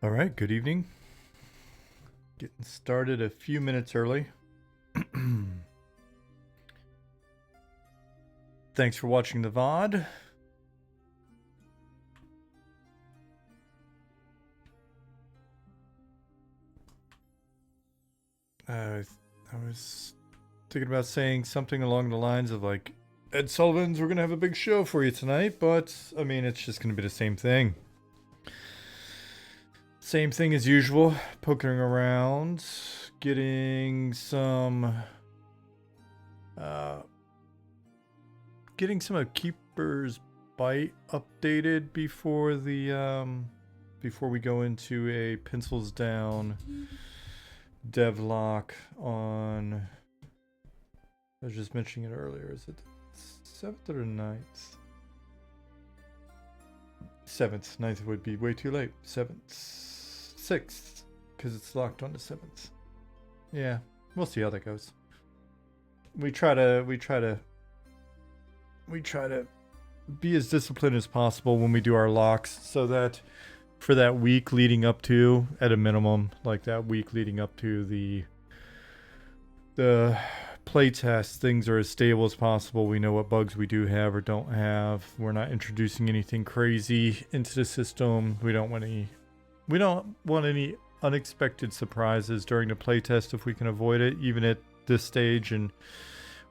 All right, good evening. Getting started a few minutes early. Thanks for watching the VOD. I was thinking about saying something along the lines of like, Ed Sullivan's, we're going to have a big show for you tonight, but I mean, it's just going to be the same thing. Same thing as usual, poking around, getting some of Keeper's Bight updated before before we go into a pencils down devlock on. I was just mentioning it earlier. Is it 7th or 9th? 7th. 9th would be way too late. 7th. 6th. Because it's locked on the 7th. Yeah. We'll see how that goes. We try to be as disciplined as possible when we do our locks, so that for that week leading up to, at a minimum, like that week leading up to the playtest, things are as stable as possible. We know what bugs we do have or don't have. We're not introducing anything crazy into the system. We don't want any unexpected surprises during the playtest if we can avoid it, even at this stage and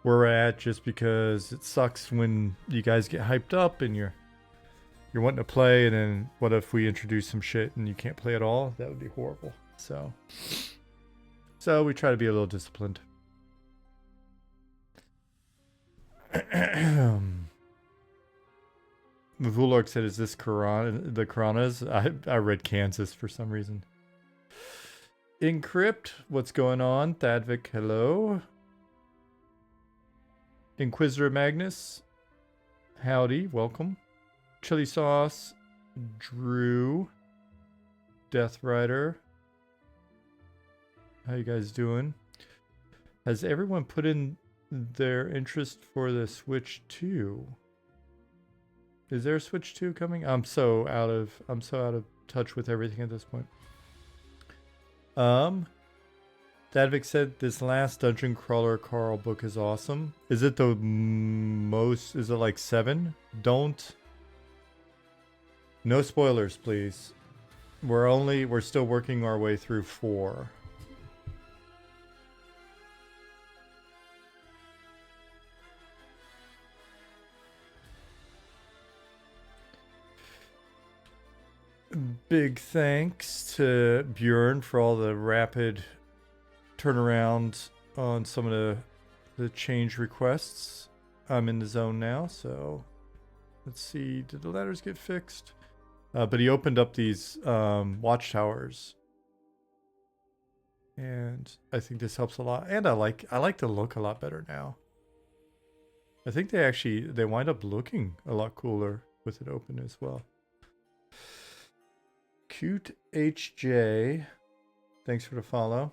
where we're at, just because it sucks when you guys get hyped up and you're wanting to play, and then what if we introduce some shit and you can't play at all? That would be horrible. So we try to be a little disciplined. Vulork said, "Is this the Karanas?" I read Kansas for some reason. Encrypt, what's going on? Thadvik, hello. Inquisitor Magnus, howdy, welcome. Chili Sauce, Drew, Death Rider, how you guys doing? Has everyone put in their interest for the Switch 2? Is there a Switch 2 coming? I'm so out of touch with everything at this point. Dadvik said this last Dungeon Crawler Carl book is awesome. Is it the most? Is it like 7? No spoilers, please. We're still working our way through 4. Big thanks to Bjorn for all the rapid turnaround on some of the change requests. I'm in the zone now, so let's see. Did the ladders get fixed? But he opened up these watchtowers, and I think this helps a lot. And I like the look a lot better now. I think they wind up looking a lot cooler with it open as well. Cute HJ, thanks for the follow.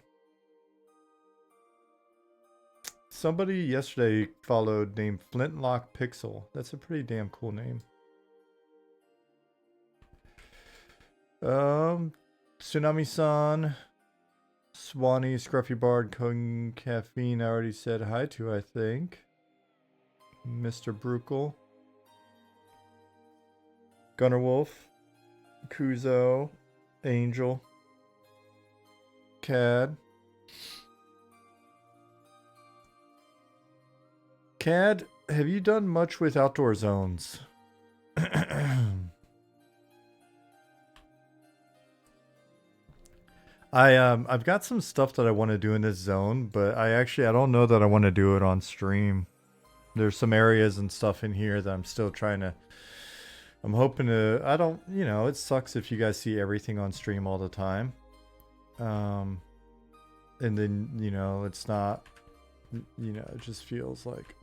Somebody yesterday followed named Flintlock Pixel. That's a pretty damn cool name. Tsunami-san, Swanee, Scruffy Bard, Kung Caffeine, I already said hi to, I think. Mr. Brukel. Gunner Wolf. Kuzo. Angel. Cad. Cad, have you done much with outdoor zones? I've got some stuff that I want to do in this zone, but I don't know that I want to do it on stream. There's some areas and stuff in here that I'm still trying to. I'm hoping to. It sucks if you guys see everything on stream all the time. And then, it's not, it just feels like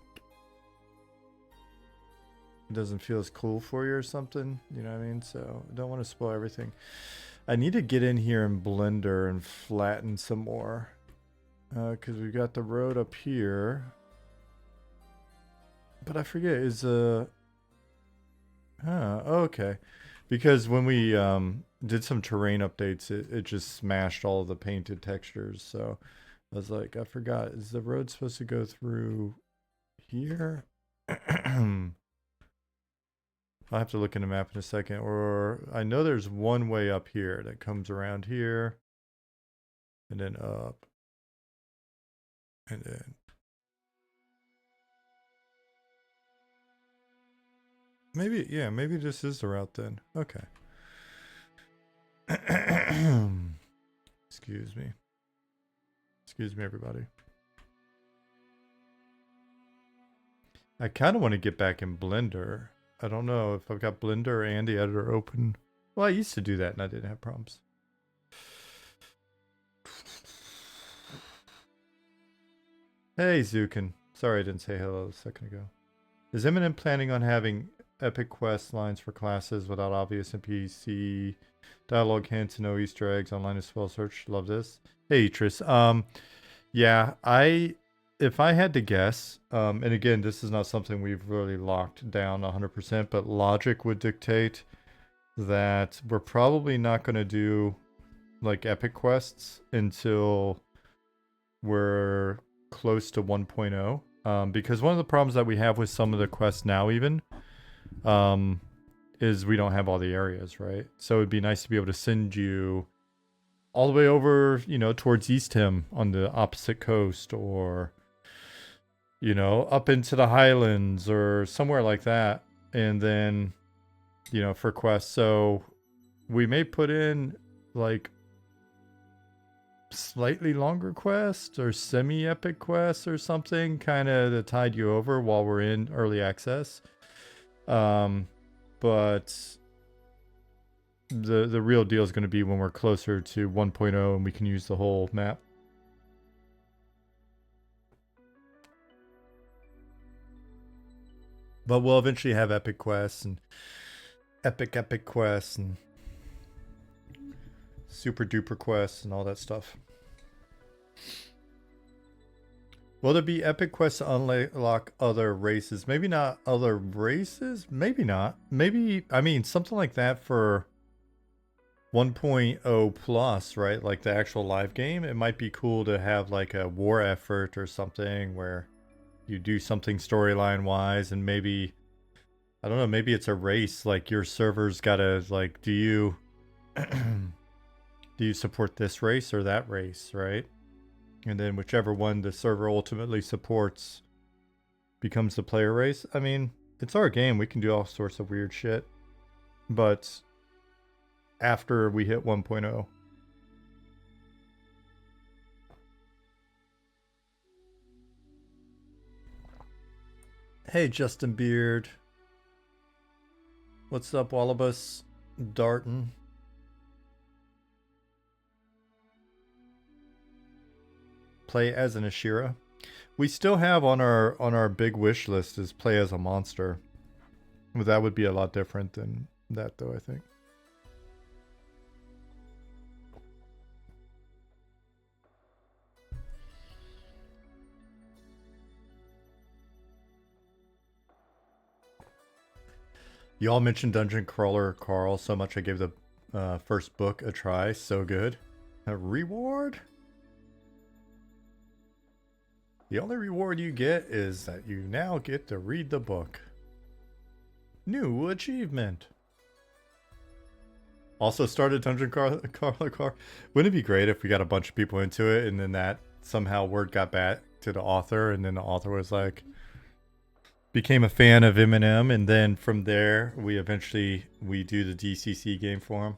it doesn't feel as cool for you or something. You know what I mean? So I don't want to spoil everything. I need to get in here in Blender and flatten some more. Because we've got the road up here. But I forget, okay. Because when we did some terrain updates, it just smashed all of the painted textures. So I was like, I forgot. Is the road supposed to go through here? I'll have to look in the map in a second. Or I know there's one way up here that comes around here. And then up. And then. Maybe, yeah, maybe this is the route then. Okay. Excuse me. Excuse me, everybody. I kind of want to get back in Blender. I don't know if I've got Blender and the editor open. Well, I used to do that and I didn't have problems. Hey, Zukin. Sorry I didn't say hello a second ago. Is Eminem planning on having epic quest lines for classes without obvious NPC dialogue hints and no Easter eggs online as spell search? Love this. Hey, Tris. Yeah, if I had to guess, and again, this is not something we've really locked down 100%, but logic would dictate that we're probably not going to do like epic quests until we're close to 1.0. Because one of the problems that we have with some of the quests now even is we don't have all the areas, right? So it'd be nice to be able to send you all the way over, you know, towards Eastham on the opposite coast, or, you know, up into the Highlands or somewhere like that. And then, you know, for quests. So we may put in like slightly longer quests or semi-epic quests or something kind of to tide you over while we're in early access. But the real deal is going to be when we're closer to 1.0 and we can use the whole map. But we'll eventually have epic quests and epic quests and super duper quests and all that stuff. Will there be epic quests to unlock other races? Maybe not other races. Maybe not. Maybe, I mean, something like that for 1.0 plus, right? Like the actual live game. It might be cool to have like a war effort or something where you do something storyline wise, and maybe, I don't know, maybe it's a race. Like your server's gotta, like, do you do you support this race or that race, right? And then whichever one the server ultimately supports becomes the player race. I mean, it's our game. We can do all sorts of weird shit. But after we hit 1.0. Hey, Justin Beard. What's up, Wallabus? Darton. Play as an Ashira. We still have on our big wish list is play as a monster. But that would be a lot different than that, though, I think. You all mentioned Dungeon Crawler Carl so much I gave the first book a try. So good. A reward? The only reward you get is that you now get to read the book. New achievement. Also started Dungeon Crawler Carl. Wouldn't it be great if we got a bunch of people into it and then that somehow word got back to the author and then the author was like, became a fan of Eminem, and then from there we do the DCC game for him.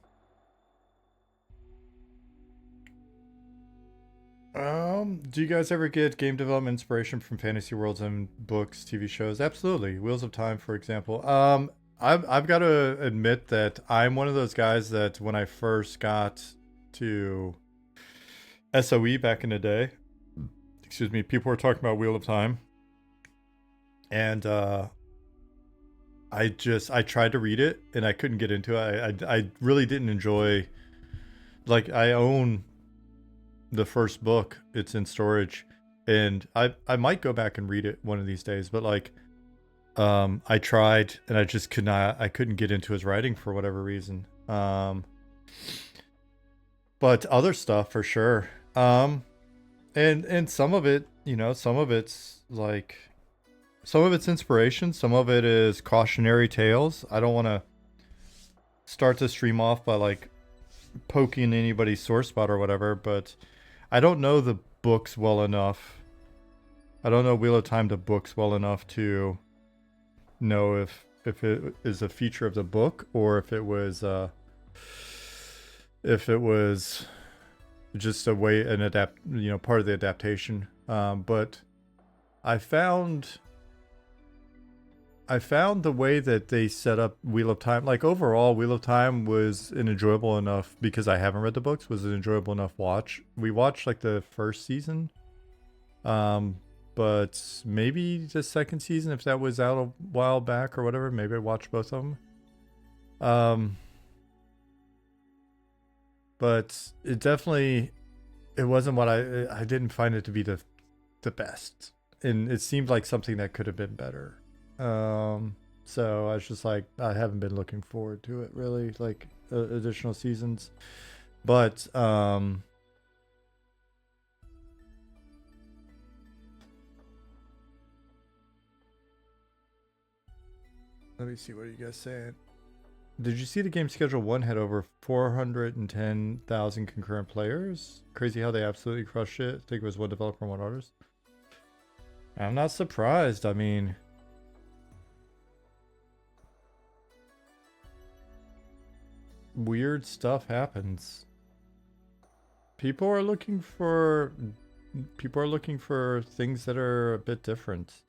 Do you guys ever get game development inspiration from fantasy worlds and books, TV shows? Absolutely. Wheels of Time, for example. I've got to admit that I'm one of those guys that when I first got to SOE back in the day, excuse me, people were talking about Wheel of Time. And I tried to read it and I couldn't get into it. I really didn't enjoy, like, I own the first book. It's in storage and I might go back and read it one of these days, but like I tried and I just could not, I couldn't get into his writing for whatever reason. But other stuff for sure. And some of it, you know, some of it's like, some of it's inspiration, some of it is cautionary tales. I don't want to start the stream off by like poking anybody's sore spot or whatever, but I don't know the books well enough. I don't know Wheel of Time the books well enough to know if it is a feature of the book or if it was just a way part of the adaptation. But I found the way that they set up Wheel of Time, like overall Wheel of Time was an enjoyable enough, because I haven't read the books, was an enjoyable enough watch. We watched like the first season. But maybe the second season, if that was out a while back or whatever, maybe I watched both of them. But it definitely, it wasn't what I didn't find it to be the best. And it seemed like something that could have been better. So I was just like, I haven't been looking forward to it really, like additional seasons. But, let me see, what are you guys saying? Did you see the game schedule 1 had over 410,000 concurrent players? Crazy how they absolutely crushed it. I think it was one developer and one artist. I'm not surprised. I mean, weird stuff happens. People are looking for things that are a bit different.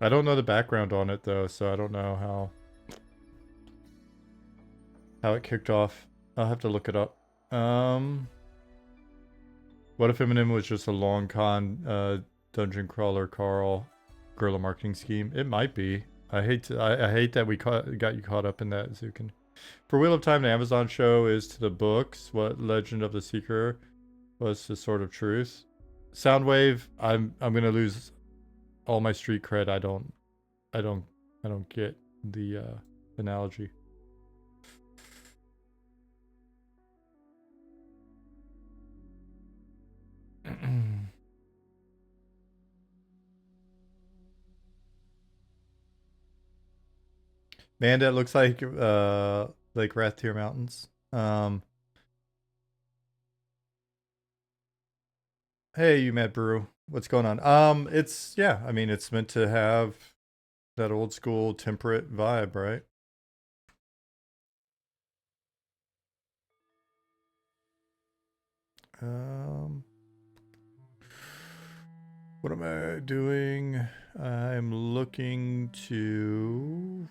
I don't know the background on it though, so I don't know how it kicked off. I'll have to look it up. What if Eminem was just a long con dungeon crawler Carl guerrilla marketing scheme? It might be. I hate that we got you caught up in that, Zukin. For Wheel of Time, the Amazon show is to the books what Legend of the Seeker was to Sword of Truth. Soundwave, I'm gonna lose all my street cred. I don't get the analogy. Man, that looks like Wrath Tier Mountains. Hey, you Mad Brew. What's going on? It's, yeah, I mean, it's meant to have that old school temperate vibe, right? What am I doing? I'm looking to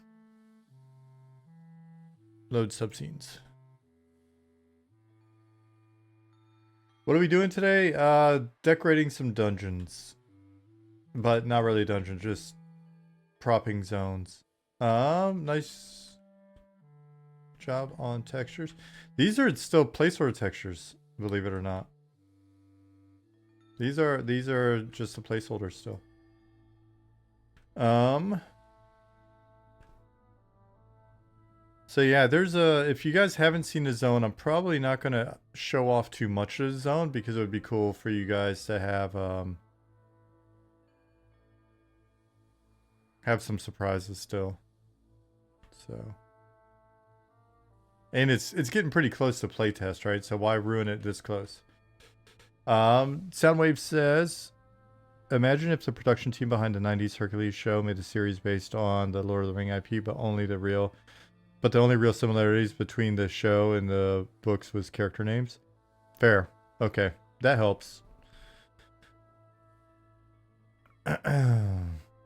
load subscenes. What are we doing today? Decorating some dungeons. But not really dungeons, just propping zones. Nice job on textures. These are still placeholder textures, believe it or not. These are just the placeholders still. So yeah, there's if you guys haven't seen the zone, I'm probably not gonna show off too much of the zone because it would be cool for you guys to have some surprises still. So, and it's getting pretty close to playtest, right? So why ruin it this close? Soundwave says, imagine if the production team behind the 90s Hercules show made a series based on the Lord of the Ring IP, but the only real similarities between the show and the books was character names. Fair. Okay. That helps.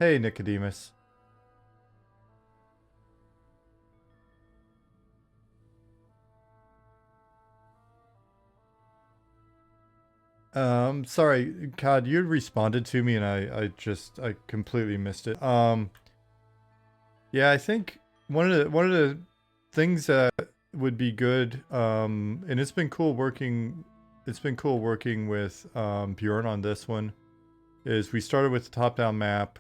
Hey, Nicodemus. Sorry, Cod, you responded to me and I completely missed it. Yeah, I think one of the things that would be good, and it's been cool working. It's been cool working with Bjorn on this one. Is we started with the top-down map.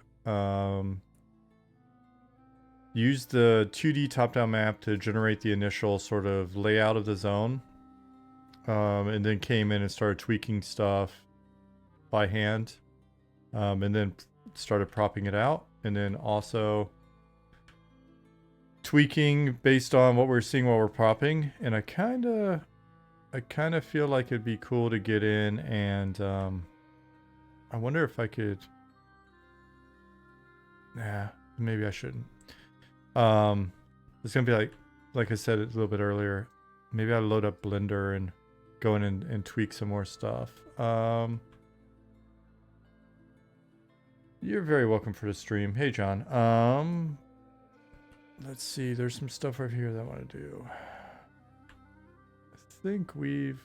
Used the 2D top-down map to generate the initial sort of layout of the zone, and then came in and started tweaking stuff by hand, and then started propping it out, and then also tweaking based on what we're seeing while we're propping. And I kind of feel like it'd be cool to get in and I wonder if I could. Nah, maybe I shouldn't. It's gonna be like I said a little bit earlier. Maybe I'll load up Blender and go in and tweak some more stuff. You're very welcome for the stream. Hey, John. Let's see. There's some stuff right here that I want to do. I think it'd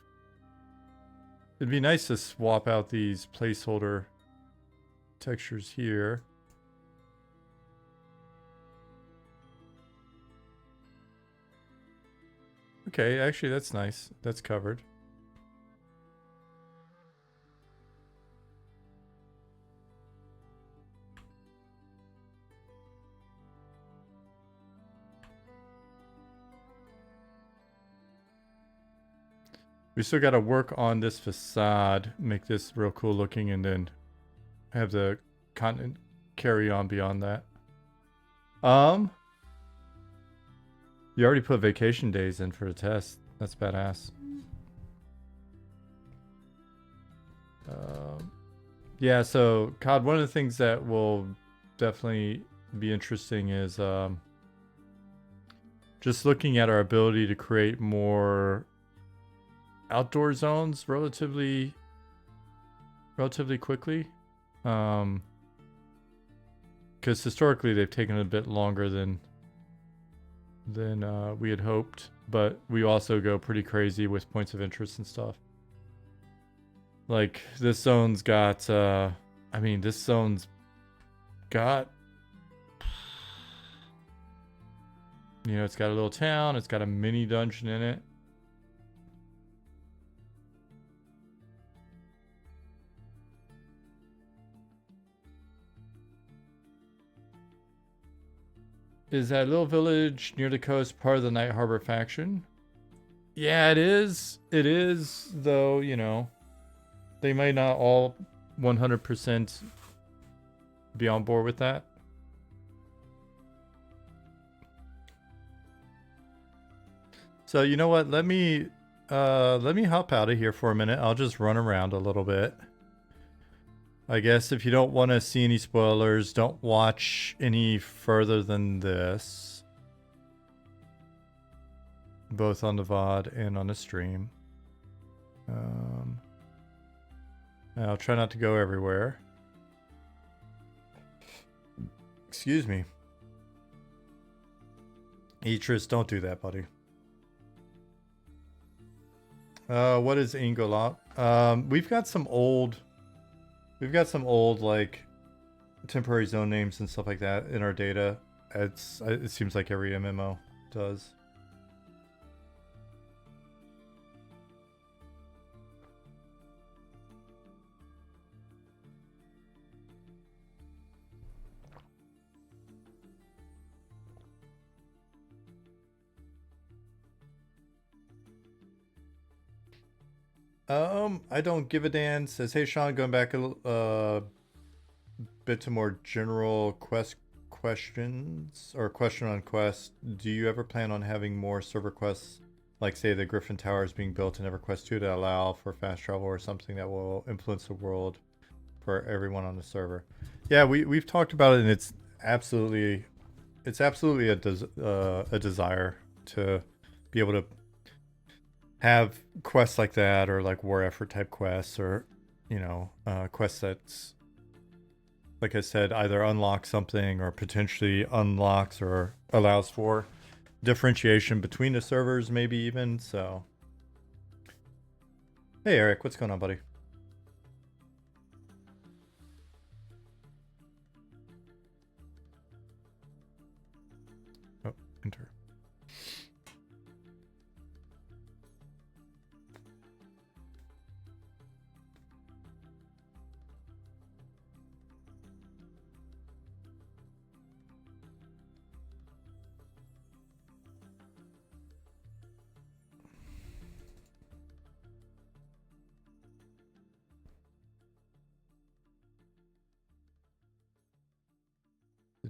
be nice to swap out these placeholder textures here. Okay, actually that's nice. That's covered. We still got to work on this facade, make this real cool looking, and then have the content carry on beyond that. You already put vacation days in for the test. That's badass. Yeah, so COD, one of the things that will definitely be interesting is just looking at our ability to create more outdoor zones relatively quickly. Because historically they've taken a bit longer than we had hoped, but we also go pretty crazy with points of interest and stuff. Like this zone's got this zone's got, it's got a little town, it's got a mini dungeon in it. Is that little village near the coast part of the Night Harbor faction? Yeah, it is. It is, though, they might not all 100% be on board with that. So, you know what? Let me hop out of here for a minute. I'll just run around a little bit. I guess if you don't want to see any spoilers, don't watch any further than this. Both on the VOD and on the stream. I'll try not to go everywhere. Excuse me. Etris, don't do that, buddy. What is Ingolot? We've got some old like temporary zone names and stuff like that in our data. It seems like every MMO does. I don't give a damn. Says, hey Sean, going back a bit to more general questions or question on Quest. Do you ever plan on having more server quests, like say the Griffin Tower is being built in EverQuest 2 to allow for fast travel or something that will influence the world for everyone on the server? Yeah, we've talked about it, and it's absolutely a desire to be able to have quests like that, or like war effort type quests, or quests that's, like I said, either unlocks something or potentially unlocks or allows for differentiation between the servers, maybe even. So hey Eric, what's going on, buddy? Oh, enter.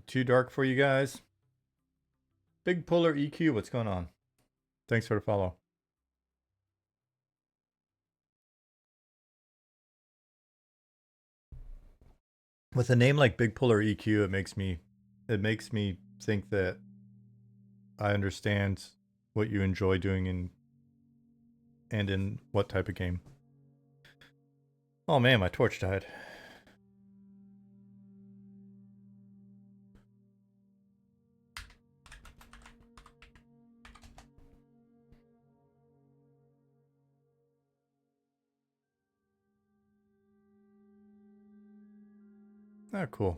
Too dark for you guys? Big Puller EQ, what's going on? Thanks for the follow. With a name like Big Puller EQ, it makes me think that I understand what you enjoy doing and in what type of game. Oh man, my torch died. Ah, cool.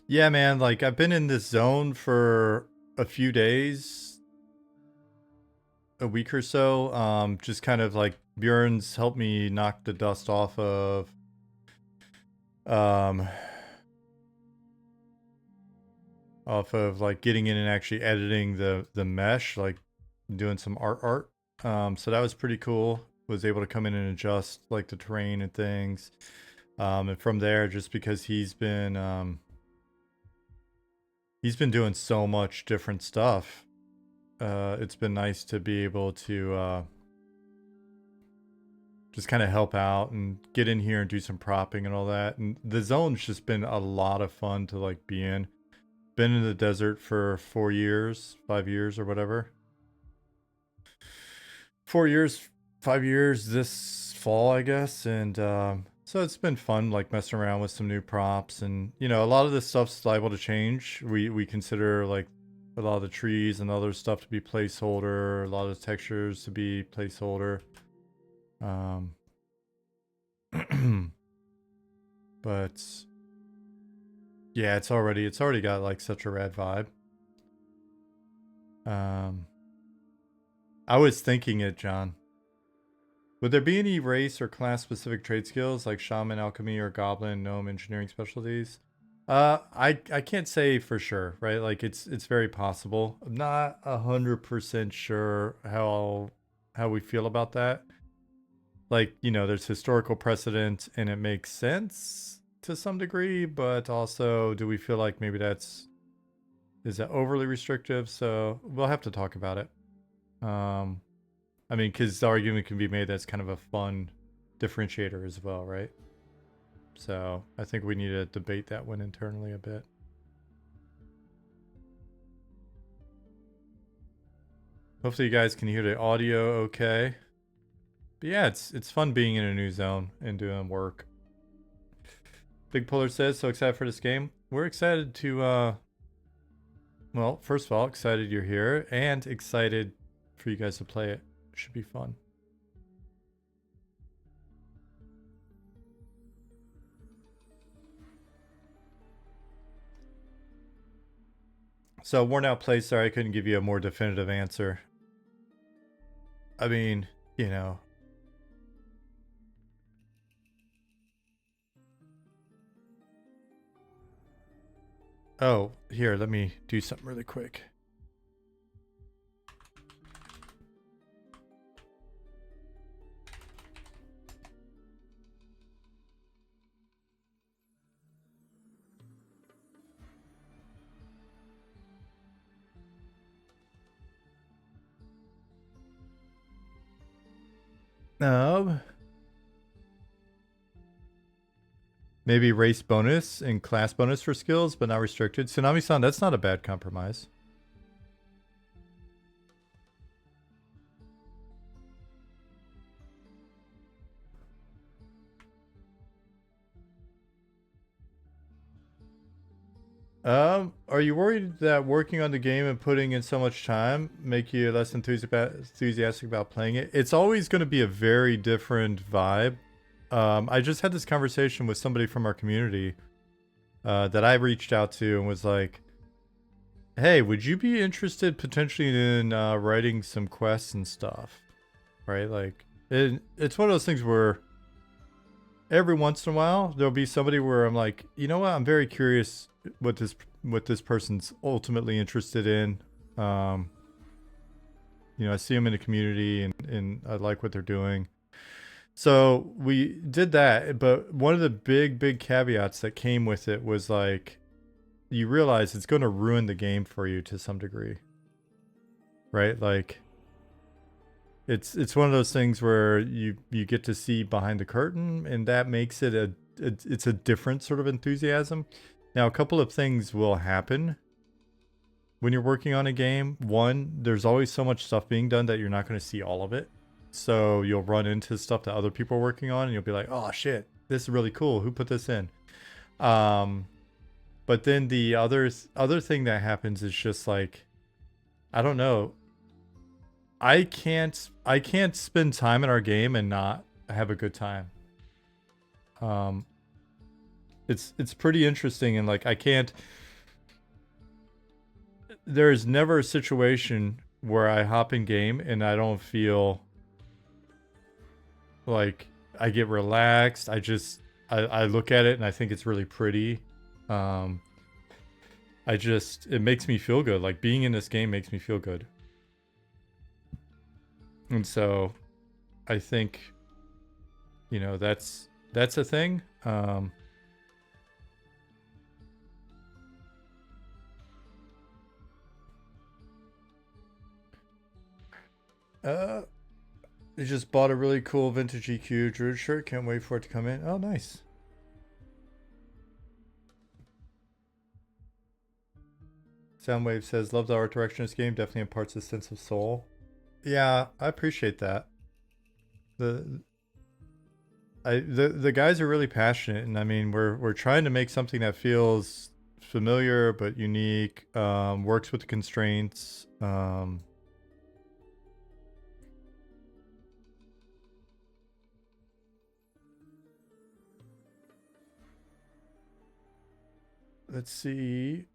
Yeah, man, like I've been in this zone for a few days, a week or so. Just kind of like Bjorn's helped me knock the dust off of like getting in and actually editing the mesh, like doing some art. So that was pretty cool. Was able to come in and adjust like the terrain and things. And from there, just because he's been doing so much different stuff, it's been nice to be able to just kind of help out and get in here and do some propping and all that. And the zone's just been a lot of fun to like be in. Been in the desert for 4 years, 5 years or whatever. 4 years, 5 years this fall, I guess. And so it's been fun, like messing around with some new props. And, you know, a lot of this stuff's liable to change. We consider like a lot of the trees and other stuff to be placeholder, a lot of the textures to be placeholder. But yeah, it's already got like such a rad vibe. I was thinking it, John. Would there be any race or class specific trade skills like shaman, alchemy, or goblin, gnome, engineering specialties? I can't say for sure, right? Like it's very possible. I'm not 100% sure how we feel about that. Like, you know, there's historical precedent and it makes sense to some degree, but also do we feel like maybe is that overly restrictive? So we'll have to talk about it. I mean, because the argument can be made that's kind of a fun differentiator as well, right? So I think we need to debate that one internally a bit. Hopefully you guys can hear the audio okay. But yeah, it's fun being in a new zone and doing work. Big Puller says, so excited for this game. We're excited to, well, first of all, excited you're here and excited for you guys to play it. Should be fun. So worn out play, sorry I couldn't give you a more definitive answer. I mean, you know. Oh, here, let me do something really quick. Maybe race bonus and class bonus for skills, but not restricted. Tsunami-san, that's not a bad compromise. Are you worried that working on the game and putting in so much time make you less enthusiastic about playing it? It's always going to be a very different vibe. I just had this conversation with somebody from our community that I reached out to and was like, hey, would you be interested potentially in writing some quests and stuff? Right? Like, it's one of those things where every once in a while there'll be somebody where I'm like, you know what? I'm very curious what this person's ultimately interested in. You know, I see them in the community and I like what they're doing. So we did that, but one of the big caveats that came with it was like, you realize it's going to ruin the game for you to some degree, right? Like, it's one of those things where you get to see behind the curtain, and that makes it it's a different sort of enthusiasm. Now, a couple of things will happen when you're working on a game. One, there's always so much stuff being done that you're not going to see all of it. So you'll run into stuff that other people are working on, and you'll be like, "Oh shit, this is really cool. Who put this in?" But then the other thing that happens is just like, I don't know. I can't spend time in our game and not have a good time. It's pretty interesting, and like, I can't. There's never a situation where I hop in game and I don't feel like I get relaxed. I look at it and I think it's really pretty. It makes me feel good. Like, being in this game makes me feel good. And so I think, you know, that's a thing. I just bought a really cool vintage EQ Druid shirt. Can't wait for it to come in. Oh, nice. Soundwave says, love the art direction of this game. Definitely imparts a sense of soul. Yeah, I appreciate that. The guys are really passionate, and I mean, we're trying to make something that feels familiar but unique, works with the constraints. Let's see.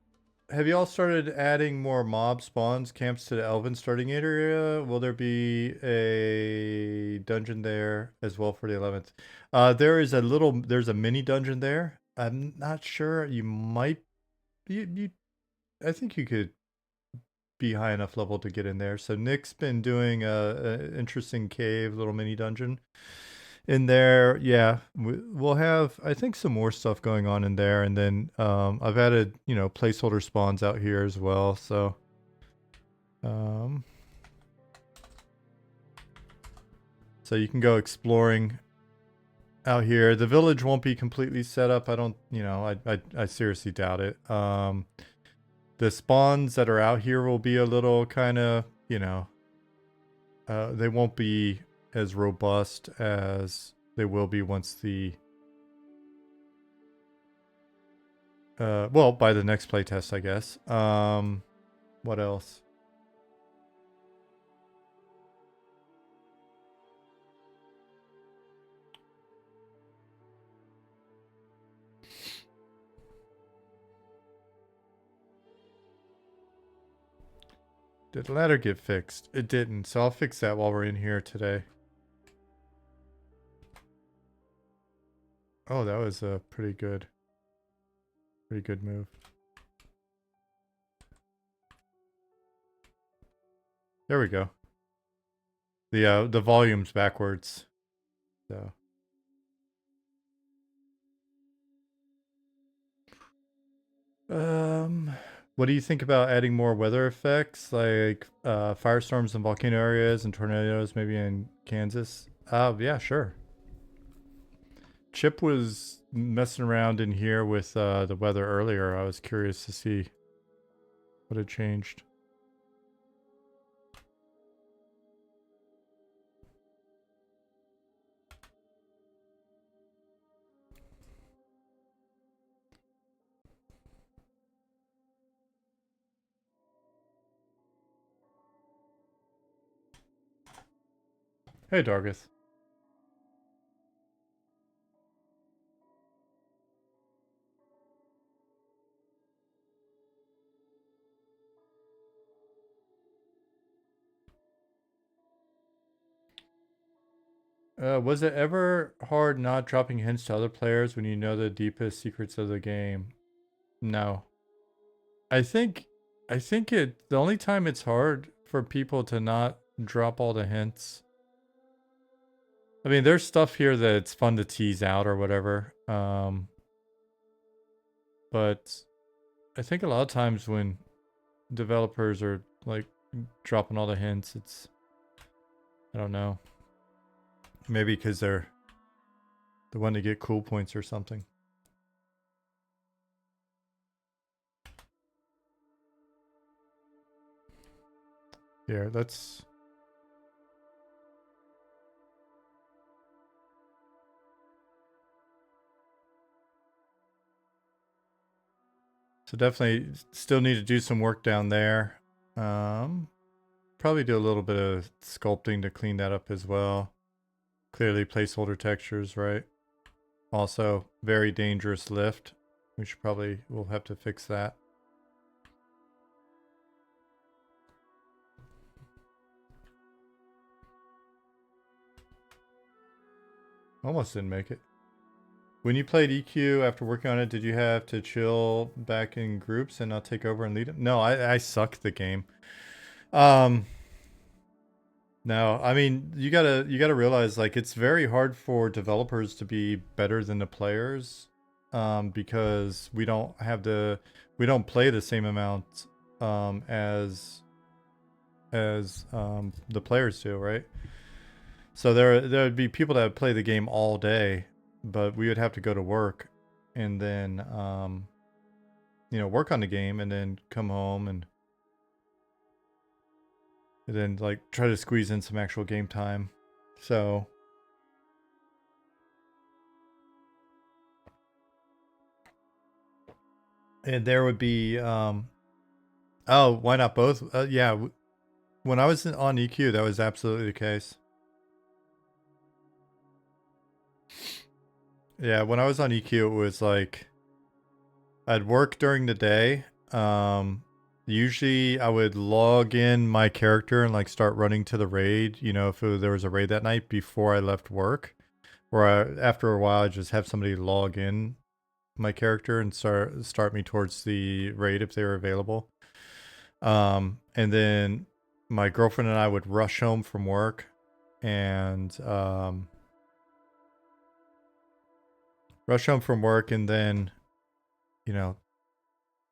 Have you all started adding more mob spawns camps to the Elven starting area? Will there be a dungeon there as well for the 11th? There's a mini dungeon there. I'm not sure. You might, I think you could be high enough level to get in there. So Nick's been doing a interesting cave, little mini dungeon in there. Yeah, we'll have, I think, some more stuff going on in there, and then I've added, you know, placeholder spawns out here as well. So so you can go exploring out here. The village won't be completely set up. I don't, you know, I seriously doubt it. The spawns that are out here will be a little kind of, you know, they won't be as robust as they will be once the well, by the next playtest, I guess. What else? Did the ladder get fixed? It didn't, so I'll fix that while we're in here today. Oh, that was a pretty good move. There we go. The volume's backwards. So what do you think about adding more weather effects, like firestorms in volcano areas and tornadoes maybe in Kansas? Yeah, sure. Chip was messing around in here with the weather earlier. I was curious to see what had changed. Hey, Dargith. Was it ever hard not dropping hints to other players when you know the deepest secrets of the game? No. I think the only time it's hard for people to not drop all the hints I mean, there's stuff here that's fun to tease out or whatever. But I think a lot of times when developers are like dropping all the hints, it's, I don't know, maybe because they're the one to get cool points or something. Here, let's. So definitely still need to do some work down there. Probably do a little bit of sculpting to clean that up as well. Clearly placeholder textures, right? Also, very dangerous lift. We should probably, we'll have to fix that. Almost didn't make it. When you played EQ after working on it, did you have to chill back in groups and not take over and lead it? No, I suck the game. No, I mean you gotta realize like it's very hard for developers to be better than the players, because we don't play the same amount as the players do, right? So there would be people that would play the game all day, but we would have to go to work and then work on the game and then come home and then like try to squeeze in some actual game time. So and there would be oh, why not both? Yeah, when I was on EQ, that was absolutely the case. Yeah, when I was on EQ, it was like I'd work during the day. Usually I would log in my character and like start running to the raid, if there was a raid that night before I left work. Or after a while, I'd just have somebody log in my character and start me towards the raid if they were available. And then my girlfriend and I would rush home from work and then,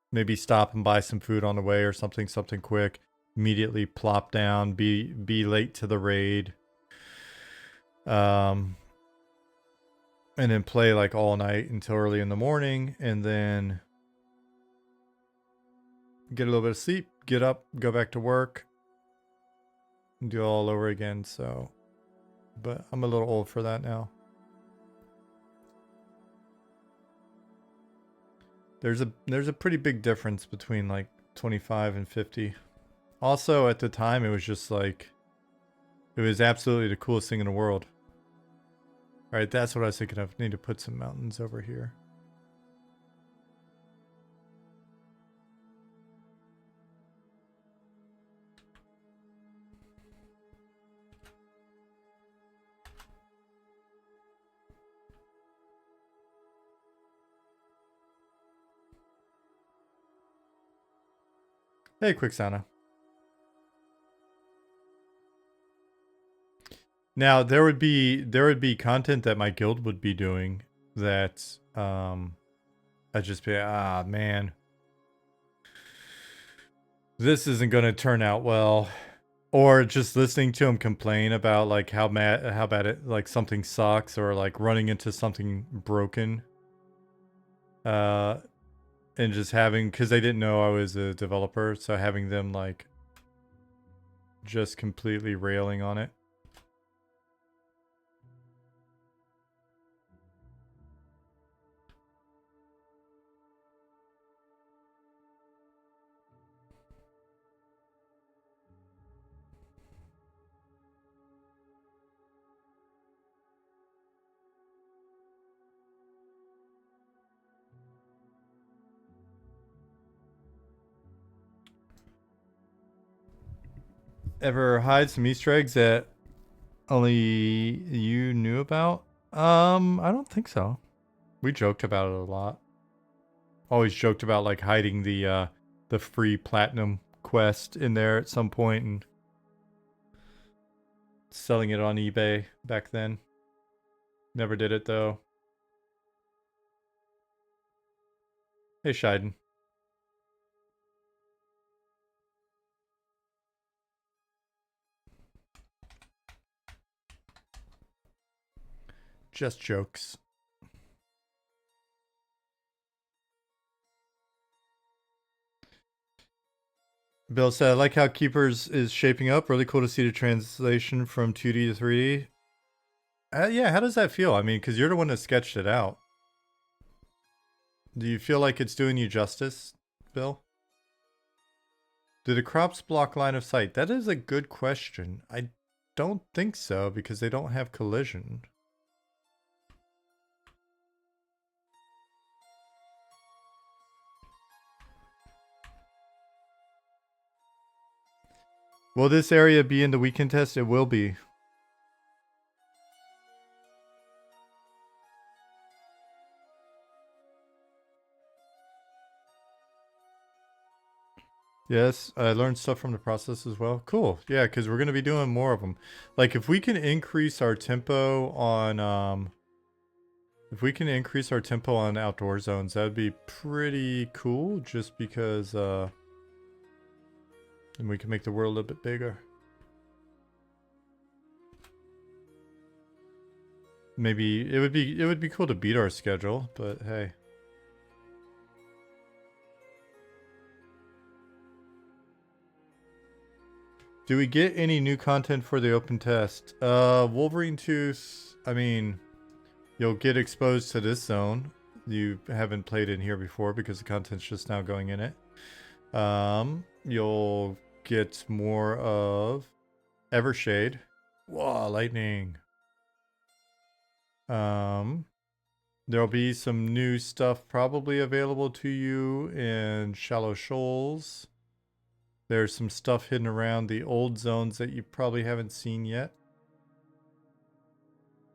maybe stop and buy some food on the way or something quick. Immediately plop down, be late to the raid. And then play like all night until early in the morning, and then get a little bit of sleep, get up, go back to work, and do it all over again. So, but I'm a little old for that now. There's a pretty big difference between like 25 and 50. Also, at the time, it was just like, it was absolutely the coolest thing in the world. All right, that's what I was thinking of. Need to put some mountains over here. Hey, Quicksana. Now there would be content that my guild would be doing that I'd just be, man, this isn't gonna turn out well. Or just listening to him complain about like how bad it, like something sucks, or like running into something broken. And just having, because they didn't know I was a developer, so having them like just completely railing on it. Ever hide some Easter eggs that only you knew about? I don't think so. We joked about it a lot. Always joked about like hiding the free platinum quest in there at some point and selling it on eBay back then. Never did it though. Hey, Shiden. Just jokes. Bill said, I like how Keepers is shaping up. Really cool to see the translation from 2D to 3D. Yeah, how does that feel? I mean, because you're the one that sketched it out. Do you feel like it's doing you justice, Bill? Do the crops block line of sight? That is a good question. I don't think so, because they don't have collision. Will this area be in the weekend test? It will be. Yes, I learned stuff from the process as well. Cool. Yeah, because we're going to be doing more of them. Like, if we can increase our tempo on, if we can increase our tempo on outdoor zones, that'd be pretty cool, just because, then we can make the world a little bit bigger. Maybe it would be cool to beat our schedule, but hey. Do we get any new content for the open test? Wolverine Tooth, I mean, you'll get exposed to this zone. You haven't played in here before because the content's just now going in it. You'll get more of Evershade. Whoa, lightning. There'll be some new stuff probably available to you in Shallow Shoals. There's some stuff hidden around the old zones that you probably haven't seen yet.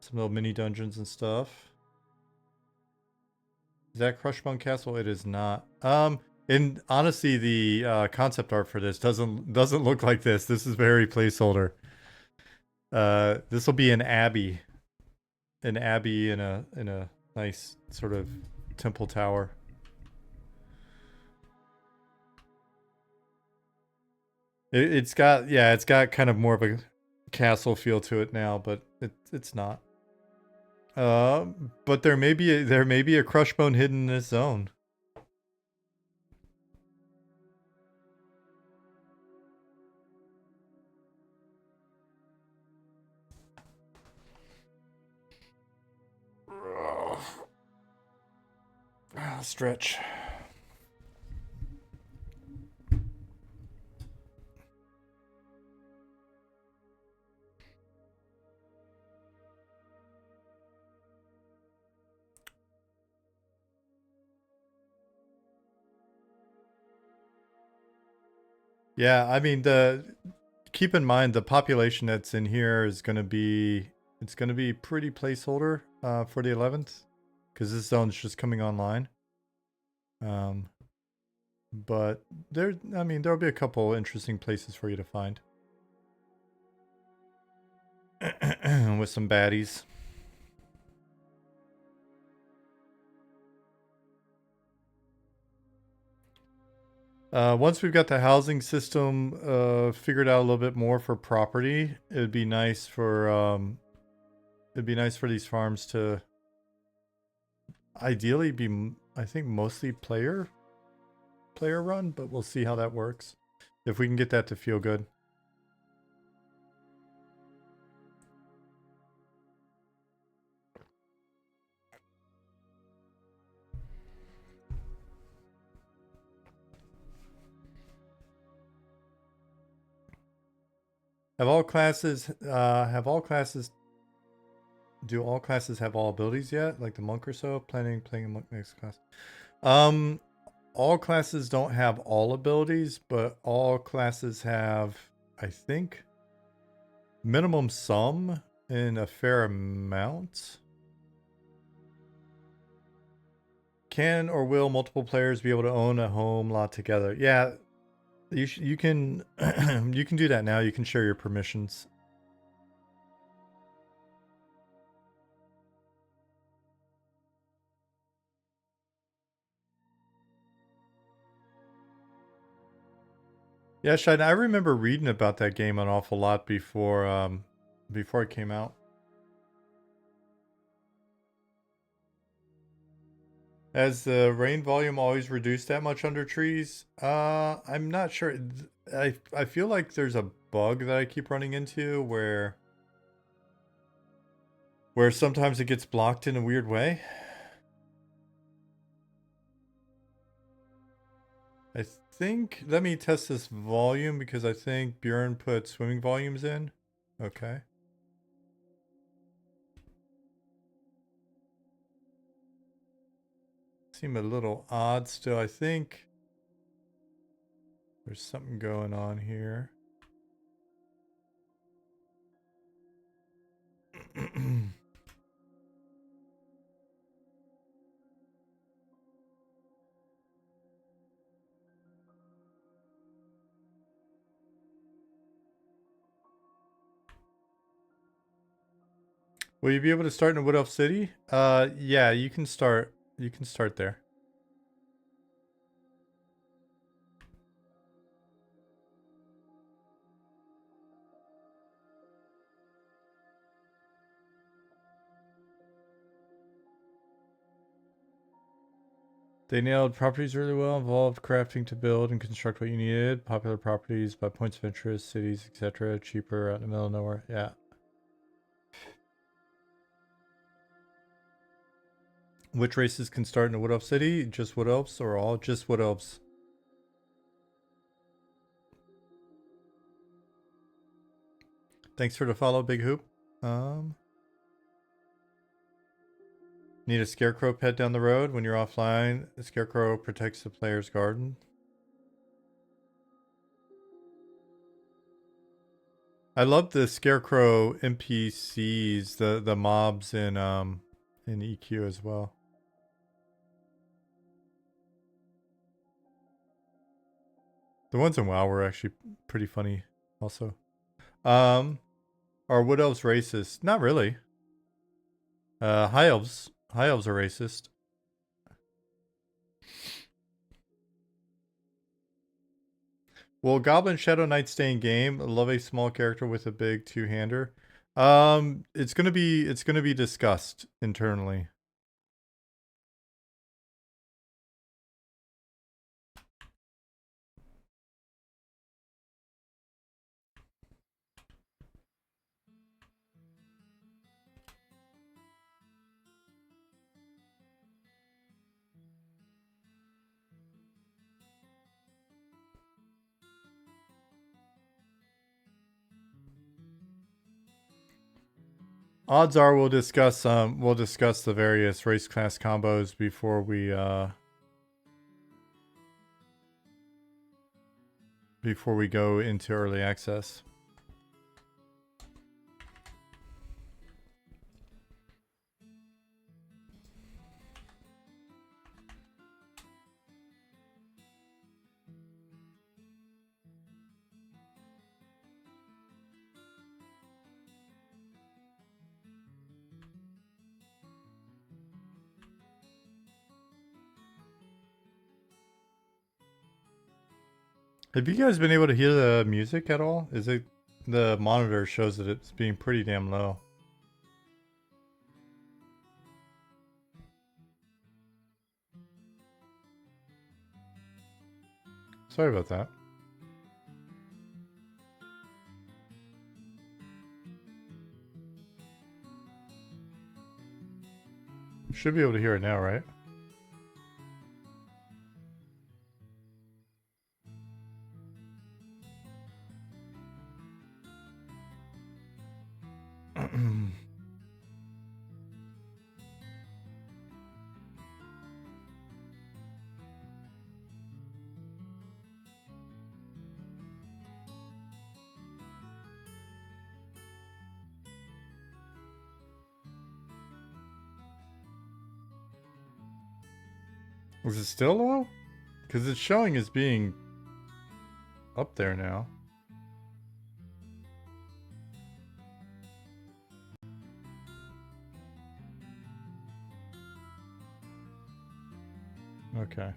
Some little mini dungeons and stuff. Is that Crushbone Castle? It is not. And honestly, the concept art for this doesn't look like this. This is very placeholder. This will be an abbey in a nice sort of temple tower. It's got kind of more of a castle feel to it now, but it's not. But there may be a Crushbone hidden in this zone. Stretch. Yeah, I mean, keep in mind the population that's in here is going to be pretty placeholder for the 11th, because this zone's just coming online. But there'll be a couple interesting places for you to find with some baddies. Once we've got the housing system figured out a little bit more for property, it'd be nice for these farms to ideally be, I think, mostly player run, but we'll see how that works. If we can get that to feel good. Do all classes have all abilities yet? Like the monk or so? Playing a monk next class. All classes don't have all abilities, but all classes have, I think, minimum some in a fair amount. Can or will multiple players be able to own a home lot together? Yeah, you can you can do that now. You can share your permissions. Yeah, Shine, I remember reading about that game an awful lot before it came out. Has the rain volume always reduced that much under trees? I'm not sure. I feel like there's a bug that I keep running into where sometimes it gets blocked in a weird way. I think, let me test this volume because I think Bjorn put swimming volumes in. Okay. Seem a little odd still. I think there's something going on here. Will you be able to start in Wood Elf City? Yeah, you can start. You can start there. They nailed properties really well, involved crafting to build and construct what you needed, popular properties by points of interest, cities, etc. Cheaper out in the middle of nowhere. Yeah. Which races can start in a Wood Elf City? Just Wood Elves or all? Just Wood Elves. Thanks for the follow, Big Hoop. Need a scarecrow pet down the road when you're offline. The scarecrow protects the player's garden. I love the scarecrow NPCs, the mobs in EQ as well. The ones in WoW were actually pretty funny also. Are Wood Elves racist? Not really. High Elves are racist. Will Goblin Shadow Knight stay in game? Love a small character with a big two-hander. It's gonna be discussed internally. Odds are we'll discuss the various race class combos before we go into early access. Have you guys been able to hear the music at all? Is it the monitor shows that it's being pretty damn low? Sorry about that. Should be able to hear it now, right? Is it still low? Because it's showing as being up there now. Okay.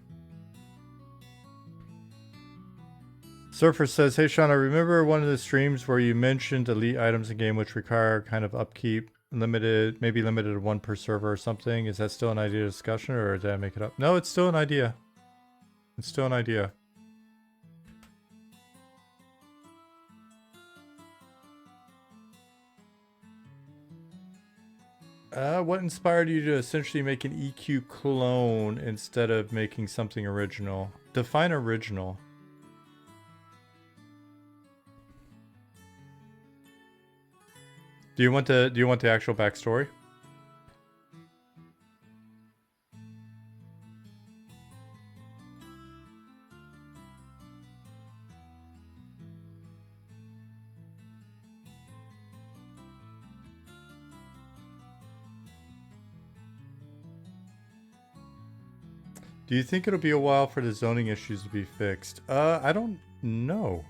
Surfer says, hey Sean, I remember one of the streams where you mentioned elite items in game which require kind of upkeep, limited, maybe limited to one per server or something. Is that still an idea of discussion, or did I make it up? No, it's still an idea. It's still an idea. What inspired you to essentially make an EQ clone instead of making something original? Define original. Do you want the actual backstory? Do you think it'll be a while for the zoning issues to be fixed? I don't know.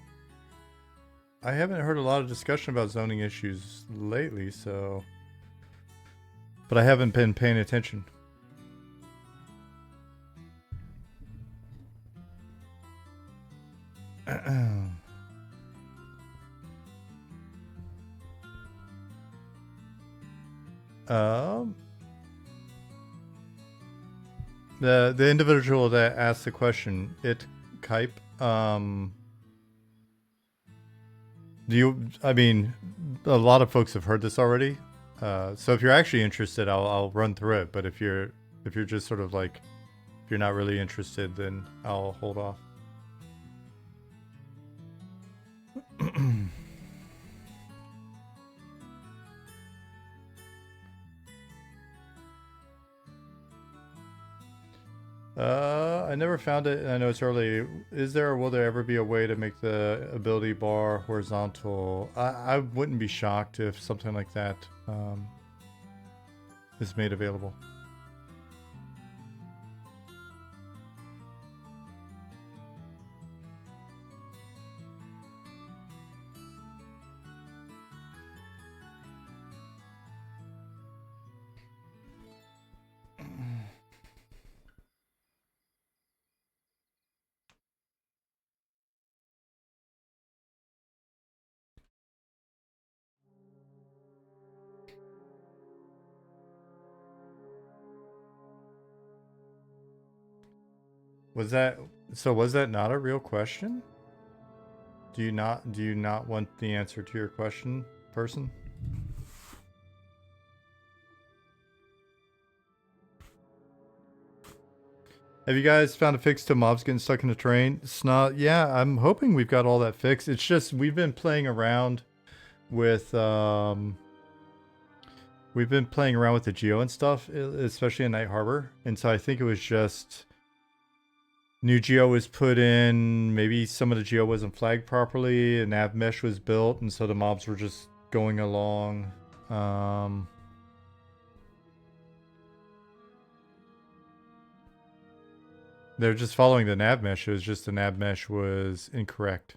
I haven't heard a lot of discussion about zoning issues lately, so... But I haven't been paying attention. The individual that asked the question, Kype, I mean, a lot of folks have heard this already. So if you're actually interested, I'll run through it. But if you're just sort of like, if you're not really interested, then I'll hold off. I never found it, and I know it's early. Is there or will there ever be a way to make the ability bar horizontal? I wouldn't be shocked if something like that is made available. Was that not a real question? Do you not want the answer to your question, person? Have you guys found a fix to mobs getting stuck in the terrain? Snot, yeah, I'm hoping we've got all that fixed. It's just we've been playing around with the geo and stuff, especially in Night Harbor, and so I think it was just new geo was put in, maybe some of the geo wasn't flagged properly, and nav mesh was built, and so the mobs were just going along. They're just following the nav mesh. It was just the nav mesh was incorrect.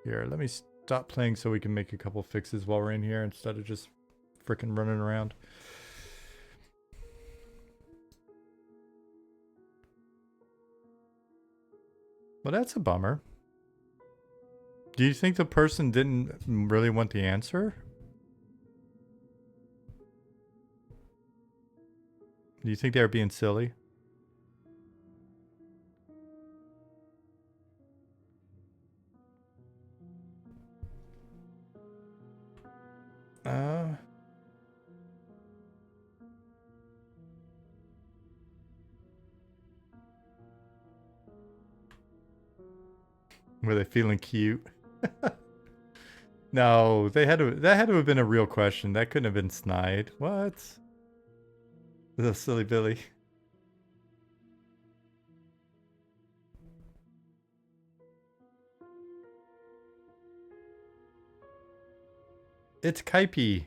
Here, let me stop playing so we can make a couple fixes while we're in here instead of just freaking running around. Well, that's a bummer. Do you think the person didn't really want the answer? Do you think they were being silly? Were they feeling cute? No, that had to have been a real question. That couldn't have been snide. What? The silly Billy. It's Kype.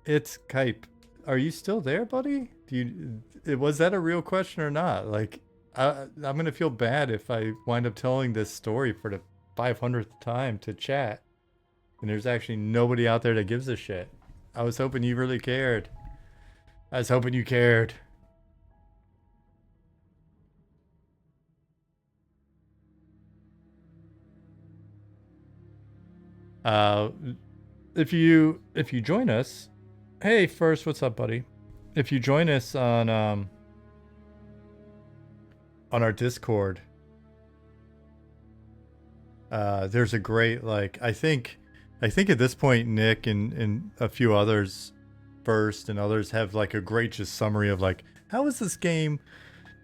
It's Kype. Are you still there, buddy? Was that a real question or not? Like, I'm gonna feel bad if I wind up telling this story for the 500th time to chat, and there's actually nobody out there that gives a shit. I was hoping you really cared. I was hoping you cared. Uh, if you join us, hey, first, what's up, buddy? If you join us on our Discord, there's a great I think at this point Nick and a few others first and others have like a great just summary of like how is this game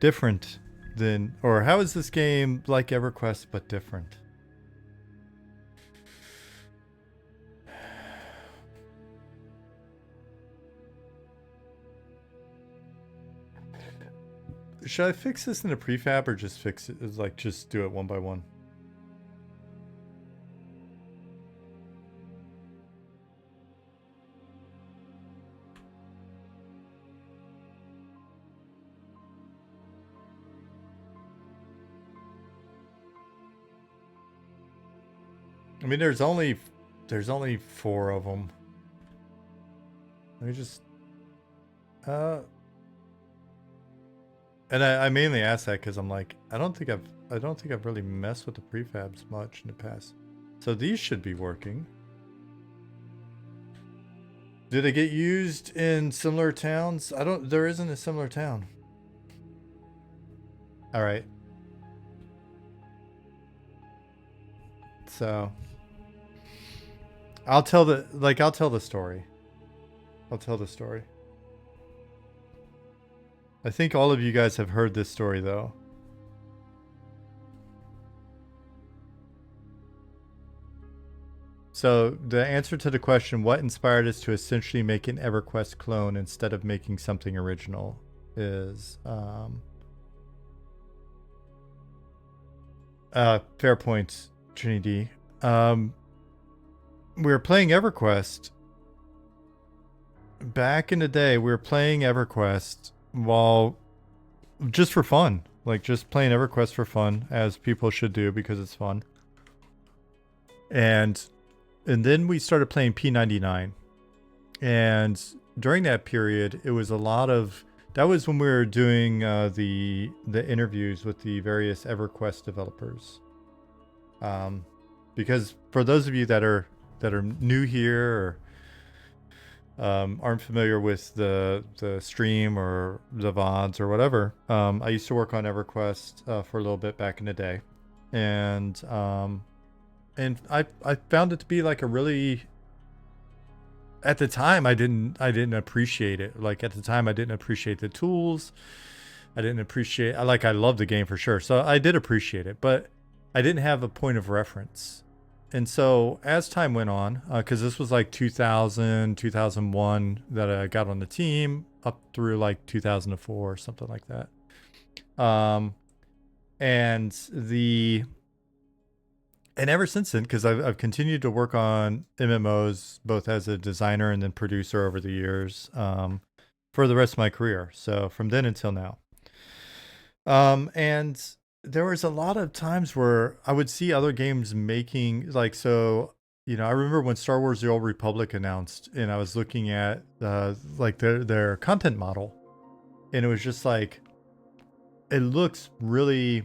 different than, or how is this game like EverQuest but different? Should I fix this in a prefab or just fix it, like just do it one by one? I mean, there's only 4 of them. Let me just and I mainly ask that because I'm like, I don't think I've really messed with the prefabs much in the past. So these should be working. Did it get used in similar towns? There isn't a similar town. All right. So I'll tell the story. I'll tell the story. I think all of you guys have heard this story though. So the answer to the question, what inspired us to essentially make an EverQuest clone instead of making something original, is fair points, Trinity. We were playing EverQuest back in the day. We were playing EverQuest while just for fun, like just playing EverQuest for fun, as people should do because it's fun. And then we started playing P99, and during that period, it was a lot of, that was when we were doing the interviews with the various EverQuest developers. Because for those of you that are new here or aren't familiar with the stream or the VODs or whatever, I used to work on EverQuest for a little bit back in the day, and I found it to be like a really, at the time I didn't appreciate it. Like at the time I didn't appreciate the tools. I didn't appreciate, I loved the game for sure. So I did appreciate it, but I didn't have a point of reference. And so as time went on, because this was like 2000, 2001 that I got on the team, up through like 2004 or something like that. And ever since then, because I've continued to work on MMOs both as a designer and then producer over the years, for the rest of my career. So from then until now. And there was a lot of times where I would see other games making, like, so, you know, I remember when Star Wars The Old Republic announced, and I was looking at like their content model, and it was just like, it looks really,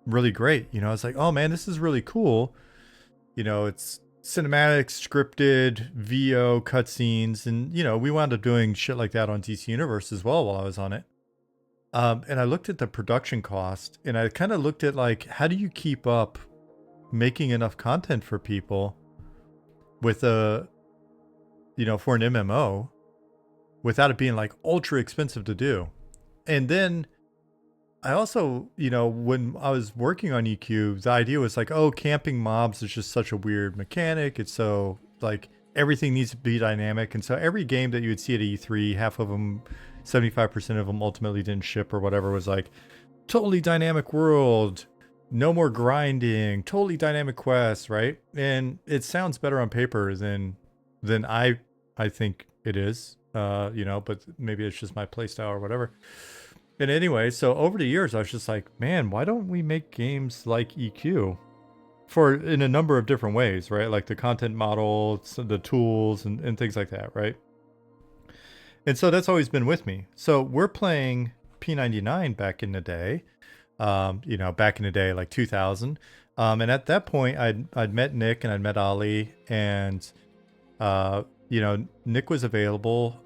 really great. You know, it's like, oh man, this is really cool. You know, it's cinematic, scripted, VO, cutscenes, and, you know, we wound up doing shit like that on DC Universe as well while I was on it. And I looked at the production cost, and I kind of looked at like, how do you keep up making enough content for people with a, you know, for an MMO without it being like ultra expensive to do. And then I also, you know, when I was working on EQ, the idea was like, oh, camping mobs is just such a weird mechanic. It's so like everything needs to be dynamic. And so every game that you would see at E3, half of them, 75% of them ultimately didn't ship or whatever, was like totally dynamic world, no more grinding, totally dynamic quests, right? And it sounds better on paper than I think it is, you know, but maybe it's just my playstyle or whatever. And anyway, so over the years, I was just like, man, why don't we make games like EQ for in a number of different ways, right? Like the content model, the tools, and things like that, right? And so that's always been with me. So we're playing P99 back in the day, you know, back in the day, like 2000. And at that point, I'd met Nick and I'd met Ali, and you know, Nick was available.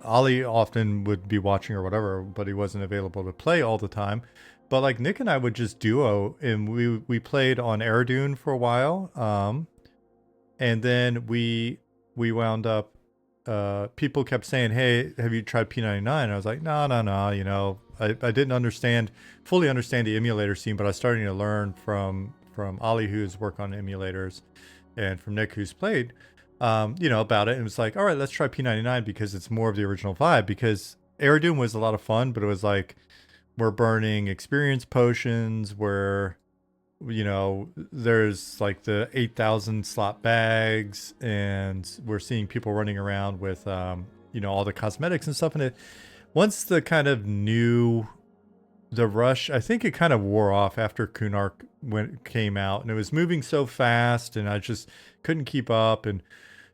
Ali often would be watching or whatever, but he wasn't available to play all the time. But like Nick and I would just duo, and we played on Aerodune for a while. And then we wound up. People kept saying, "Hey, have you tried P99?" And I was like, "No. You know, I didn't fully understand the emulator scene, but I was starting to learn from Ali, who's worked on emulators, and from Nick, who's played, you know, about it. And it was like, all right, let's try P99 because it's more of the original vibe. Because Aerodune was a lot of fun, but it was like we're burning experience potions, where, you know, there's like the 8,000 slot bags, and we're seeing people running around with, you know, all the cosmetics and stuff. And it, once the kind of the rush, I think it kind of wore off after Kunark came out, and it was moving so fast, and I just couldn't keep up. And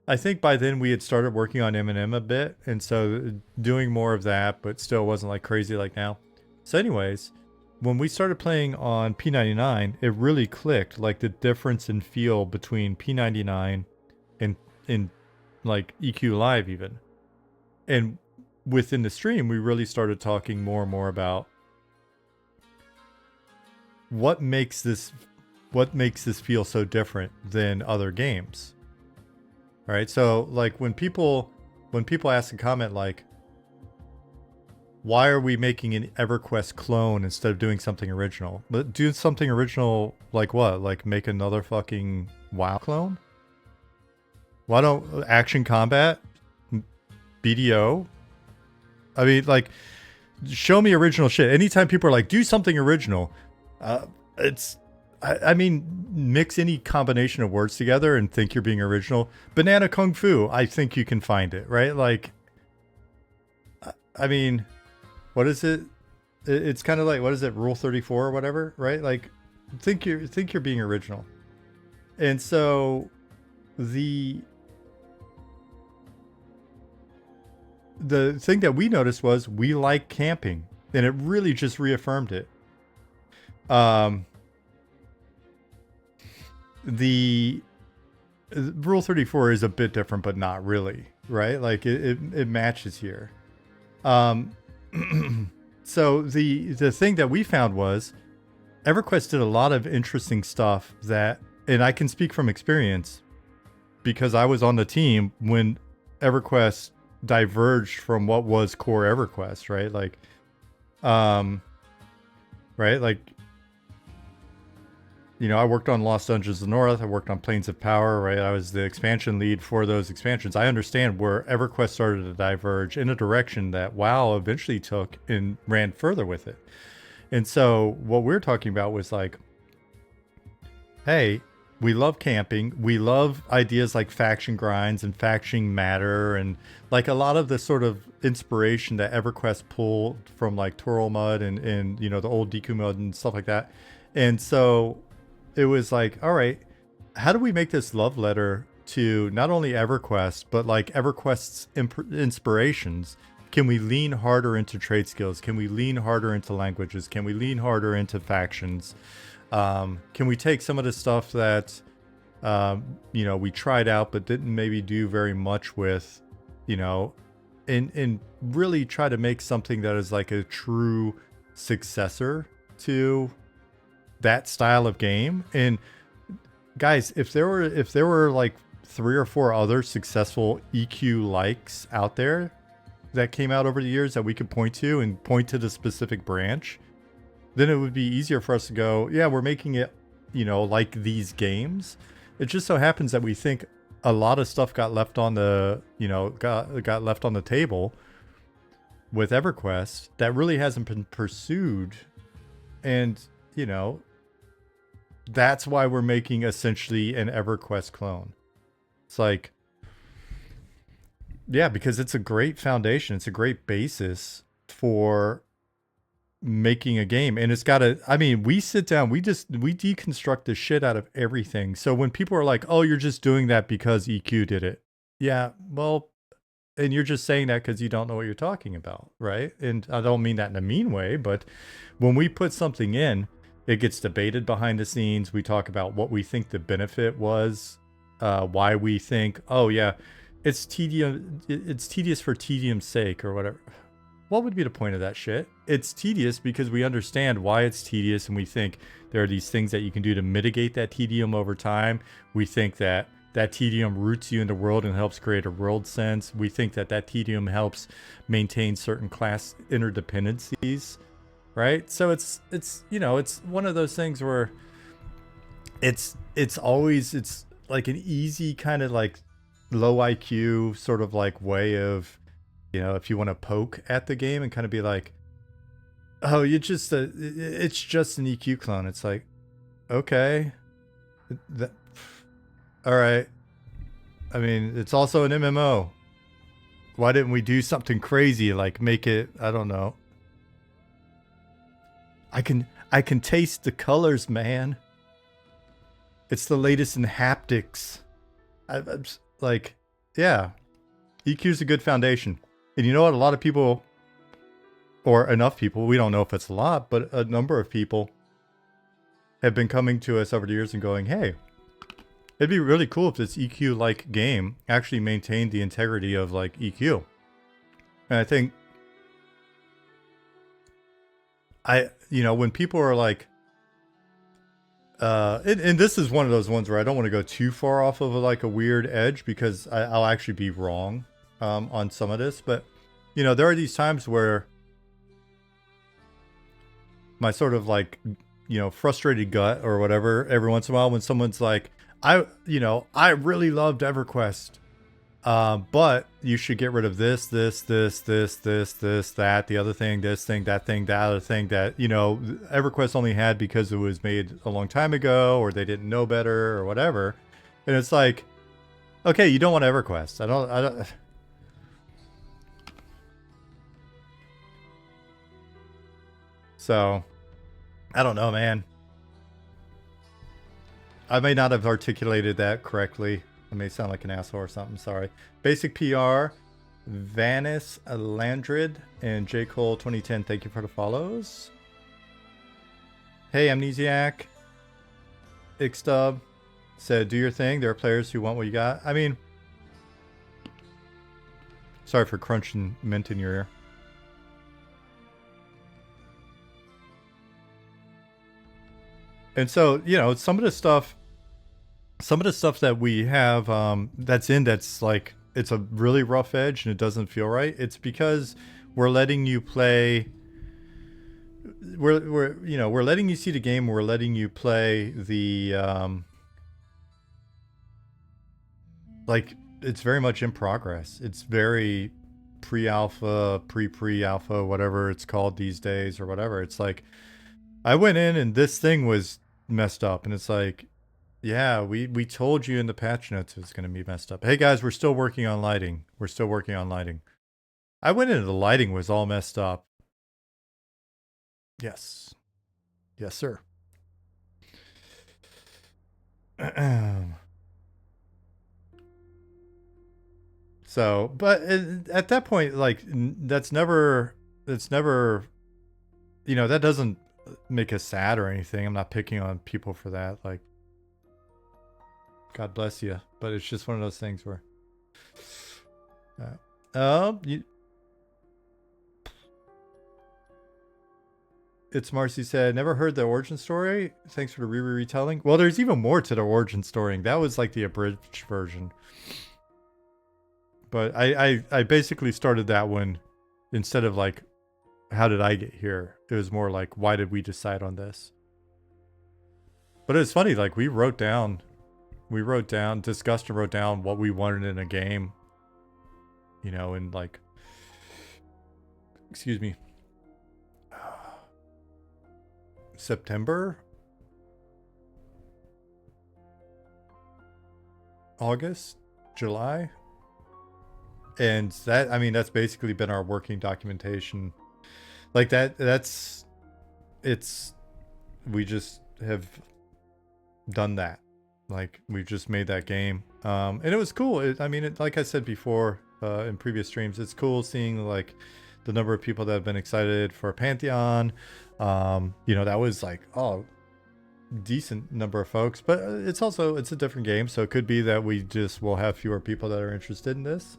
I think by then we had started working on M&M a bit, and so doing more of that, but still wasn't like crazy like now. So anyways, when we started playing on P99, it really clicked, like the difference in feel between P99 and in like EQ Live even. And within the stream, we really started talking more and more about what makes this feel so different than other games. All right? So like when people ask a comment like, why are we making an EverQuest clone instead of doing something original? But do something original like what? Like make another fucking WoW clone? Why don't Action Combat? BDO? I mean, like, show me original shit. Anytime people are like, do something original, I mean, mix any combination of words together and think you're being original. Banana Kung Fu, I think you can find it, right? Like, I mean, what is it? It's kind of like, what is it, Rule 34 or whatever, right? Like, think you're being original. And so the thing that we noticed was we like camping, and it really just reaffirmed it. The Rule 34 is a bit different, but not really, right? Like it matches here. So the thing that we found was EverQuest did a lot of interesting stuff that, and I can speak from experience because I was on the team when EverQuest diverged from what was core EverQuest, right? Like, right? Like, you know, I worked on Lost Dungeons of the North. I worked on Plains of Power, right? I was the expansion lead for those expansions. I understand where EverQuest started to diverge in a direction that WoW eventually took and ran further with it. And so what we're talking about was like, hey, we love camping. We love ideas like faction grinds and faction matter, and like a lot of the sort of inspiration that EverQuest pulled from like Turtle Mud and you know, the old Deku Mud and stuff like that. And so it was like, all right, how do we make this love letter to not only EverQuest, but like EverQuest's inspirations? Can we lean harder into trade skills? Can we lean harder into languages? Can we lean harder into factions? Can we take some of the stuff that, you know, we tried out but didn't maybe do very much with, you know, and really try to make something that is like a true successor to that style of game? And guys, if there were like 3 or 4 other successful EQ likes out there that came out over the years that we could point to and point to the specific branch, then it would be easier for us to go, yeah, we're making it, you know, like these games. It just so happens that we think a lot of stuff got left on the, you know, got left on the table with EverQuest that really hasn't been pursued. And, you know, that's why we're making essentially an EverQuest clone. It's like, yeah, because it's a great foundation. It's a great basis for making a game. And it's got a, I mean, we sit down, we deconstruct the shit out of everything. So when people are like, oh, you're just doing that because EQ did it. Yeah, well, and you're just saying that because you don't know what you're talking about, right? And I don't mean that in a mean way, but when we put something in, It gets debated behind the scenes. We talk about what we think the benefit was, why we think, oh yeah, it's tedium. It's tedious for tedium's sake or whatever. What would be the point of that shit? It's tedious because we understand why it's tedious, and we think there are these things that you can do to mitigate that tedium over time. We think that that tedium roots you in the world and helps create a world sense. We think that that tedium helps maintain certain class interdependencies. Right, so it's you know, it's one of those things where it's always, it's like an easy kind of like low IQ sort of like way of, you know, if you want to poke at the game and kind of be like, oh, you just it's just an EQ clone. It's like, okay, that, all right. I mean, it's also an MMO. Why didn't we do something crazy like make it, I don't know. I can taste the colors, man. It's the latest in haptics. I'm like, yeah, EQ's a good foundation. And you know what? A lot of people, or enough people, we don't know if it's a lot, but a number of people have been coming to us over the years and going, hey, it'd be really cool if this EQ-like game actually maintained the integrity of like EQ. And I think you know, when people are like, and this is one of those ones where I don't want to go too far off of like a weird edge because I'll actually be wrong on some of this. But, you know, there are these times where my sort of like, you know, frustrated gut or whatever, every once in a while when someone's like, I really loved EverQuest. But you should get rid of this, that, the other thing, this thing, that other thing that, you know, EverQuest only had because it was made a long time ago or they didn't know better or whatever. And it's like, okay, you don't want EverQuest. I don't. So, I don't know, man. I may not have articulated that correctly. I may sound like an asshole or something, sorry. Basic PR, Vanis Landrid, and J. Cole 2010, thank you for the follows. Hey, Amnesiac. Ixtub said, do your thing. There are players who want what you got. I mean, sorry for crunching mint in your ear. And so, you know, some of the stuff that we have that's like, it's a really rough edge and it doesn't feel right. It's because we're letting you play, we're letting you see the game, we're letting you play the like, it's very much in progress. It's very pre-alpha, pre-alpha, whatever it's called these days or whatever. It's like, I went in and this thing was messed up and it's like, yeah, we told you in the patch notes it was going to be messed up. Hey guys, we're still working on lighting. I went in and the lighting was all messed up. Yes. Yes, sir. So, but at that point, like, that's never, you know, that doesn't make us sad or anything. I'm not picking on people for that. Like, God bless you. But it's just one of those things where, it's Marcy said, never heard the origin story. Thanks for the retelling. Well, there's even more to the origin story. That was like the abridged version. But I basically started that one instead of like, how did I get here? It was more like, why did we decide on this? But it's funny, like we discussed and wrote down what we wanted in a game, you know, in like, excuse me, September, August, July. And that, I mean, that's basically been our working documentation. Like we just have done that. Like, we've just made that game. And it was cool. I mean, like I said before in previous streams, it's cool seeing, like, the number of people that have been excited for Pantheon. You know, that was like, oh, decent number of folks, but it's a different game, so it could be that we just will have fewer people that are interested in this.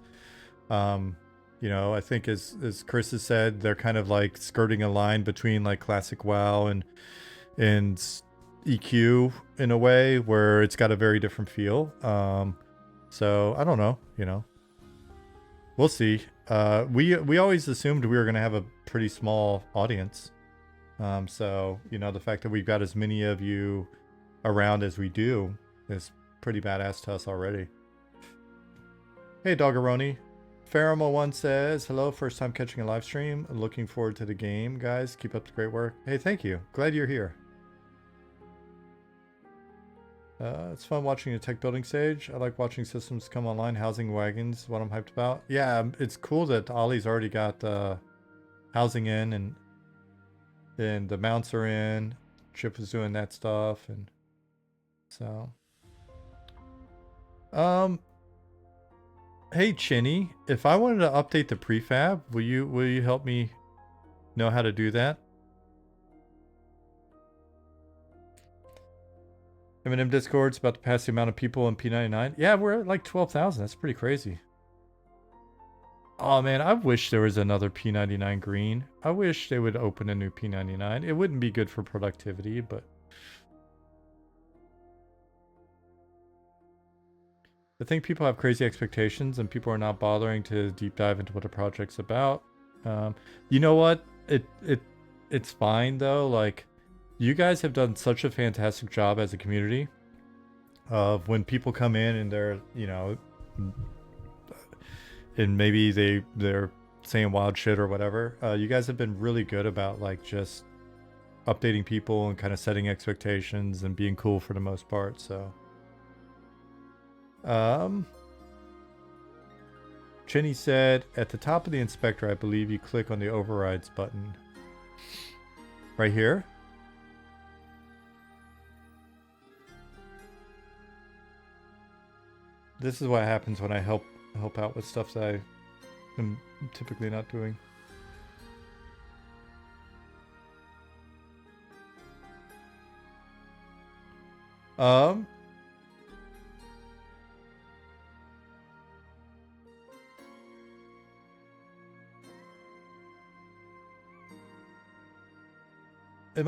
You know, I think as Chris has said, they're kind of like skirting a line between like classic WoW and EQ in a way where it's got a very different feel. So I don't know, you know, we'll see. We always assumed we were going to have a pretty small audience. So, you know, the fact that we've got as many of you around as we do is pretty badass to us already. Hey, Doggeroni. Pheroma1 says, hello, first time catching a live stream. Looking forward to the game, guys. Keep up the great work. Hey, thank you. Glad you're here. It's fun watching a tech building stage. I like watching systems come online. Housing wagons, what I'm hyped about. Yeah, it's cool that Ollie's already got housing in and the mounts are in. Chip is doing that stuff, and so hey Chinny, if I wanted to update the prefab, will you help me know how to do that? M&M Discord's about to pass the amount of people in P99. Yeah, we're at like 12,000. That's pretty crazy. Oh man, I wish there was another P99 green. I wish they would open a new P99. It wouldn't be good for productivity, but I think people have crazy expectations and people are not bothering to deep dive into what the project's about. You know what? It's fine though. Like, you guys have done such a fantastic job as a community of when people come in and they're, you know, and maybe they're saying wild shit or whatever. You guys have been really good about like just updating people and kind of setting expectations and being cool for the most part. So, Chinny said at the top of the inspector, I believe you click on the overrides button right here. This is what happens when I help out with stuff that I am typically not doing. Am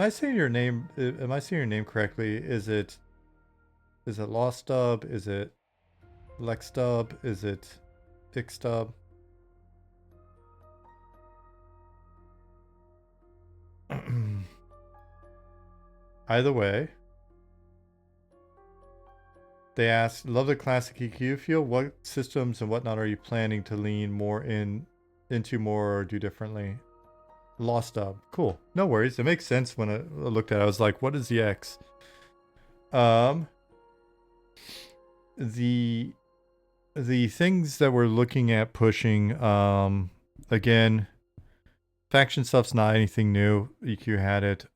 I saying your name? Am I saying your name correctly? Is it Lost Dub? Is it Lex Dub? Is it X Dub? Either way, they asked, love the classic EQ feel. What systems and whatnot are you planning to lean more into more or do differently? Lost Dub. Cool. No worries. It makes sense when I looked at it. I was like, what is the X? The things that we're looking at pushing, again, faction stuff's not anything new. EQ had it.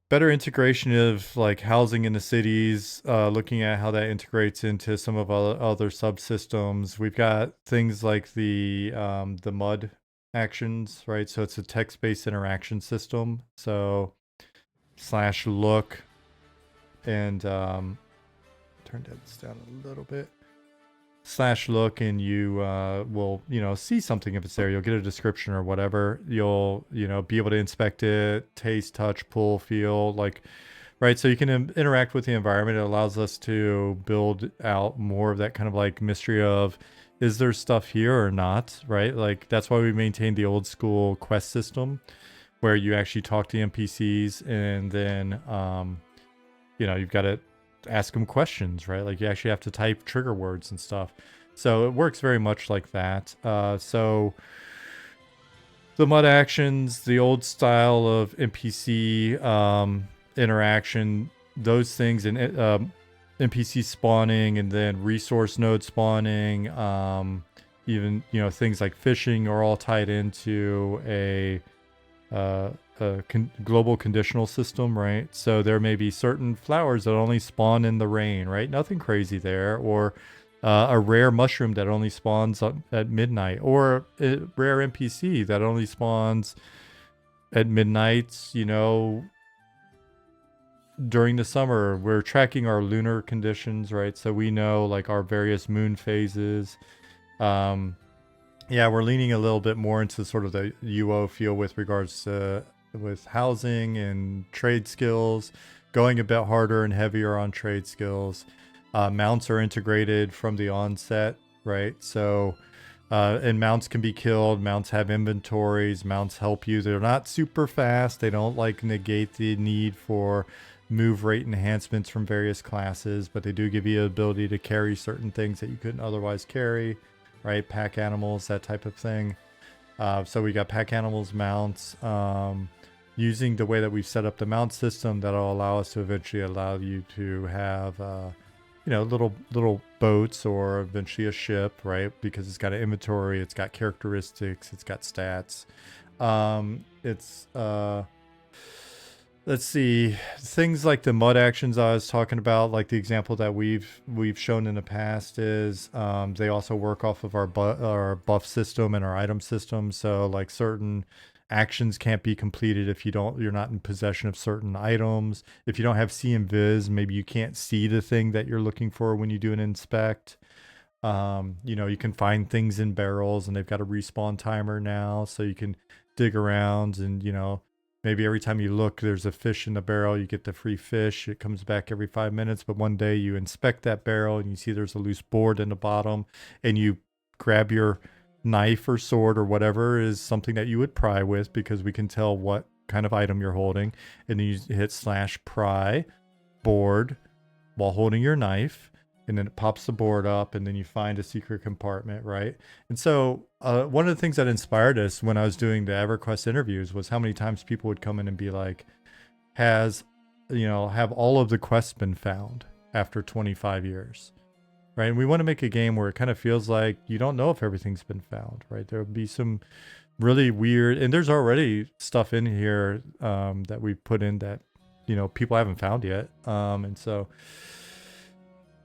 Better integration of like housing in the cities, looking at how that integrates into some of our other subsystems. We've got things like the mud actions, right? So it's a text-based interaction system. So /look and turn this down a little bit. /look and you will, you know, see something if it's there. You'll get a description or whatever. You'll, you know, be able to inspect it, taste, touch, pull, feel, like, right? So you can interact with the environment. It allows us to build out more of that kind of like mystery of, is there stuff here or not, right? Like, that's why we maintained the old school quest system where you actually talk to NPCs and then, you know, you've got to ask them questions, right? Like, you actually have to type trigger words and stuff. So it works very much like that. So the mud actions, the old style of NPC interaction, those things, and NPC spawning and then resource node spawning, even, you know, things like fishing are all tied into a global conditional system, right? So there may be certain flowers that only spawn in the rain, right? Nothing crazy there. Or a rare mushroom that only spawns at midnight, or a rare NPC that only spawns at midnight, you know, during the summer, we're tracking our lunar conditions, right? So we know like our various moon phases. Um, yeah, we're leaning a little bit more into sort of the UO feel with regards to with housing and trade skills, going a bit harder and heavier on trade skills. Mounts are integrated from the onset, right? So, and mounts can be killed. Mounts have inventories. Mounts help you. They're not super fast. They don't like negate the need for move rate enhancements from various classes, but they do give you the ability to carry certain things that you couldn't otherwise carry, right? Pack animals, that type of thing. So we got pack animals, mounts. Using the way that we've set up the mount system, that'll allow us to eventually allow you to have, little boats or eventually a ship, right? Because it's got an inventory, it's got characteristics, it's got stats. Let's see, things like the mud actions I was talking about, like the example that we've shown in the past is they also work off of our buff system and our item system. So like certain actions can't be completed if you're not in possession of certain items. If you don't have see and vis, maybe you can't see the thing that you're looking for when you do an inspect. You can find things in barrels and they've got a respawn timer now, so you can dig around and maybe every time you look, there's a fish in the barrel. You get the free fish. It comes back every 5 minutes. But one day you inspect that barrel and you see there's a loose board in the bottom, and you grab your knife or sword or whatever is something that you would pry with, because we can tell what kind of item you're holding. And then you hit /pry board while holding your knife, and then it pops the board up, and then you find a secret compartment, right? And so one of the things that inspired us when I was doing the EverQuest interviews was how many times people would come in and be like, have all of the quests been found after 25 years, right? And we want to make a game where it kind of feels like you don't know if everything's been found, right? There would be some really weird, and there's already stuff in here that we put in that, people haven't found yet. And so,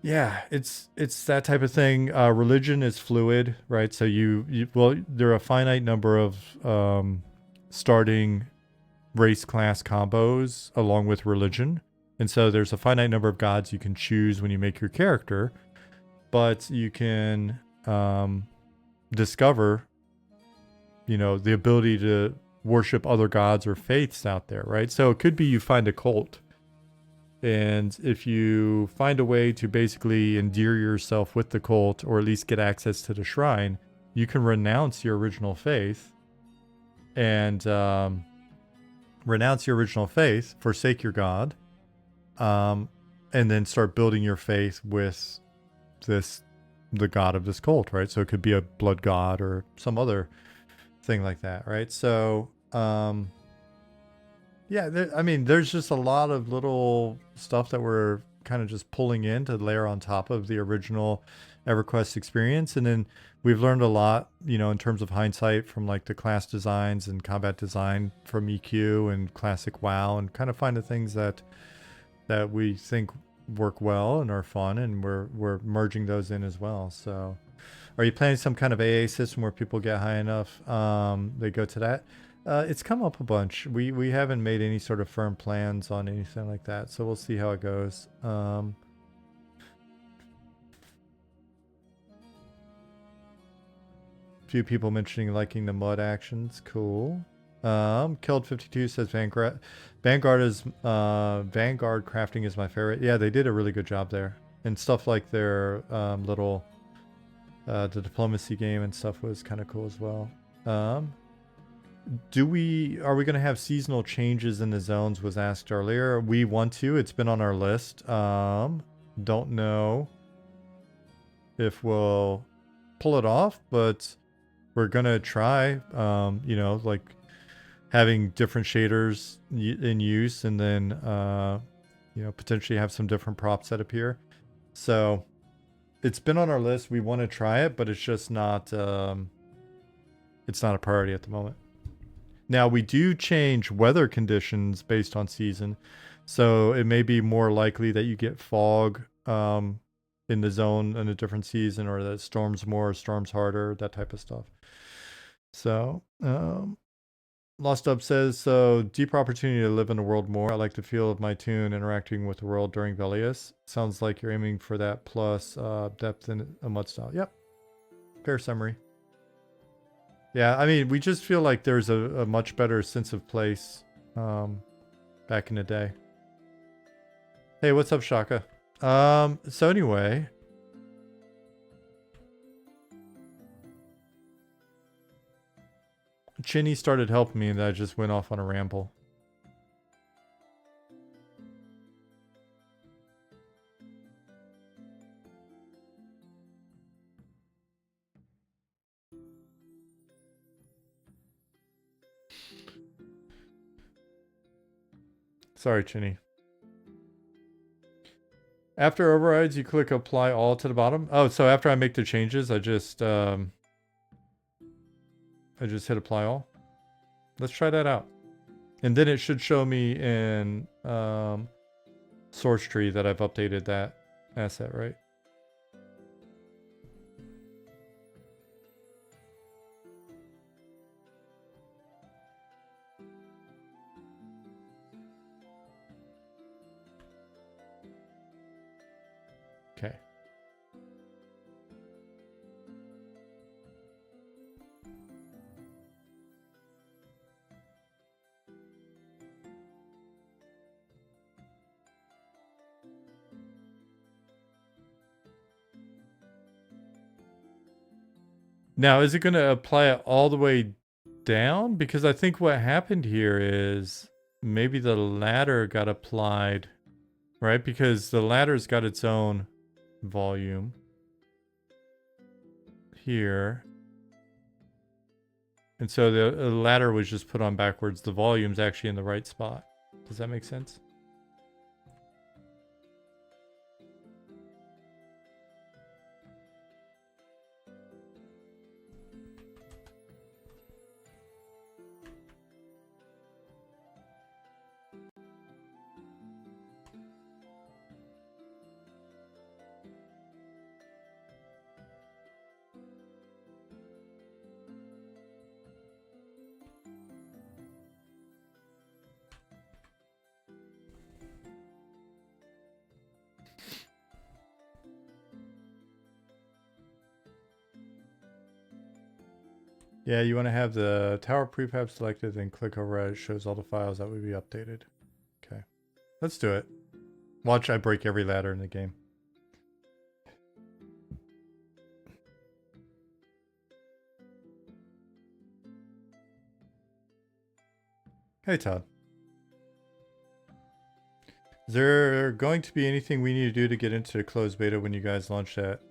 yeah, it's that type of thing. Religion is fluid, right? So there are a finite number of starting race class combos along with religion. And so there's a finite number of gods you can choose when you make your character, but you can discover, the ability to worship other gods or faiths out there, right? So it could be you find a cult, and if you find a way to basically endear yourself with the cult, or at least get access to the shrine, you can renounce your original faith and forsake your god, and then start building your faith with the god of this cult, right? So it could be a blood god or some other thing like that, right? So there's just a lot of little stuff that we're kind of just pulling in to layer on top of the original EverQuest experience. And then we've learned a lot, in terms of hindsight, from like the class designs and combat design from EQ and classic WoW, and kind of find the things that we think work well and are fun, and we're merging those in as well. So are you planning some kind of AA system where people get high enough they go to that? It's come up a bunch. We haven't made any sort of firm plans on anything like that, so we'll see how it goes. Few people mentioning liking the mud actions. Cool. Killed 52 says Vanguard crafting is my favorite. Yeah, they did a really good job there, and stuff like their little the diplomacy game and stuff was kind of cool as well. Are we going to have seasonal changes in the zones was asked earlier. We want to. It's been on our list. Don't know if we'll pull it off, but we're going to try, like having different shaders in use, and then, potentially have some different props that appear. So it's been on our list. We want to try it, but it's just not, it's not a priority at the moment. Now, we do change weather conditions based on season, so it may be more likely that you get fog in the zone in a different season, or that it storms more, storms harder, that type of stuff. So, Lost Up says, so deeper opportunity to live in the world more. I like the feel of my tune interacting with the world during Velius. Sounds like you're aiming for that plus depth in a mud style. Yep. Fair summary. Yeah, I mean, we just feel like there's a much better sense of place back in the day. Hey, what's up, Shaka? So anyway, Chinny started helping me and I just went off on a ramble. Sorry, Chinny. After overrides, you click apply all to the bottom. Oh, so after I make the changes, I just hit apply all. Let's try that out. And then it should show me in source tree that I've updated that asset, right? Okay. Now, is it going to apply it all the way down? Because I think what happened here is maybe the ladder got applied, right? Because the ladder's got its own volume here. And so the ladder was just put on backwards. The volume's actually in the right spot. Does that make sense? Yeah, you want to have the tower prefab selected and click override. It shows all the files that would be updated. Okay, let's do it. Watch I break every ladder in the game. Hey, Todd. Is there going to be anything we need to do to get into the closed beta when you guys launch that?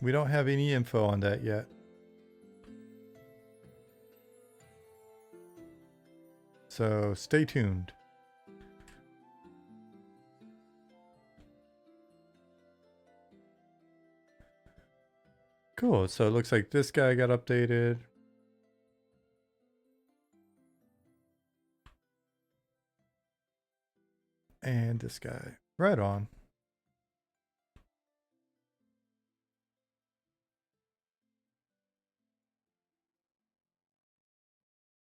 We don't have any info on that yet. So stay tuned. Cool. So it looks like this guy got updated. And this guy. Right on.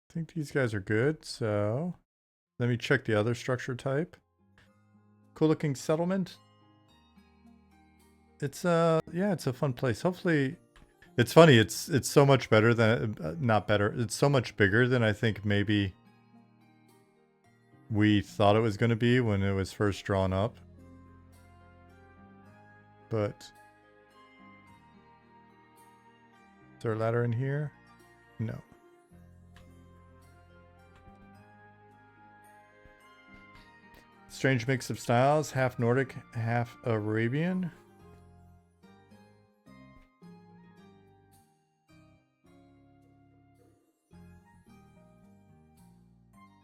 I think these guys are good. So let me check the other structure type. Cool looking settlement. It's yeah, it's a fun place. Hopefully it's funny. It's so much better than not better. It's so much bigger than I think maybe we thought it was going to be when it was first drawn up. But is there a ladder in here? No. Strange mix of styles, half Nordic, half Arabian.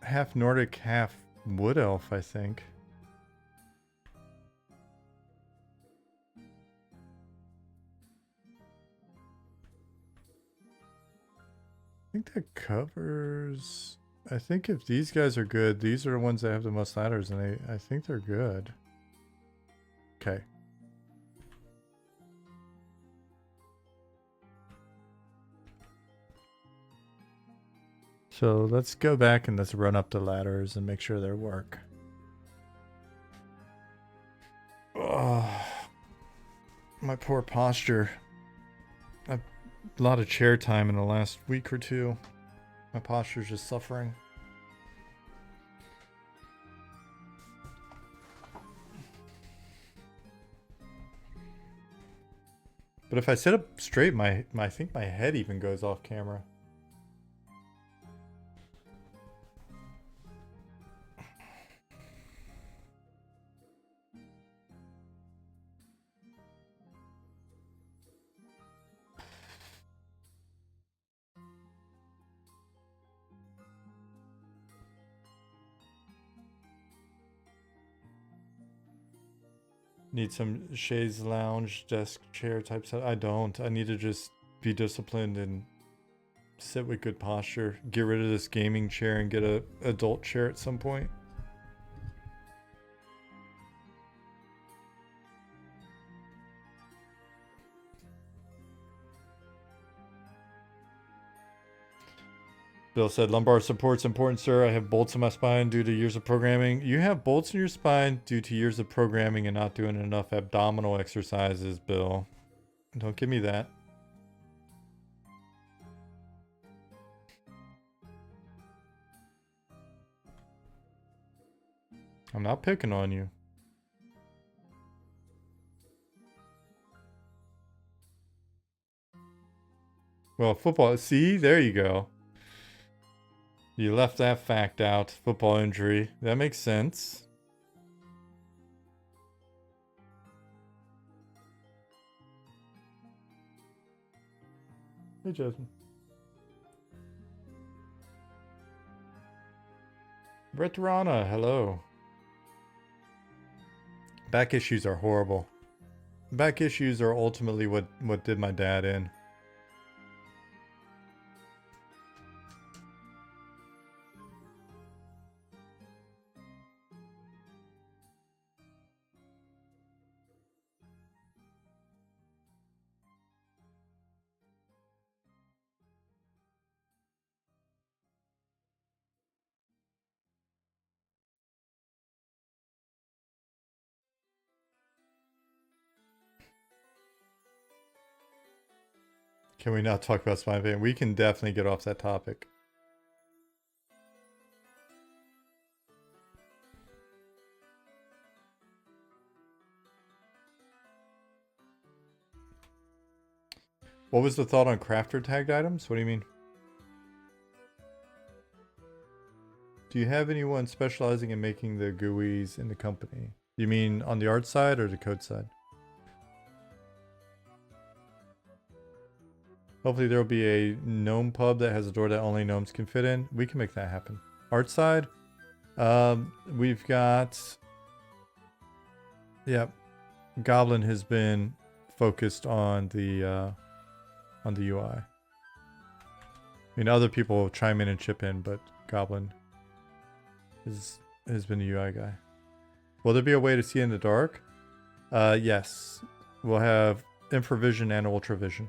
Half Nordic, half Wood Elf, I think. I think that covers... I think if these guys are good, these are the ones that have the most ladders, and I think they're good. Okay. So let's go back and let's run up the ladders and make sure they work. Oh, my poor posture. A lot of chair time in the last week or two. My posture's just suffering. But if I sit up straight, I think my head even goes off camera. Need some chaise lounge, desk, chair type stuff. I don't. I need to just be disciplined and sit with good posture. Get rid of this gaming chair and get a adult chair at some point. Bill said, lumbar support's important, sir. I have bolts in my spine due to years of programming. You have bolts in your spine due to years of programming and not doing enough abdominal exercises, Bill. Don't give me that. I'm not picking on you. Well, football, see? There you go. You left that fact out. Football injury. That makes sense. Hey, Jasmine. Retorana, hello. Back issues are horrible. Back issues are ultimately what did my dad in. Can we not talk about spine pain? We can definitely get off that topic. What was the thought on crafter tagged items? What do you mean? Do you have anyone specializing in making the GUIs in the company? You mean on the art side or the code side? Hopefully there will be a gnome pub that has a door that only gnomes can fit in. We can make that happen. Art side, we've got... Yep. Goblin has been focused on the UI. I mean, other people chime in and chip in, but Goblin has been the UI guy. Will there be a way to see in the dark? Yes. We'll have infravision and ultravision.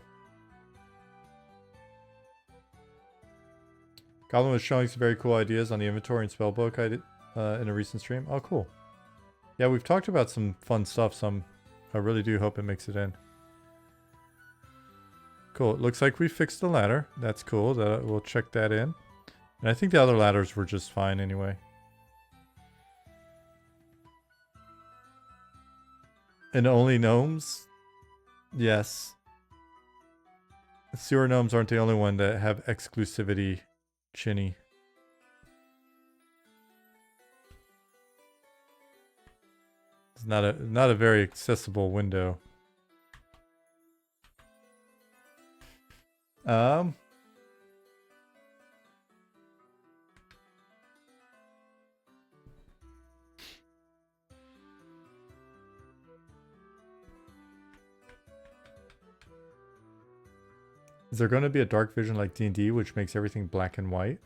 Goblin was showing some very cool ideas on the inventory and spellbook I did in a recent stream. Oh, cool. Yeah, we've talked about some fun stuff, so I really do hope it makes it in. Cool. It looks like we fixed the ladder. That's cool. We'll check that in. And I think the other ladders were just fine anyway. And only gnomes? Yes. Sewer gnomes aren't the only one that have exclusivity, Chinny. It's not a very accessible window. Is there going to be a dark vision like D&D which makes everything black and white?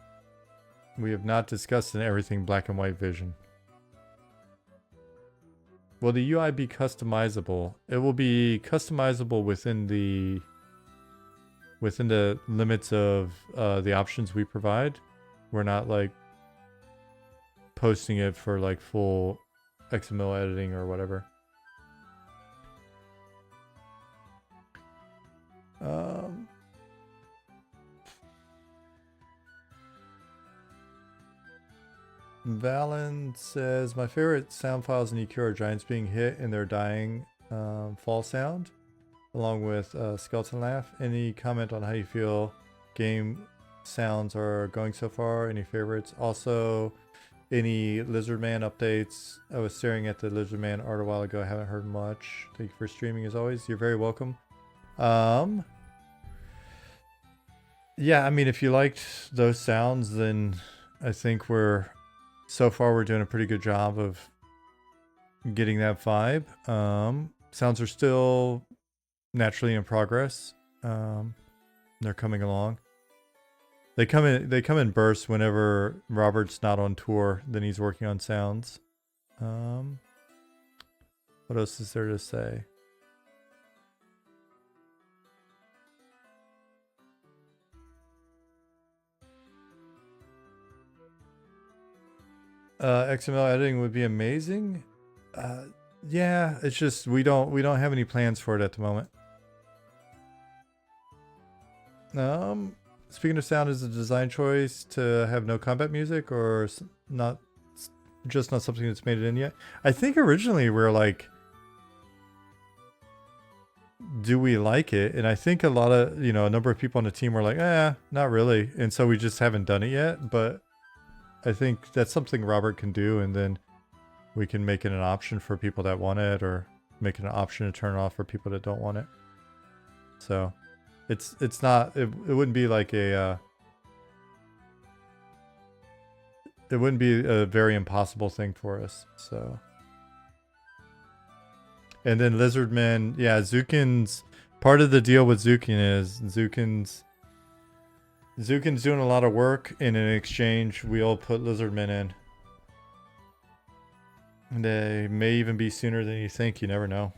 We have not discussed an everything black and white vision. Will the UI be customizable? It will be customizable within the limits of the options we provide. We're not like posting it for like full XML editing or whatever. Valen says, my favorite sound files in EQ are giants being hit and their dying fall sound, along with skeleton laugh. Any comment on how you feel game sounds are going so far? Any favorites? Also, any Lizardman updates? I was staring at the Lizardman art a while ago. I haven't heard much. Thank you for streaming as always. You're very welcome. Yeah, I mean, if you liked those sounds, then I think so far we're doing a pretty good job of getting that vibe. Sounds are still naturally in progress. They're coming along. They come in bursts whenever Robert's not on tour, then he's working on sounds. What else is there to say? XML editing would be amazing. Yeah, it's just we don't have any plans for it at the moment. Speaking of sound, is a design choice to have no combat music or not? Just not something that's made it in yet. I think originally we were like, do we like it? And I think a lot of a number of people on the team were like, not really. And so we just haven't done it yet. But I think that's something Robert can do, and then we can make it an option for people that want it, or make it an option to turn off for people that don't want it. So it's not, it wouldn't be like it wouldn't be a very impossible thing for us. So, and then Lizardman, yeah, Zukin's part of the deal with Zukin is Zukin's doing a lot of work, and in exchange we'll put Lizardman in. And they may even be sooner than you think. You never know.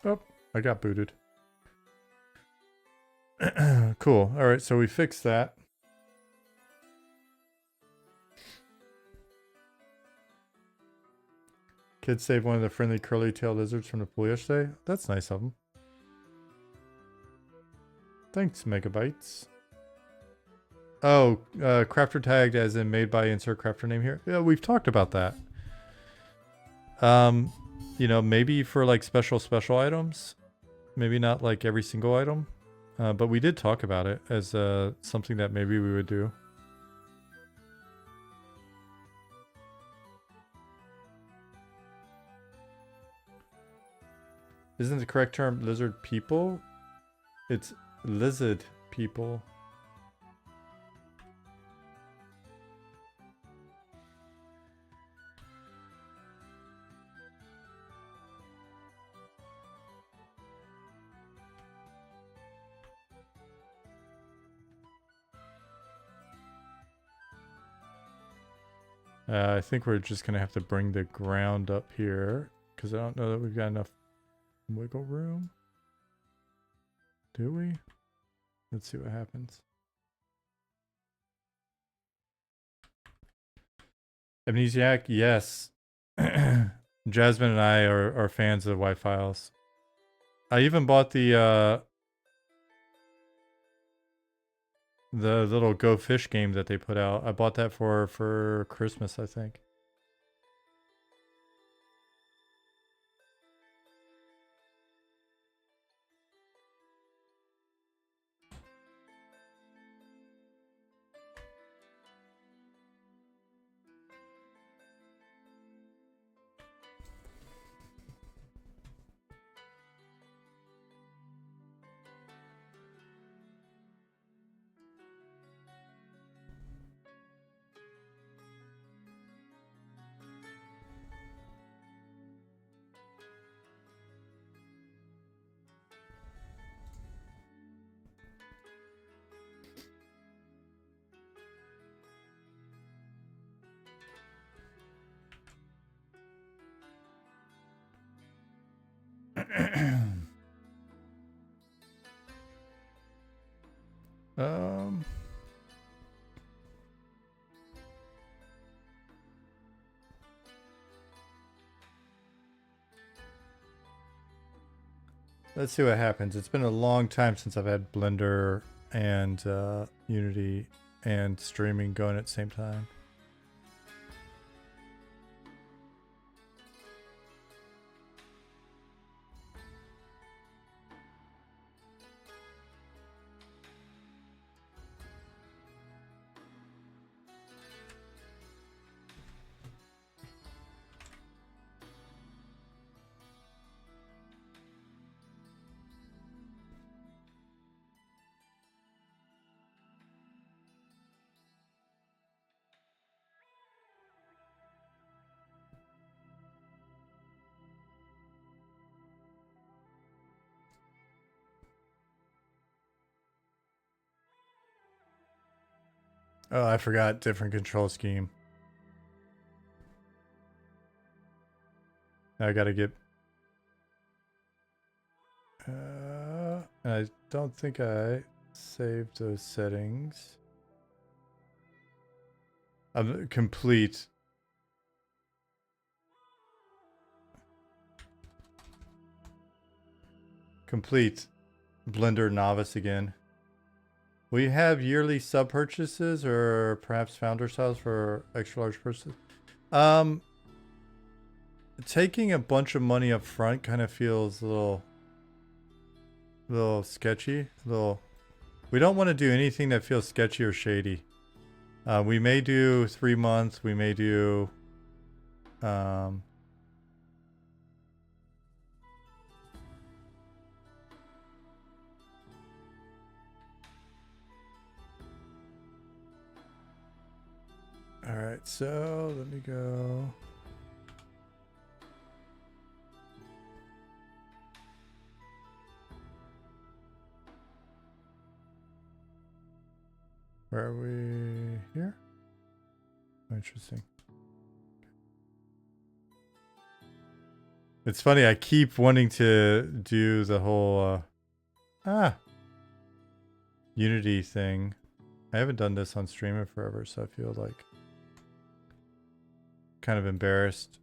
Oh, I got booted. Cool. All right, so we fixed that. Kids saved one of the friendly curly-tailed lizards from the pool yesterday. That's nice of them. Thanks, Megabytes. Oh, crafter tagged as in made by insert crafter name here. Yeah, we've talked about that. Maybe for like special items. Maybe not like every single item. But we did talk about it as something that maybe we would do. Isn't the correct term lizard people? It's lizard people. I think we're just going to have to bring the ground up here, because I don't know that we've got enough wiggle room. Do we? Let's see what happens. Amnesiac, yes. Jasmine and I are fans of White Files. I even bought the little Go Fish game that they put out. I bought that for Christmas, I think. Um. Let's see what happens. It's been a long time since I've had Blender and Unity and streaming going at the same time. Oh, I forgot different control scheme. I gotta get... I don't think I saved those settings. Complete. Complete Blender novice again. Will you have yearly sub purchases or perhaps founder styles for extra large purchases? Taking a bunch of money up front kind of feels a little sketchy. We don't want to do anything that feels sketchy or shady. We may do 3 months. We may do all right, so let me go. Where are we? Here? Oh, interesting. It's funny, I keep wanting to do the whole Unity thing. I haven't done this on stream in forever, so I feel like kind of embarrassed.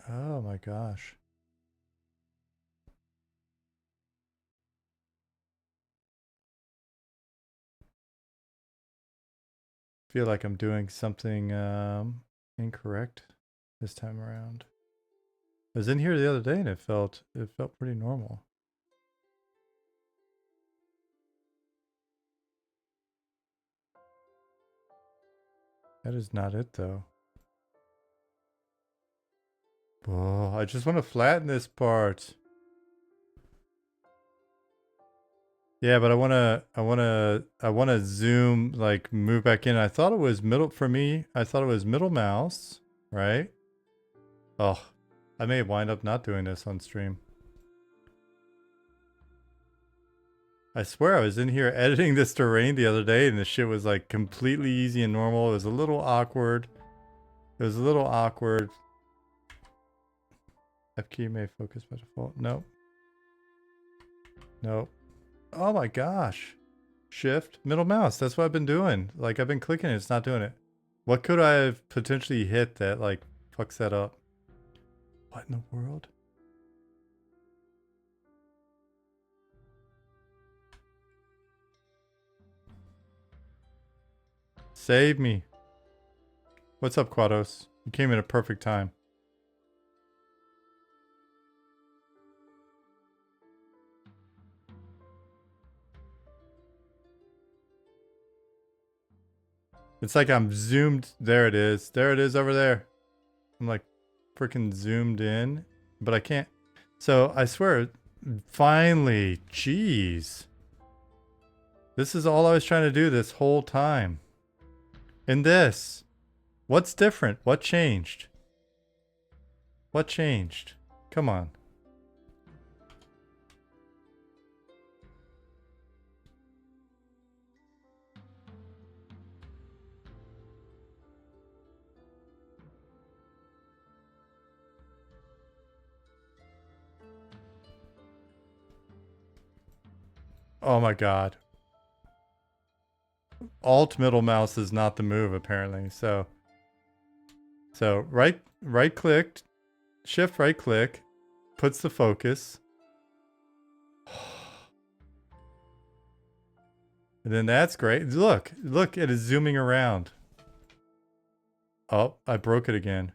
Oh my gosh. Feel like I'm doing something incorrect this time around. I was in here the other day and it felt pretty normal. That is not it though. Oh, I just want to flatten this part. Yeah, but I wanna zoom, like move back in. I thought it was middle for me. I thought it was middle mouse, right? Oh, I may wind up not doing this on stream. I swear I was in here editing this terrain the other day and the shit was like completely easy and normal. It was a little awkward. It was a little awkward. F key may focus by default. Nope. Nope. Oh my gosh. Shift, middle mouse. That's what I've been doing. Like I've been clicking it, it's not doing it. What could I have potentially hit that like fucks that up? What in the world? Save me. What's up, Quados? You came in a perfect time. It's like I'm zoomed. There it is. There it is over there. I'm like freaking zoomed in, but I can't. So I swear, finally, jeez. This is all I was trying to do this whole time. And this. What's different? What changed? What changed? Come on. Oh my god. Alt middle mouse is not the move apparently. So right click, shift right click, puts the focus. And then that's great. Look, it is zooming around. Oh, I broke it again.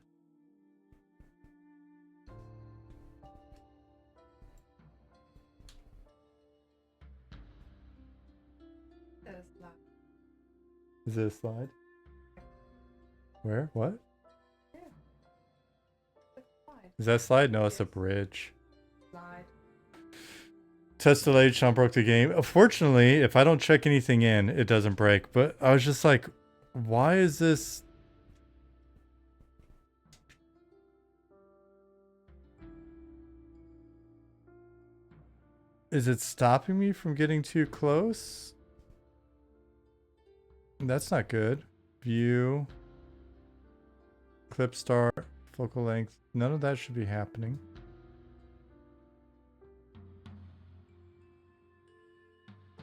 Is it a slide? Where? What? Is that a slide? No, it's a bridge. Slide. Test delayed, Sean broke the game. Fortunately, if I don't check anything in, it doesn't break. But I was just like, why is this? Is it stopping me from getting too close? That's not good. View. Clip start. Focal length. None of that should be happening.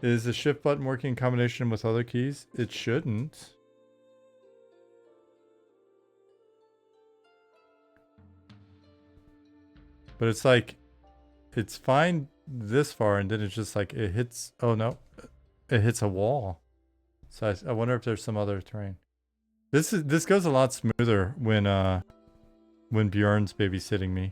Is the shift button working in combination with other keys? It shouldn't. But it's like, it's fine this far, and then it's just like, it hits, oh no, it hits a wall. So I wonder if there's some other terrain. This goes a lot smoother when Bjorn's babysitting me.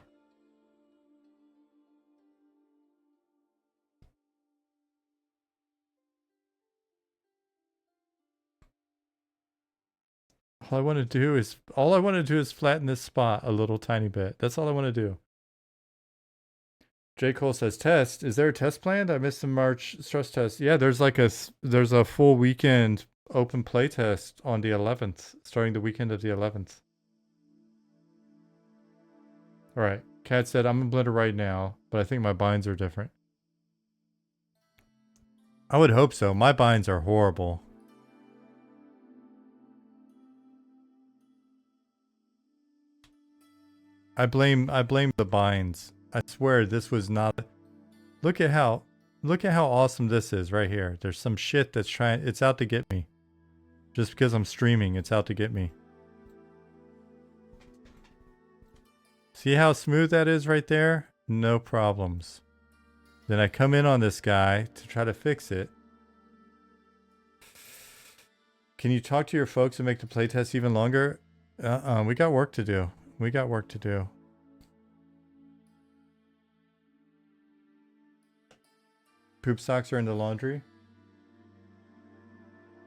All I want to do is flatten this spot a little tiny bit. That's all I want to do. J. Cole says test. Is there a test planned? I missed the March stress test. Yeah, there's a full weekend open play test on the 11th, starting the weekend of the 11th. All right. Kat said I'm in Blender right now, but I think my binds are different. I would hope so. My binds are horrible. I blame the binds. I swear this was not. Look at how awesome this is right here. There's some shit that's it's out to get me. Just because I'm streaming, it's out to get me. See how smooth that is right there? No problems. Then I come in on this guy to try to fix it. Can you talk to your folks and make the playtest even longer? We got work to do. We got work to do. Poop socks are in the laundry.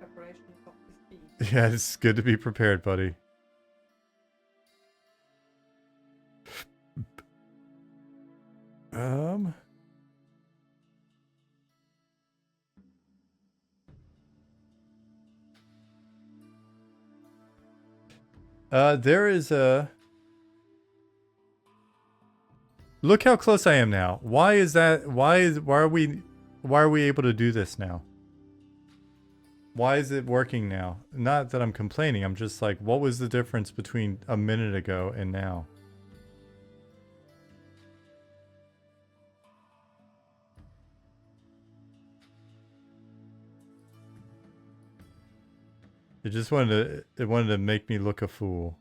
Preparation of the speed. Yeah, it's good to be prepared, buddy. There is a... Look how close I am now. Why is that? Why are we able to do this now? Why is it working now? Not that I'm complaining. I'm just like, what was the difference between a minute ago and now? It wanted to make me look a fool.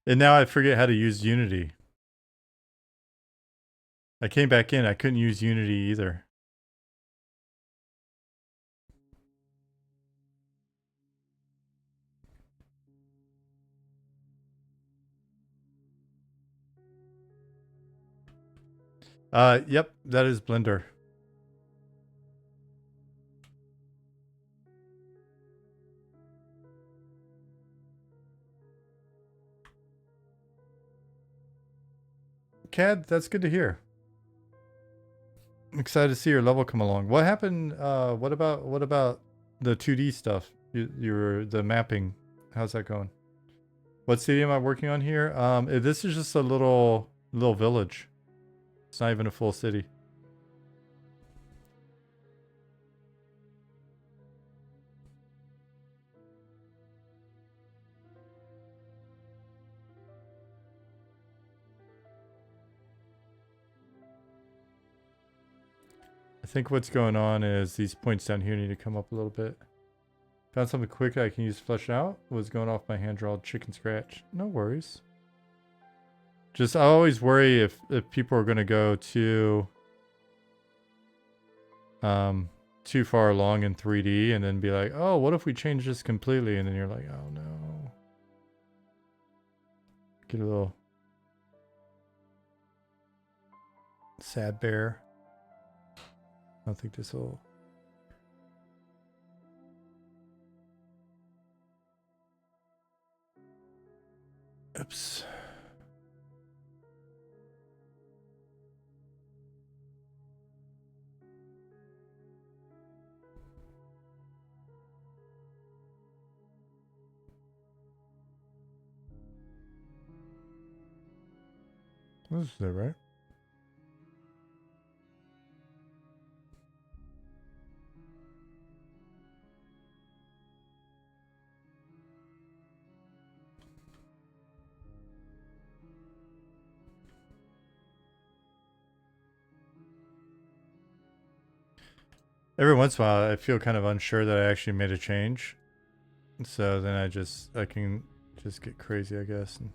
And now I forget how to use Unity. I came back in. I couldn't use Unity either. Yep, that is Blender. CAD, that's good to hear. I'm excited to see your level come along. What happened? What about the 2D stuff? Your the mapping. How's that going? What city am I working on here? This is just a little village. It's not even a full city. I think what's going on is these points down here need to come up a little bit. Found something quick I can use to flesh out. Was going off my hand-drawn chicken scratch. No worries. Just, I always worry if people are going to go too far along in 3D and then be like, oh, what if we change this completely? And then you're like, oh no. Get a little sad bear. I don't think this will... Oops. This is it, right? Every once in a while, I feel kind of unsure that I actually made a change. So then I can just get crazy, I guess. And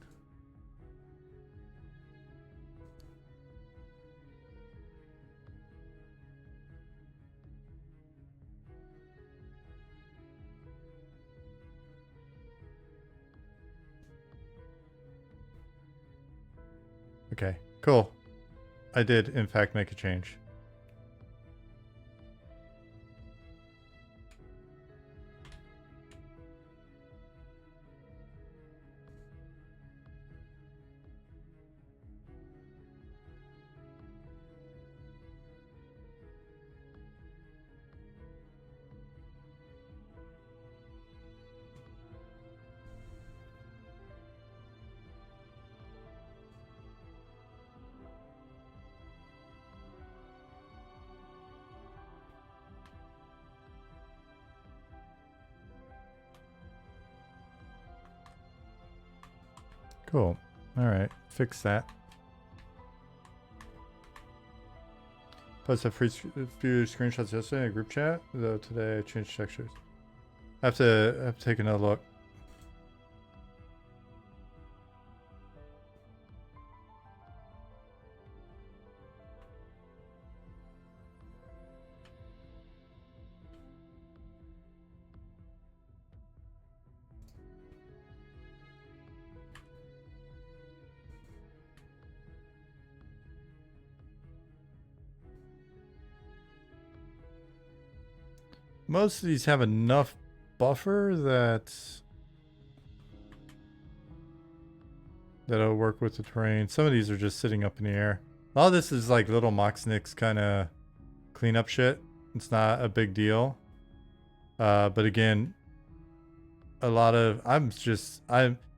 okay, cool. I did, in fact, make a change. Cool. All right, fix that. Posted a few screenshots yesterday in a group chat, though today I changed textures. I have to take another look. Most of these have enough buffer that that'll work with the terrain. Some of these are just sitting up in the air. A lot of this is like little Moxnix kind of cleanup shit. It's not a big deal. But again, a lot of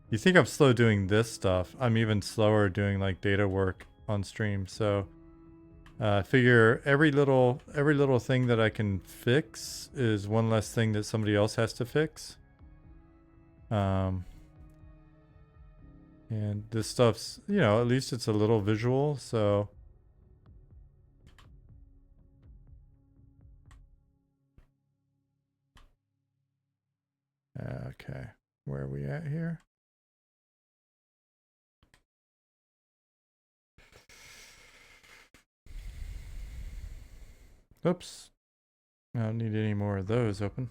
you think I'm slow doing this stuff. I'm even slower doing like data work on stream. So figure every little thing that I can fix is one less thing that somebody else has to fix. And this stuff's, you know, at least it's a little visual, so. Okay, where are we at here? Oops. I don't need any more of those open.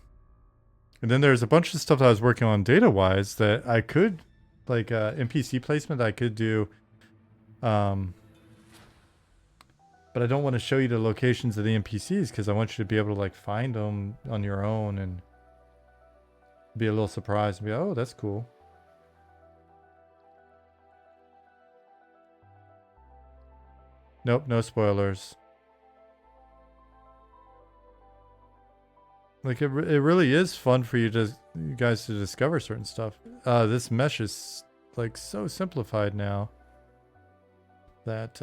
And then there's a bunch of stuff that I was working on data-wise that I could, like NPC placement, I could do But I don't want to show you the locations of the NPCs because I want you to be able to like find them on your own and be a little surprised and be, oh, that's cool. Nope, no spoilers. Like it really is fun for you guys to discover certain stuff. This mesh is like so simplified now that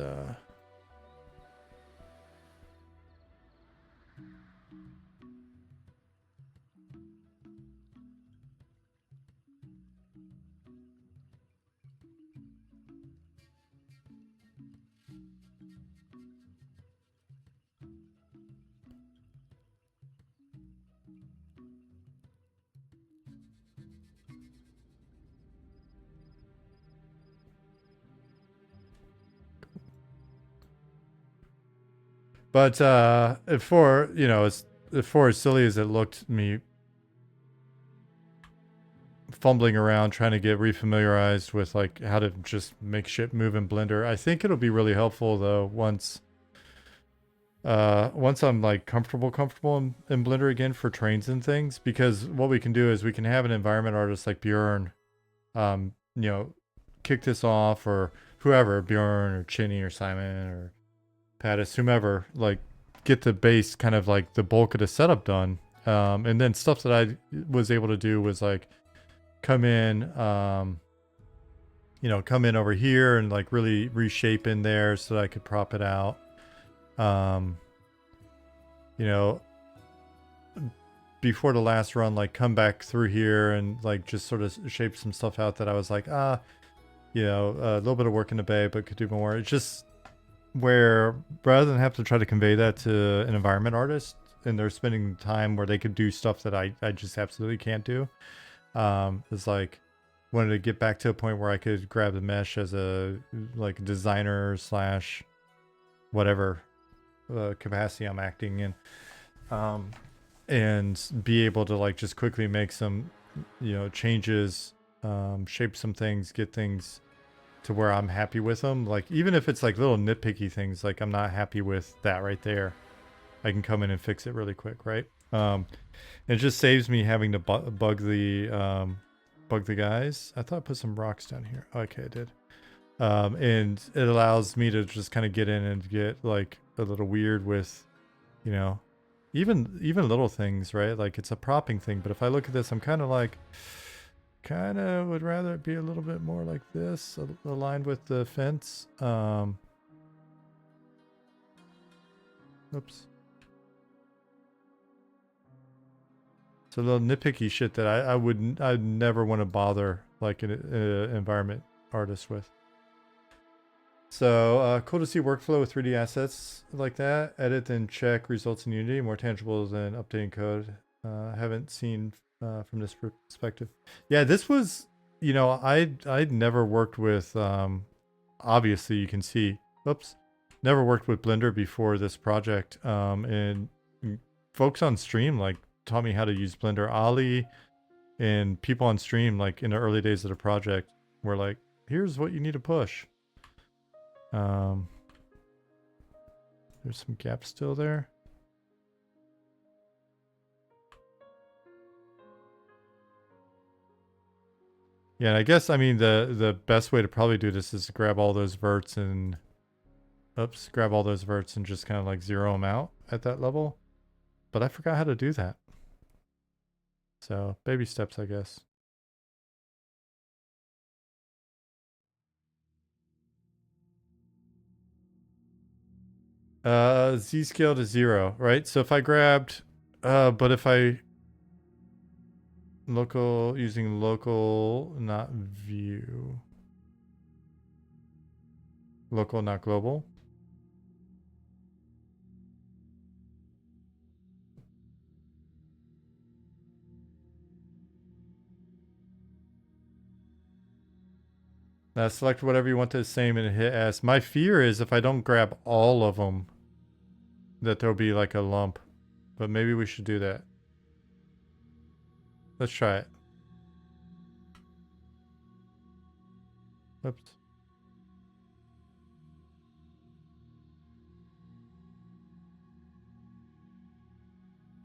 but for you know, for as silly as it looked, me fumbling around trying to get refamiliarized with like how to just make shit move in Blender. I think it'll be really helpful though once I'm like comfortable in Blender again for trains and things, because what we can do is we can have an environment artist like Bjorn, you know, kick this off, or whoever, Bjorn or Chinny or Simon or Pattis, whomever, like get the base kind of like the bulk of the setup done. And then stuff that I was able to do was like come in, you know, come in over here and like really reshape in there so that I could prop it out. You know, before the last run, like come back through here and like just sort of shape some stuff out that I was like, you know, a little bit of work in the bay, but could do more. It's just where rather than have to try to convey that to an environment artist and they're spending time where they could do stuff that I just absolutely can't do. It's like wanted to get back to a point where I could grab the mesh as a like designer slash whatever capacity I'm acting in, and be able to like just quickly make some, you know, changes, shape some things, get things to where I'm happy with them. Like even if it's like little nitpicky things, like I'm not happy with that right there, I can come in and fix it really quick, right? It just saves me having to bug the guys. I thought I put some rocks down here. Okay, I did. And it allows me to just kind of get in and get like a little weird with, you know, even little things, right? Like it's a propping thing, but if I look at this, I'm kind of would rather it be a little bit more like this, aligned with the fence. Oops. So little nitpicky shit that I'd never want to bother like an environment artist with. So cool to see workflow with 3D assets like that. Edit and check results in Unity, more tangible than updating code. Haven't seen from this perspective. Yeah, this was, you know, I'd never worked with, obviously you can see, oops, never worked with Blender before this project. And folks on stream like taught me how to use Blender. Ali and people on stream like in the early days of the project were like, here's what you need to push. There's some gaps still there. Yeah, and I guess, I mean, the best way to probably do this is to grab all those verts and, oops, grab all those verts and just kind of like zero them out at that level. But I forgot how to do that. So baby steps, I guess. Z scale to 0, right? So if I grabbed, but if I using local, not view, local, not global. Select whatever you want to same and hit S. My fear is if I don't grab all of them, that there'll be like a lump. But maybe we should do that. Let's try it. Oops.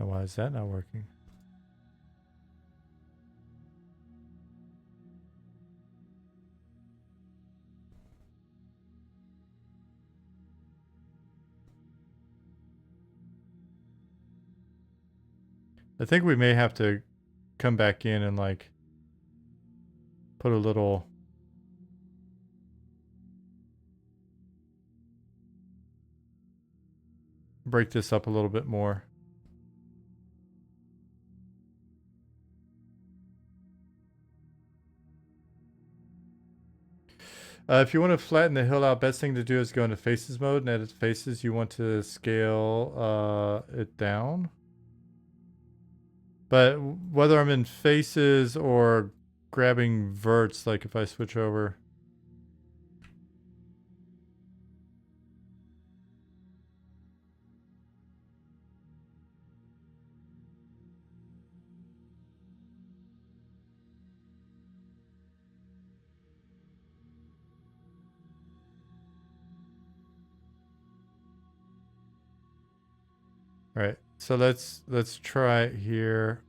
Now, why is that not working? I think we may have to come back in and like put a little break this up a little bit more. If you want to flatten the hill out, best thing to do is go into faces mode and edit faces. You want to scale it down. But whether I'm in faces or grabbing verts, like if I switch over. All right, so let's try it here.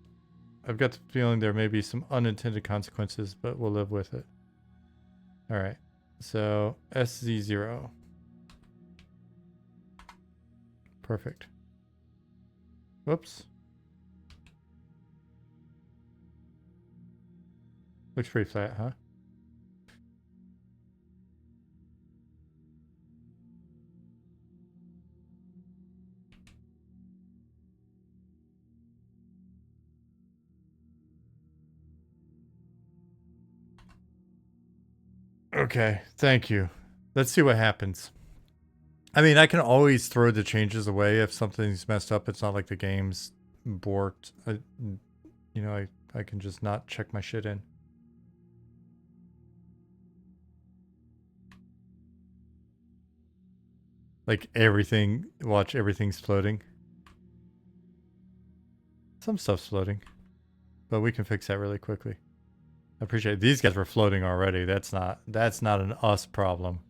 I've got the feeling there may be some unintended consequences, but we'll live with it. All right, so SZ0. Perfect. Whoops. Looks pretty flat, huh? Okay, thank you. Let's see what happens. I mean, I can always throw the changes away if something's messed up. It's not like the game's borked. You know, I can just not check my shit in. Like everything, watch, everything's floating. Some stuff's floating, but we can fix that really quickly. I appreciate it. These guys were floating already. That's not an us problem.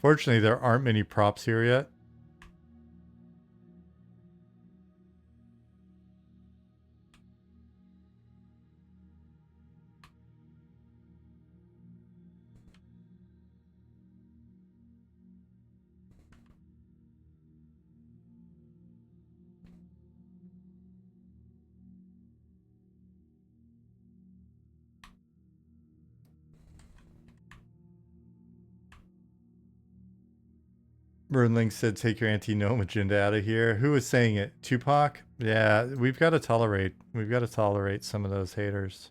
Fortunately, there aren't many props here yet. Rundling said, take your anti-gnome agenda out of here. Who was saying it? Tupac? Yeah, we've got to tolerate some of those haters.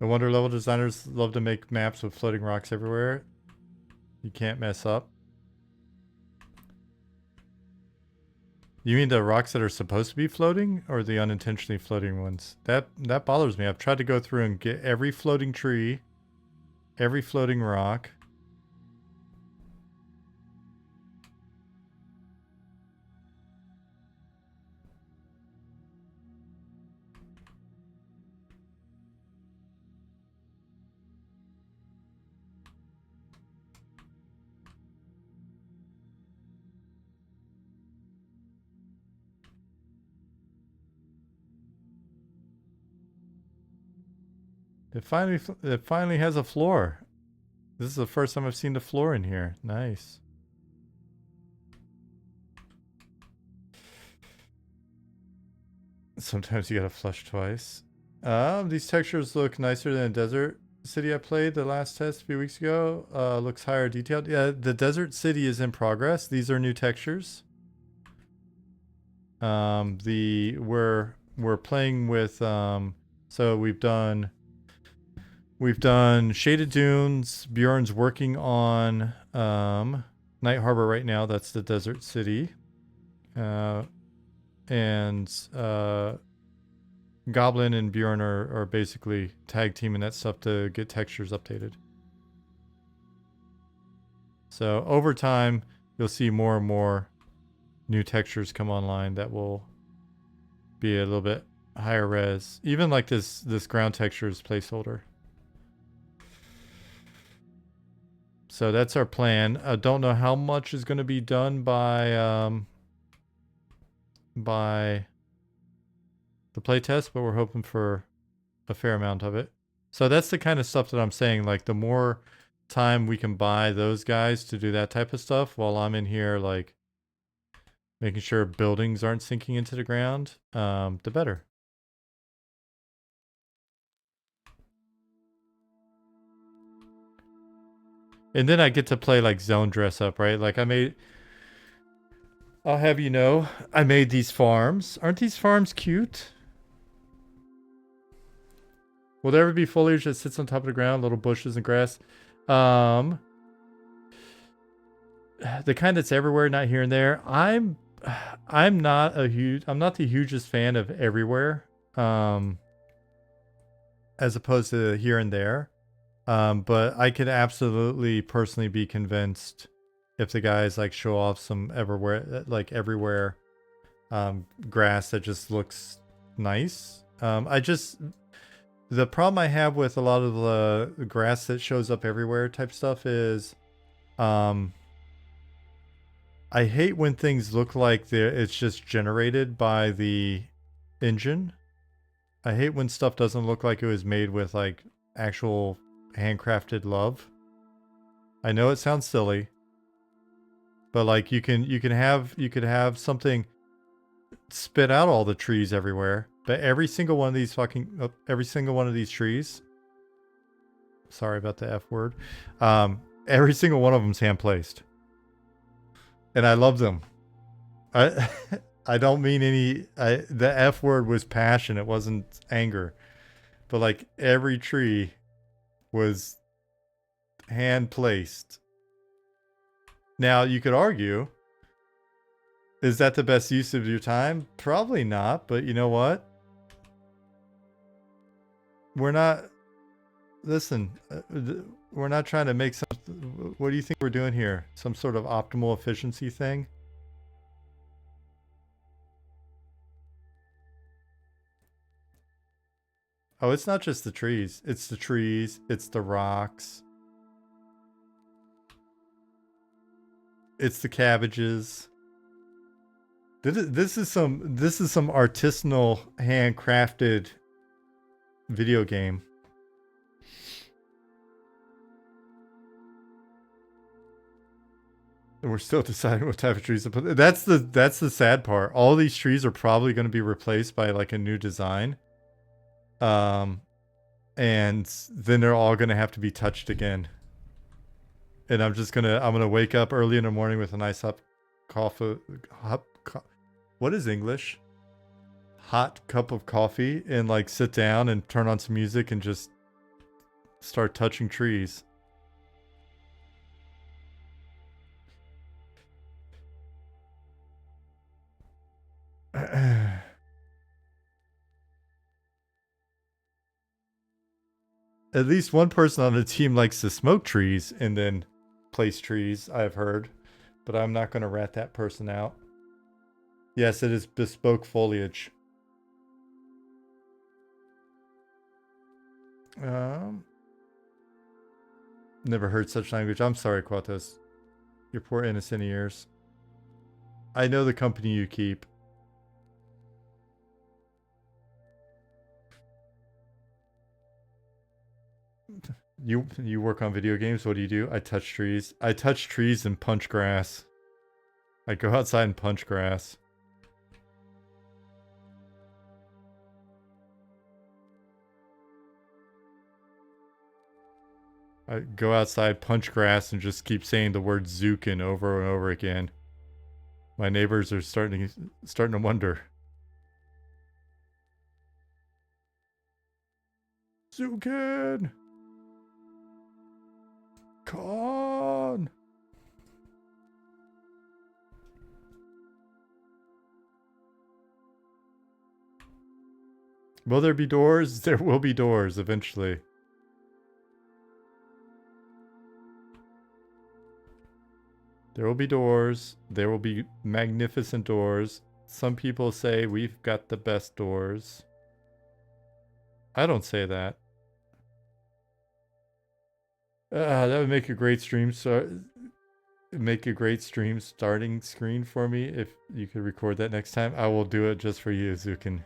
No wonder level designers love to make maps with floating rocks everywhere. You can't mess up. You mean the rocks that are supposed to be floating, or the unintentionally floating ones? That bothers me. I've tried to go through and get every floating tree, every floating rock. It finally has a floor. This is the first time I've seen the floor in here. Nice. Sometimes you gotta flush twice. These textures look nicer than a desert city I played the last test a few weeks ago. Looks higher detailed. Yeah, the desert city is in progress. These are new textures. We're playing with so we've done shaded dunes. Bjorn's working on Night Harbor right now, that's the desert city. And Goblin and Bjorn are basically tag teaming that stuff to get textures updated. So over time, you'll see more and more new textures come online that will be a little bit higher res. Even like this ground texture is placeholder. So that's our plan. I don't know how much is going to be done by the playtest, but we're hoping for a fair amount of it. So that's the kind of stuff that I'm saying. Like the more time we can buy those guys to do that type of stuff while I'm in here, like making sure buildings aren't sinking into the ground, the better. And then I get to play like zone dress up, right? Like I'll have you know, I made these farms. Aren't these farms cute? Will there ever be foliage that sits on top of the ground, little bushes and grass? The kind that's everywhere, not here and there. I'm not the hugest fan of everywhere. As opposed to here and there. But I could absolutely personally be convinced if the guys like show off some everywhere grass that just looks nice. The problem I have with a lot of the grass that shows up everywhere type stuff is I hate when things look like it's just generated by the engine. I hate when stuff doesn't look like it was made with like actual handcrafted love. I know it sounds silly, but like you could have something spit out all the trees everywhere, but every single one of these trees, sorry about the F word, every single one of them's hand placed, and I love them. I don't mean the F word was passion, it wasn't anger, but like every tree was hand placed. Now you could argue, is that the best use of your time? Probably not, but you know what? We're not trying to make what do you think we're doing here? Some sort of optimal efficiency thing? Oh, it's not just the trees. It's the trees, it's the rocks. It's the cabbages. This is some artisanal handcrafted video game. And we're still deciding what type of trees to put. That's the sad part. All these trees are probably going to be replaced by like a new design. And then they're all going to have to be touched again. And I'm gonna wake up early in the morning with a nice what is English? Hot cup of coffee, and like sit down and turn on some music and just start touching trees. At least one person on the team likes to smoke trees and then place trees, I've heard. But I'm not going to rat that person out. Yes, it is bespoke foliage. Never heard such language. I'm sorry, Quatos. Your poor innocent ears. I know the company you keep. You work on video games. What do? I touch trees. I touch trees and punch grass. I go outside and punch grass. I go outside, punch grass, and just keep saying the word Zukin over and over again. My neighbors are starting to wonder. Zukin! Con! Will there be doors? There will be doors eventually. There will be doors. There will be magnificent doors. Some people say we've got the best doors. I don't say that. That would make a great stream. Make a great stream starting screen for me if you could record that next time. I will do it just for you, Zukin.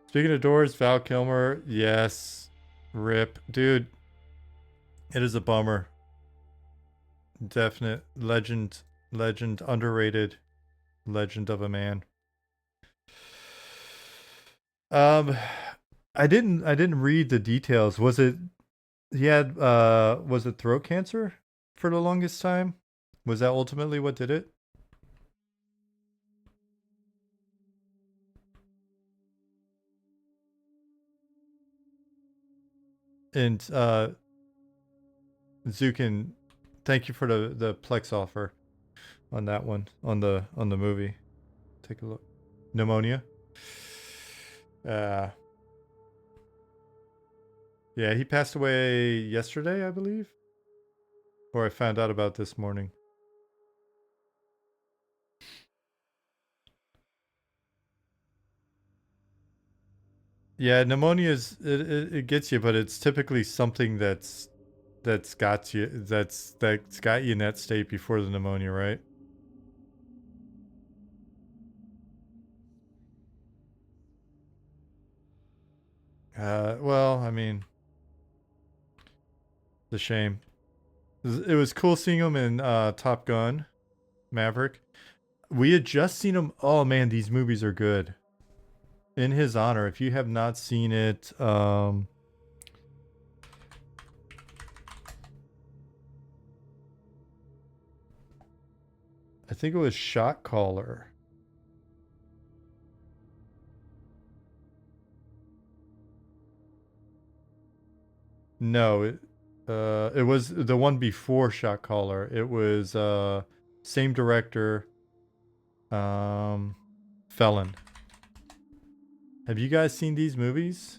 Speaking of doors, Val Kilmer, yes. Rip. Dude, it is a bummer. Definite legend, underrated legend of a man. I didn't read the details. Was it he had was it throat cancer for the longest time? Was that ultimately what did it? And Zukin, thank you for the Plex offer on that one, on the movie. Take a look. Pneumonia. Yeah, he passed away yesterday, I believe. Or I found out about this morning. Yeah, pneumonia is it gets you, but it's typically something that's got you that's got you in that state before the pneumonia, right? Well, I mean, it's a shame. It was cool seeing him in Top Gun, Maverick. We had just seen him. Oh man, these movies are good. In his honor, if you have not seen it, I think it was Shot Caller. No, it was the one before Shot Caller. It was same director, Felon. Have you guys seen these movies?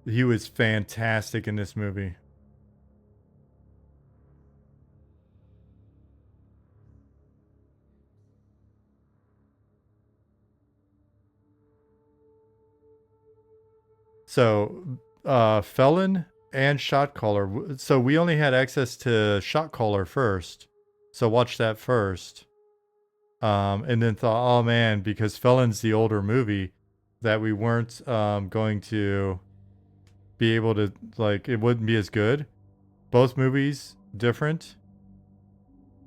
He was fantastic in this movie. So, Felon and Shot Caller. So we only had access to Shot Caller first. So watch that first. And then thought, oh man, because Felon's the older movie, that we weren't going to be able to, like, it wouldn't be as good. Both movies different.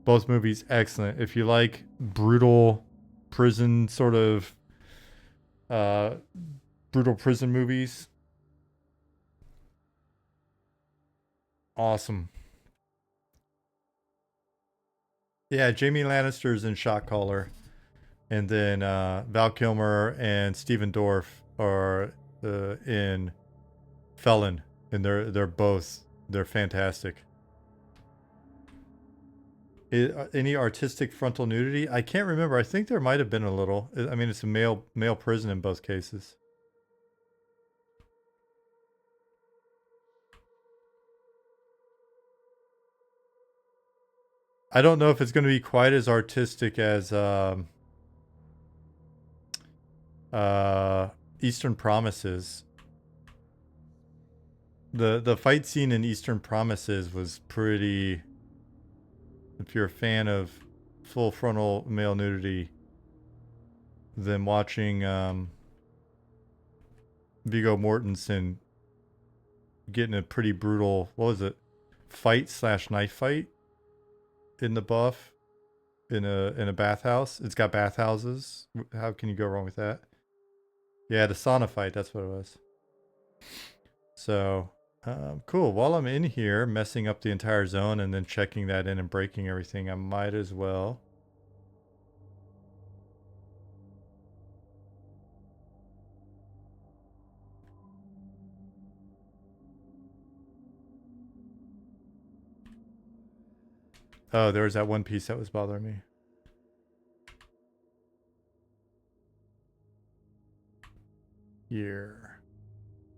Both movies excellent. If you like brutal prison sort of brutal prison movies, awesome. Yeah, Jamie Lannister's in Shot Caller, and then Val Kilmer and Stephen Dorff are in Felon, and they're fantastic. Any artistic frontal nudity? I can't remember. I think there might have been a little. I mean, it's a male prison in both cases. I don't know if it's going to be quite as artistic as Eastern Promises. The fight scene in Eastern Promises was pretty. If you're a fan of full frontal male nudity, then watching Viggo Mortensen getting a pretty brutal, what was it, fight/knife fight in the buff in a bathhouse. It's got bathhouses. How can you go wrong with that? Yeah, the sauna fight. That's what it was. So Cool. While I'm in here messing up the entire zone and then checking that in and breaking everything, I might as well. Oh, there was that one piece that was bothering me. Here.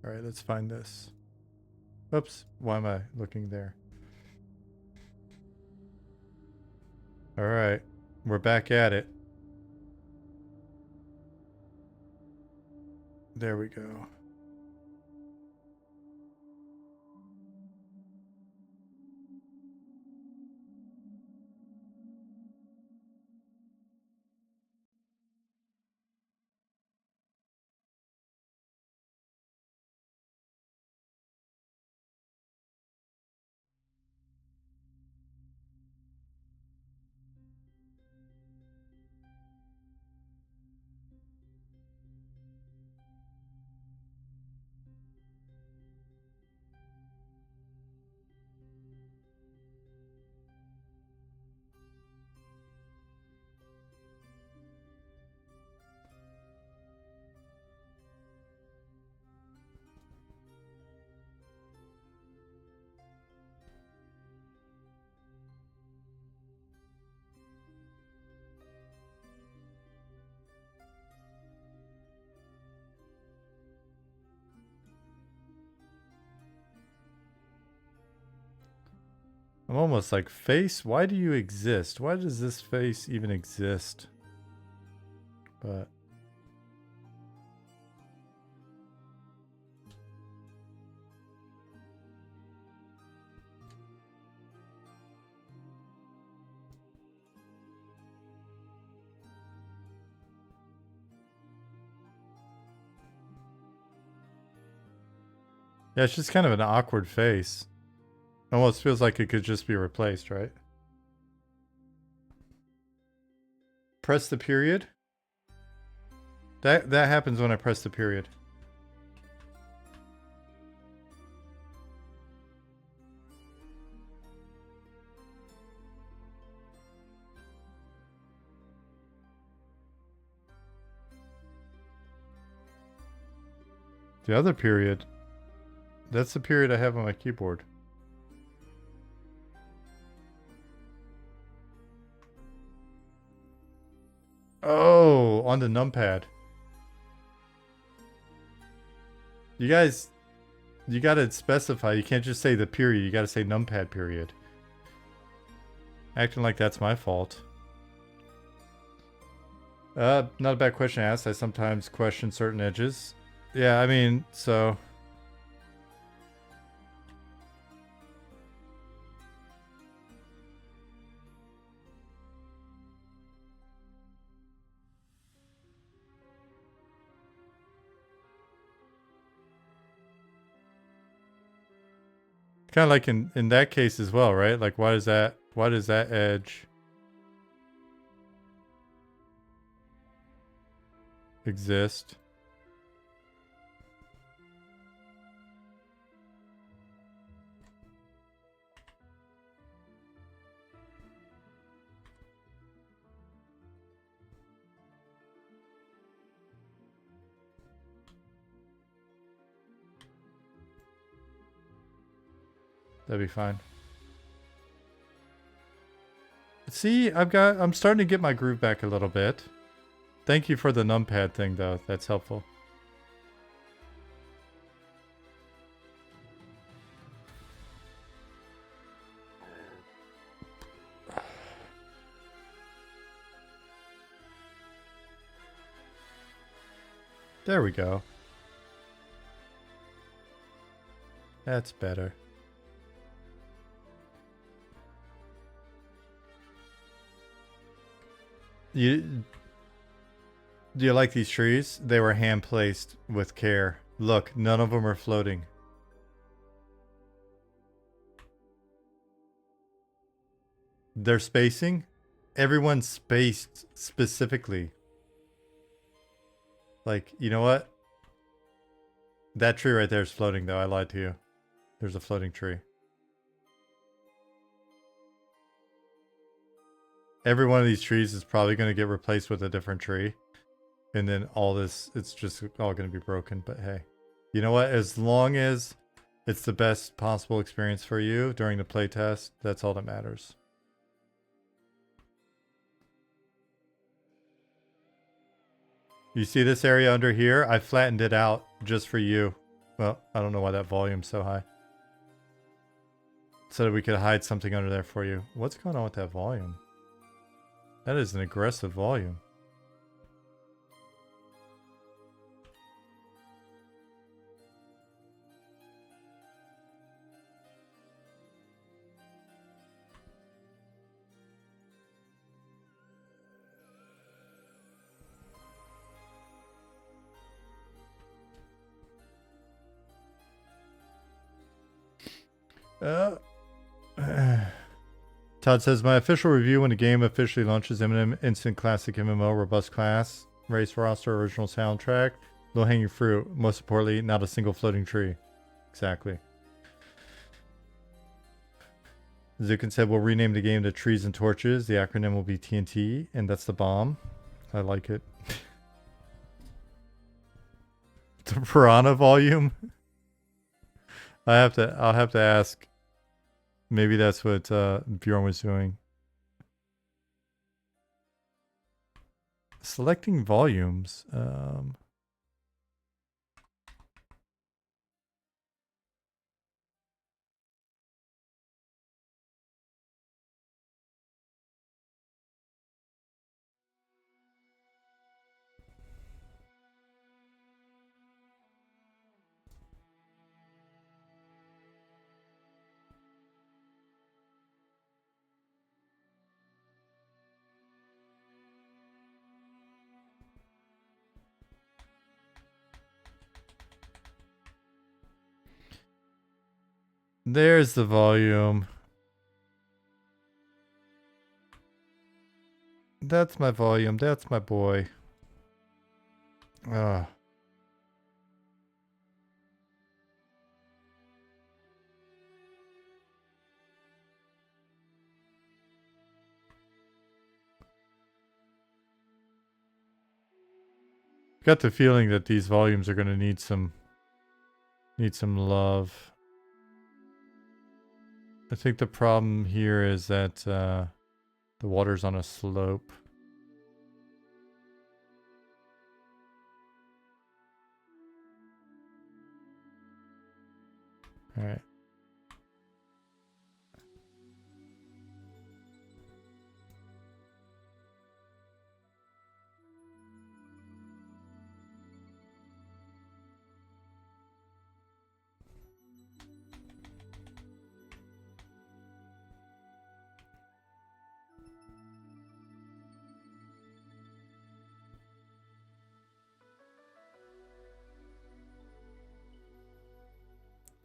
All right, let's find this. Oops, why am I looking there? All right, we're back at it. There we go. I'm almost like, face, why do you exist? Why does this face even exist? But yeah, it's just kind of an awkward face. Almost feels like it could just be replaced, right? Press the period. That happens when I press the period. The other period, that's the period I have on my keyboard. Oh, on the numpad. You guys, you gotta specify. You can't just say the period. You gotta say numpad period. Acting like that's my fault. Not a bad question to ask. I sometimes question certain edges. Yeah, I mean, so... kind of like in that case as well, right? Like, why does that edge exist? That'd be fine. See, I'm starting to get my groove back a little bit. Thank you for the numpad thing, though. That's helpful. There we go. That's better. Do you like these trees? They were hand placed with care. Look, none of them are floating. Their spacing? Everyone's spaced specifically. Like, you know what? That tree right there is floating, though. I lied to you. There's a floating tree. Every one of these trees is probably going to get replaced with a different tree. And then all this, it's just all going to be broken. But hey, you know what? As long as it's the best possible experience for you during the playtest, that's all that matters. You see this area under here? I flattened it out just for you. Well, I don't know why that volume's so high. So that we could hide something under there for you. What's going on with that volume? That is an aggressive volume. Todd says, my official review when the game officially launches: imminent, instant classic MMO, robust class, race roster, original soundtrack, low hanging fruit. Most importantly, not a single floating tree. Exactly. Zukin said, we'll rename the game to Trees and Torches. The acronym will be TNT, and that's the bomb. I like it. The Piranha volume. I'll have to ask. Maybe that's what Bjorn was doing. Selecting volumes. There's the volume. That's my volume. That's my boy. Ugh. Got the feeling that these volumes are going to need some love. I think the problem here is that the water's on a slope. All right.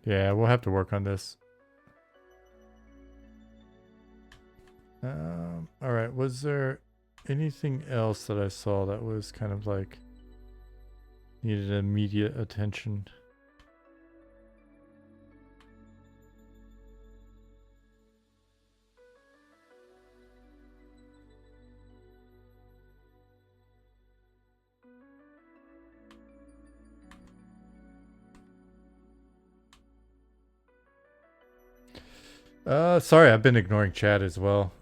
Yeah, we'll have to work on this. All right. Was there anything else that I saw that was kind of like needed immediate attention? Sorry, I've been ignoring chat as well.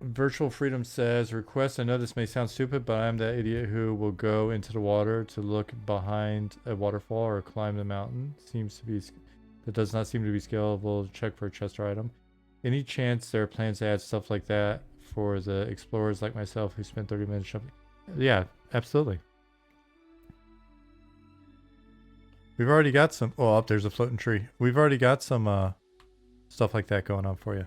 Virtual Freedom says, request, I know this may sound stupid, but I'm that idiot who will go into the water to look behind a waterfall or climb the mountain. That does not seem to be scalable. Check for a chest or item. Any chance there are plans to add stuff like that for the explorers like myself who spent 30 minutes jumping? Yeah, absolutely. We've already got some... Oh, up there's a floating tree. We've already got some stuff like that going on for you.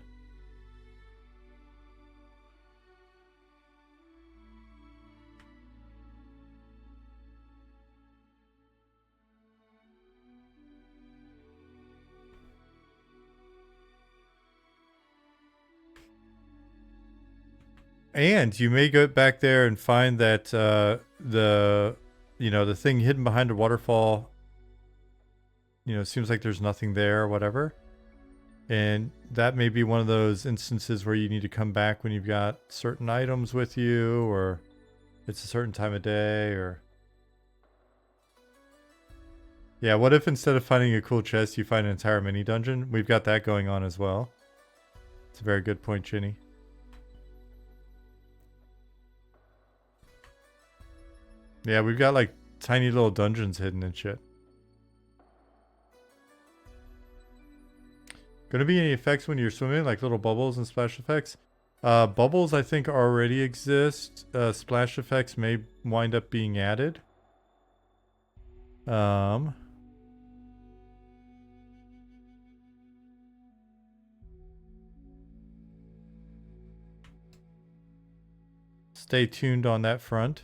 And you may go back there and find that the you know, the thing hidden behind a waterfall, you know, seems like there's nothing there or whatever. And that may be one of those instances where you need to come back when you've got certain items with you, or it's a certain time of day, or... Yeah, what if instead of finding a cool chest, you find an entire mini dungeon? We've got that going on as well. It's a very good point, Ginny. Yeah, we've got like tiny little dungeons hidden and shit. Gonna be any effects when you're swimming, like little bubbles and splash effects? Bubbles, I think, already exist. Splash effects may wind up being added. Stay tuned on that front.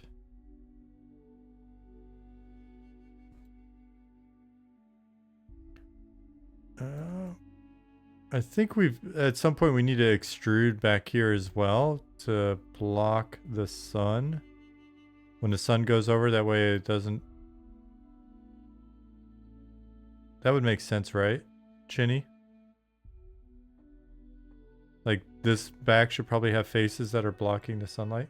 I think at some point we need to extrude back here as well to block the sun. When the sun goes over, that way it doesn't... That would make sense, right, Chinny? Like, this back should probably have faces that are blocking the sunlight.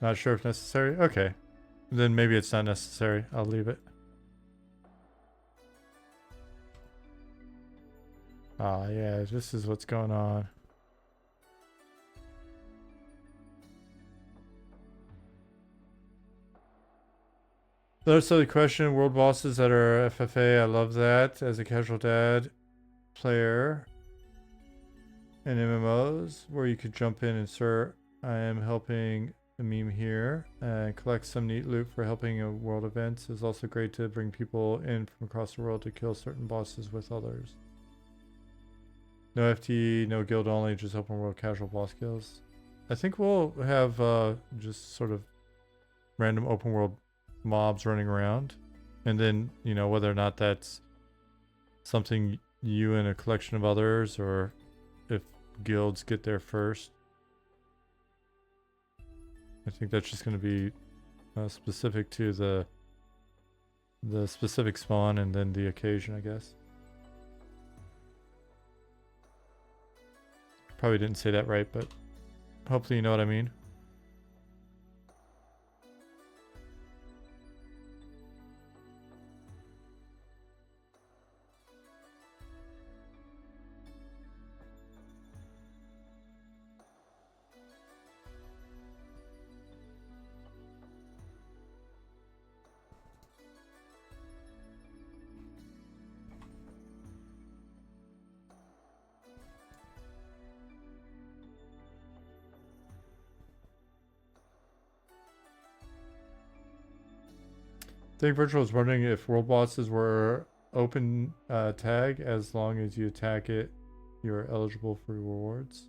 Not sure if necessary. Okay. Then maybe it's not necessary. I'll leave it. Ah, yeah, this is what's going on. Another silly question. World bosses that are FFA. I love that as a casual dad player in MMOs where you could jump in and insert. I am helping a meme here and collect some neat loot for helping a world events. It's also great to bring people in from across the world to kill certain bosses with others. No FTE, no guild only, just open world casual boss kills. I think we'll have just sort of random open world mobs running around. And then, you know, whether or not that's something you and a collection of others, or if guilds get there first. I think that's just going to be specific to the specific spawn and then the occasion, I guess. Probably didn't say that right, but hopefully you know what I mean. I think Virtual was wondering if world bosses were open tag. As long as you attack it, you're eligible for rewards.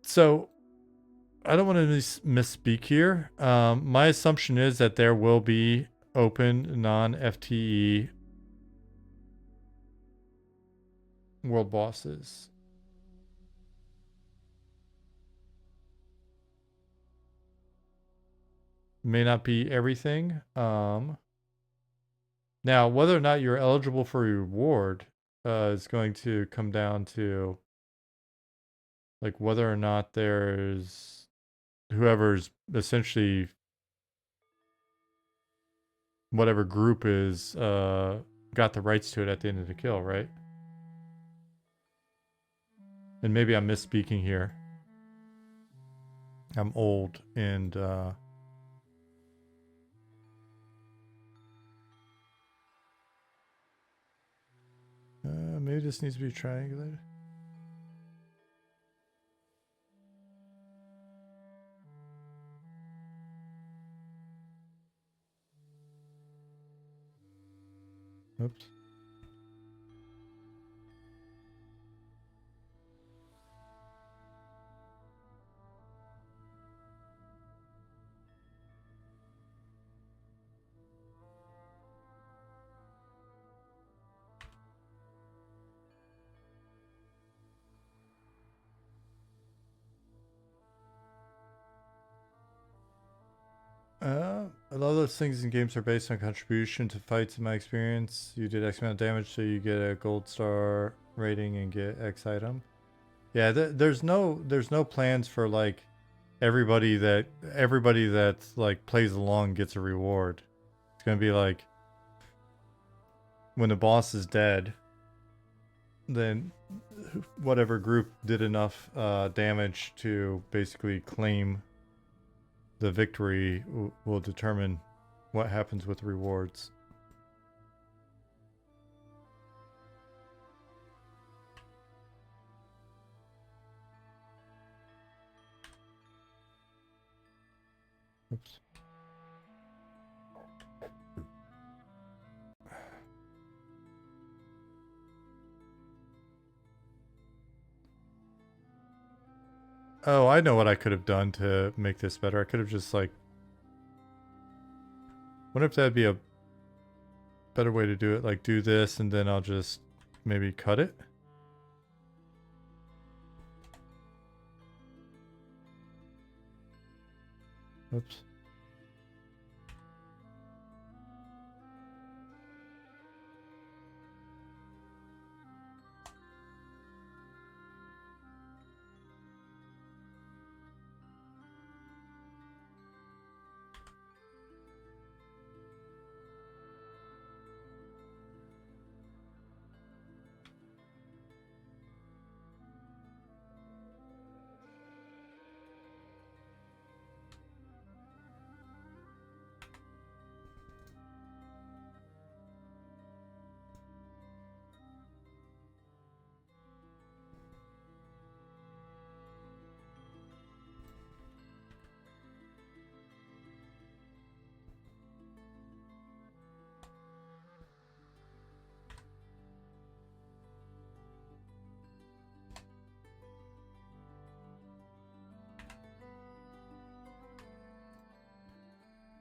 So I don't want to misspeak here. My assumption is that there will be open non-FTE world bosses. May not be everything. Now, whether or not you're eligible for a reward is going to come down to like whether or not there's whoever's essentially whatever group is got the rights to it at the end of the kill, right? And maybe I'm misspeaking here. I'm old and Maybe this needs to be triangulated. Oops. A lot of those things in games are based on contribution to fights. In my experience, you did X amount of damage, so you get a gold star rating and get X item. Yeah, there's no plans for like everybody that like plays along gets a reward. It's gonna be like when the boss is dead, then whatever group did enough damage to basically claim the victory will determine what happens with rewards. Oops. Oh, I know what I could have done to make this better. I could have just like... Wonder if that'd be a better way to do it. Like do this and then I'll just maybe cut it. Oops.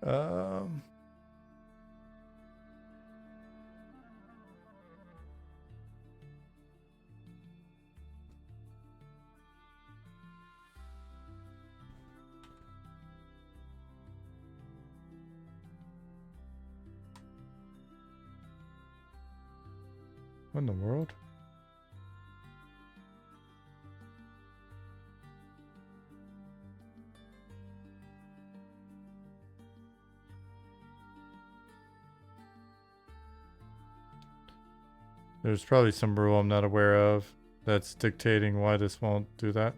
Um... What in the world? There's probably some rule I'm not aware of that's dictating why this won't do that.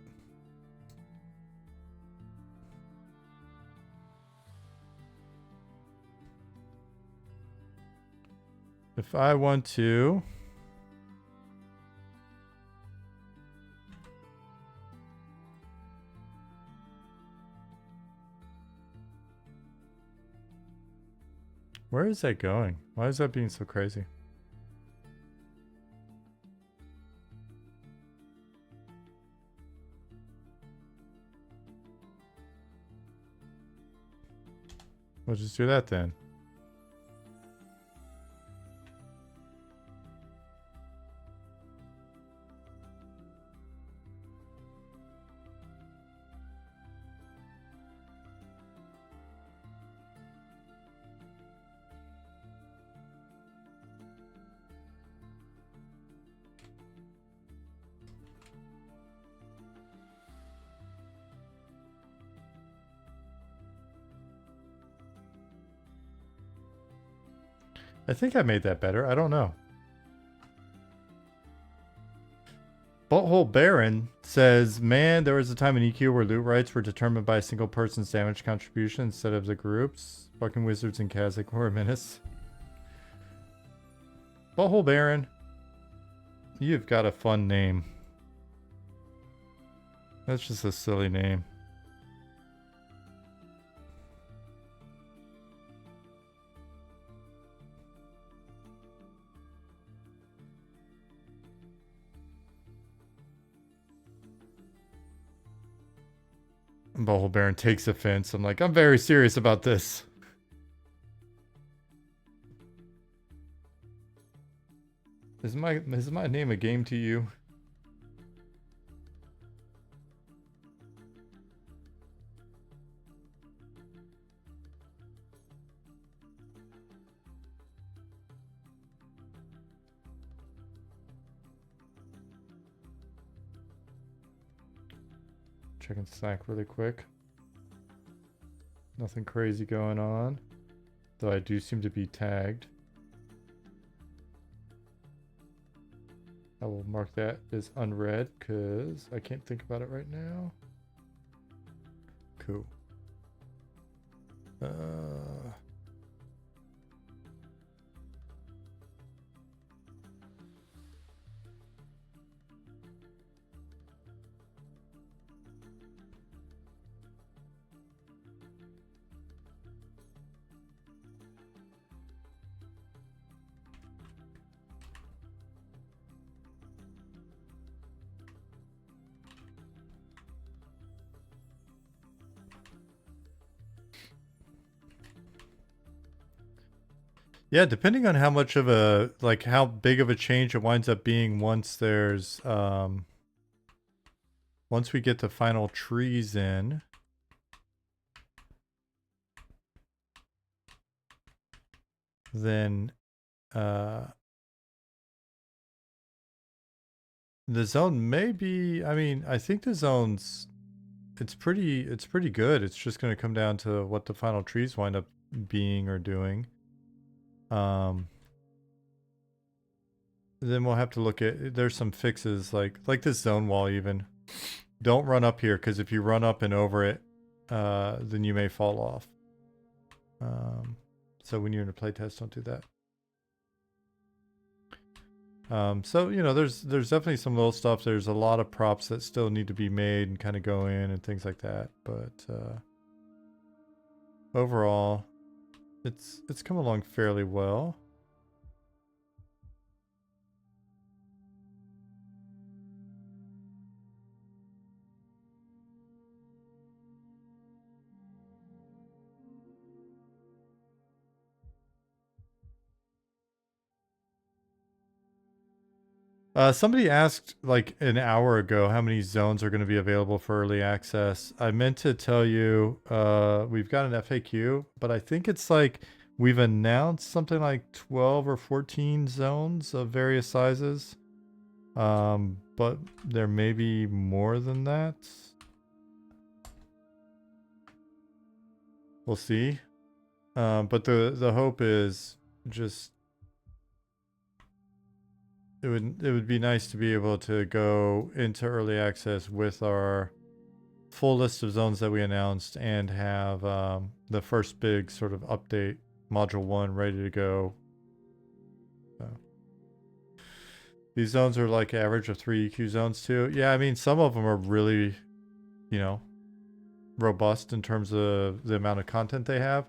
If I want to... Where is that going? Why is that being so crazy? We'll just do that then. I think I made that better. I don't know. Butthole Baron says, man, there was a time in EQ where loot rights were determined by a single person's damage contribution instead of the group's. Fucking wizards and Kazakh were a menace. Butthole Baron. You've got a fun name. That's just a silly name. Bubble Baron takes offense. I'm like, I'm very serious about this. Is my name a game to you? Checking Slack really quick. Nothing crazy going on. Though I do seem to be tagged. I will mark that as unread because I can't think about it right now. Cool. Yeah, depending on how much of a, like how big of a change it winds up being once there's, once we get the final trees in. Then, the zone may be, I mean, I think the zone's, it's pretty good. It's just going to come down to what the final trees wind up being or doing. Then we'll have to look at, there's some fixes like this zone wall even. Don't run up here because if you run up and over it, then you may fall off. So when you're in a playtest, don't do that. So, you know, there's definitely some little stuff. There's a lot of props that still need to be made and kind of go in and things like that. But overall, it's come along fairly well. Somebody asked like an hour ago how many zones are going to be available for early access. I meant to tell you we've got an FAQ, but I think it's like we've announced something like 12 or 14 zones of various sizes. But there may be more than that. We'll see. But the hope is just it would be nice to be able to go into early access with our full list of zones that we announced and have the first big sort of update, module 1, ready to go. So. These zones are like average of 3 EQ zones too. Yeah, I mean, some of them are really, you know, robust in terms of the amount of content they have.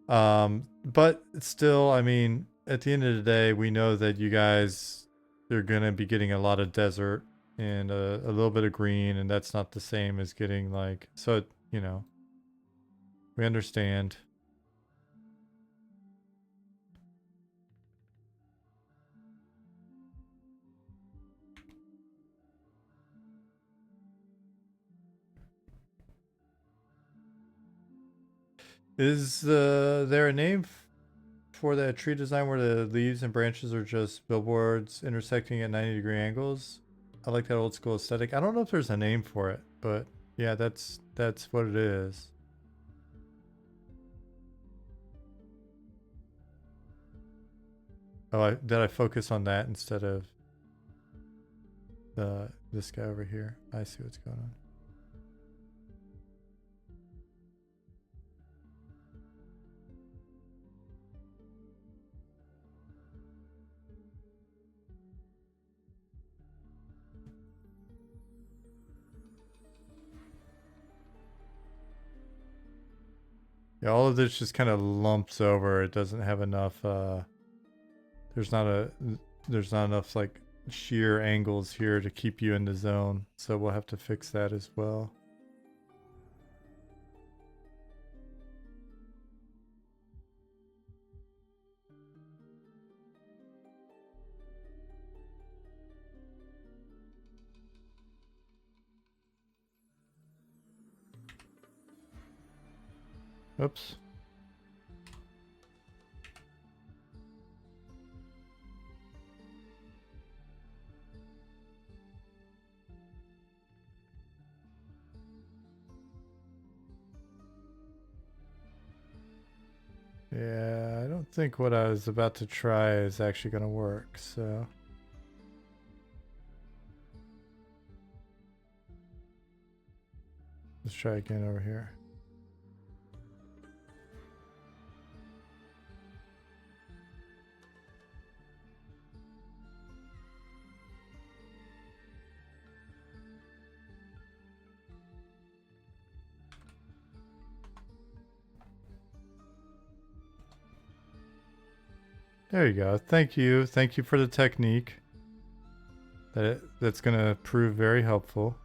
But still, I mean, at the end of the day, we know that you guys are going to be getting a lot of desert and a little bit of green, and that's not the same as getting like, so, you know, we understand. Is there a name for that tree design where the leaves and branches are just billboards intersecting at 90-degree angles? I like that old school aesthetic. I don't know if there's a name for it, but yeah, that's what it is. Oh, did I focus on that instead of this guy over here? I see what's going on. Yeah, all of this just kind of lumps over. It doesn't have enough, there's not enough like sheer angles here to keep you in the zone. So we'll have to fix that as well. Oops. Yeah, I don't think what I was about to try is actually going to work, so. Let's try again over here. There you go. Thank you. Thank you for the technique. That's going to prove very helpful.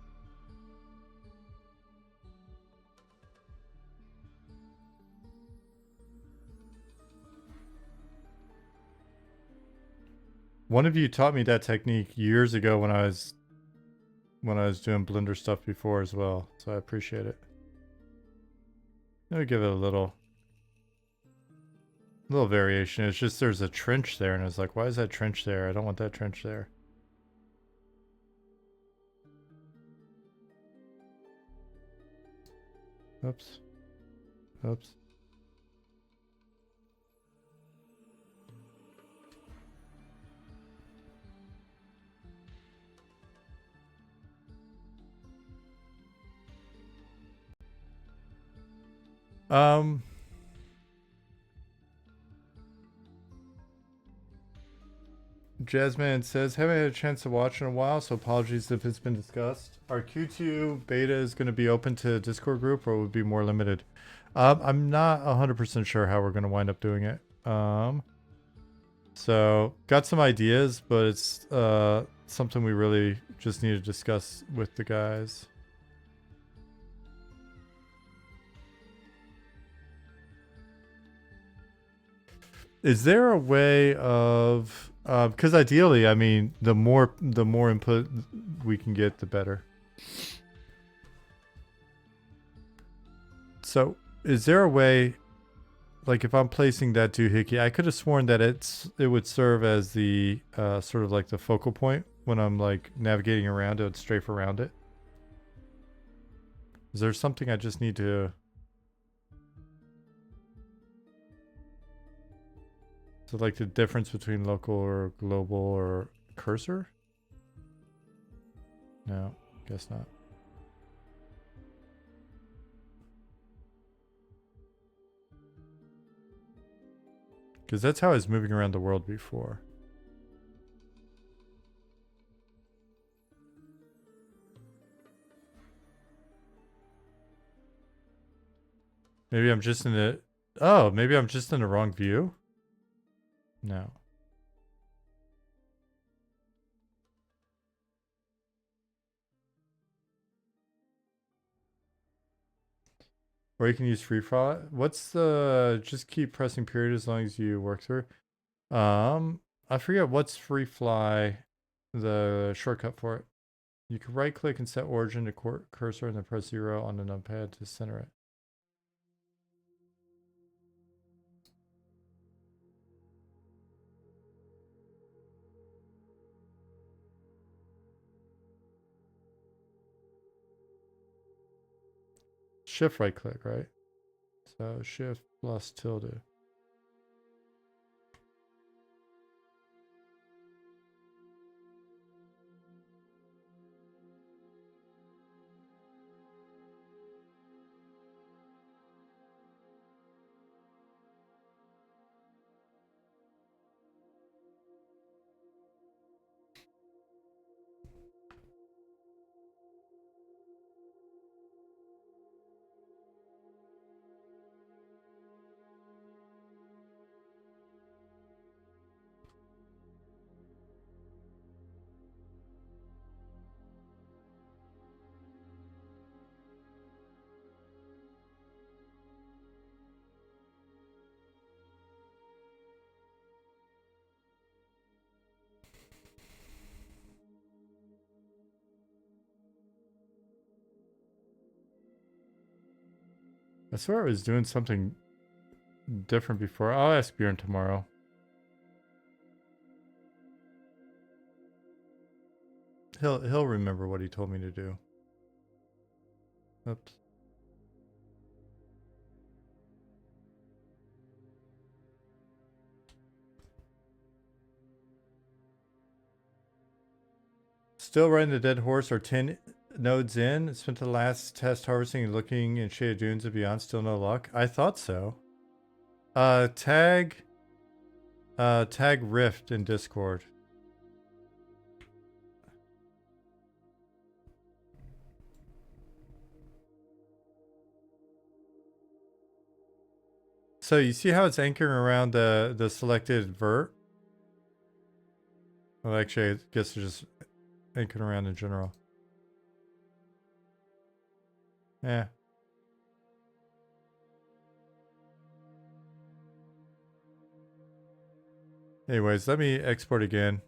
One of you taught me that technique years ago when I was doing Blender stuff before as well, so I appreciate it. Let me give it a little variation. It's just there's a trench there, and I was like, why is that trench there? I don't want that trench there. Oops. Oops. Jazzman says, haven't had a chance to watch in a while, so apologies if it's been discussed. Our Q2 beta is going to be open to Discord group, or would be more limited? I'm not 100% sure how we're going to wind up doing it. So got some ideas, but it's something we really just need to discuss with the guys. Is there a way of, because ideally, I mean, the more input we can get, the better. So is there a way, like if I'm placing that doohickey, I could have sworn that it would serve as the sort of like the focal point when I'm like navigating around it, would strafe around it. Is there something I just need to? So like the difference between local or global or cursor? No, guess not. Because that's how I was moving around the world before. Maybe I'm just in the... Oh, maybe I'm just in the wrong view? No. Or you can use free fall. What's the... Just keep pressing period as long as you work through. I forget what's free fly, the shortcut for it. You can right click and set origin to cursor and then press 0 on the numpad to center it. Shift right click, right? So shift plus tilde. I swear I was doing something different before. I'll ask Bjorn tomorrow. He'll remember what he told me to do. Oops. Still riding the dead horse or 10 nodes in. Spent the last test harvesting and looking in Shaded Dunes and beyond. Still no luck. I thought so. Tag Rift in Discord. So you see how it's anchoring around the selected vert? Well, actually, I guess it's just anchoring around in general. Yeah. Anyways, let me export again.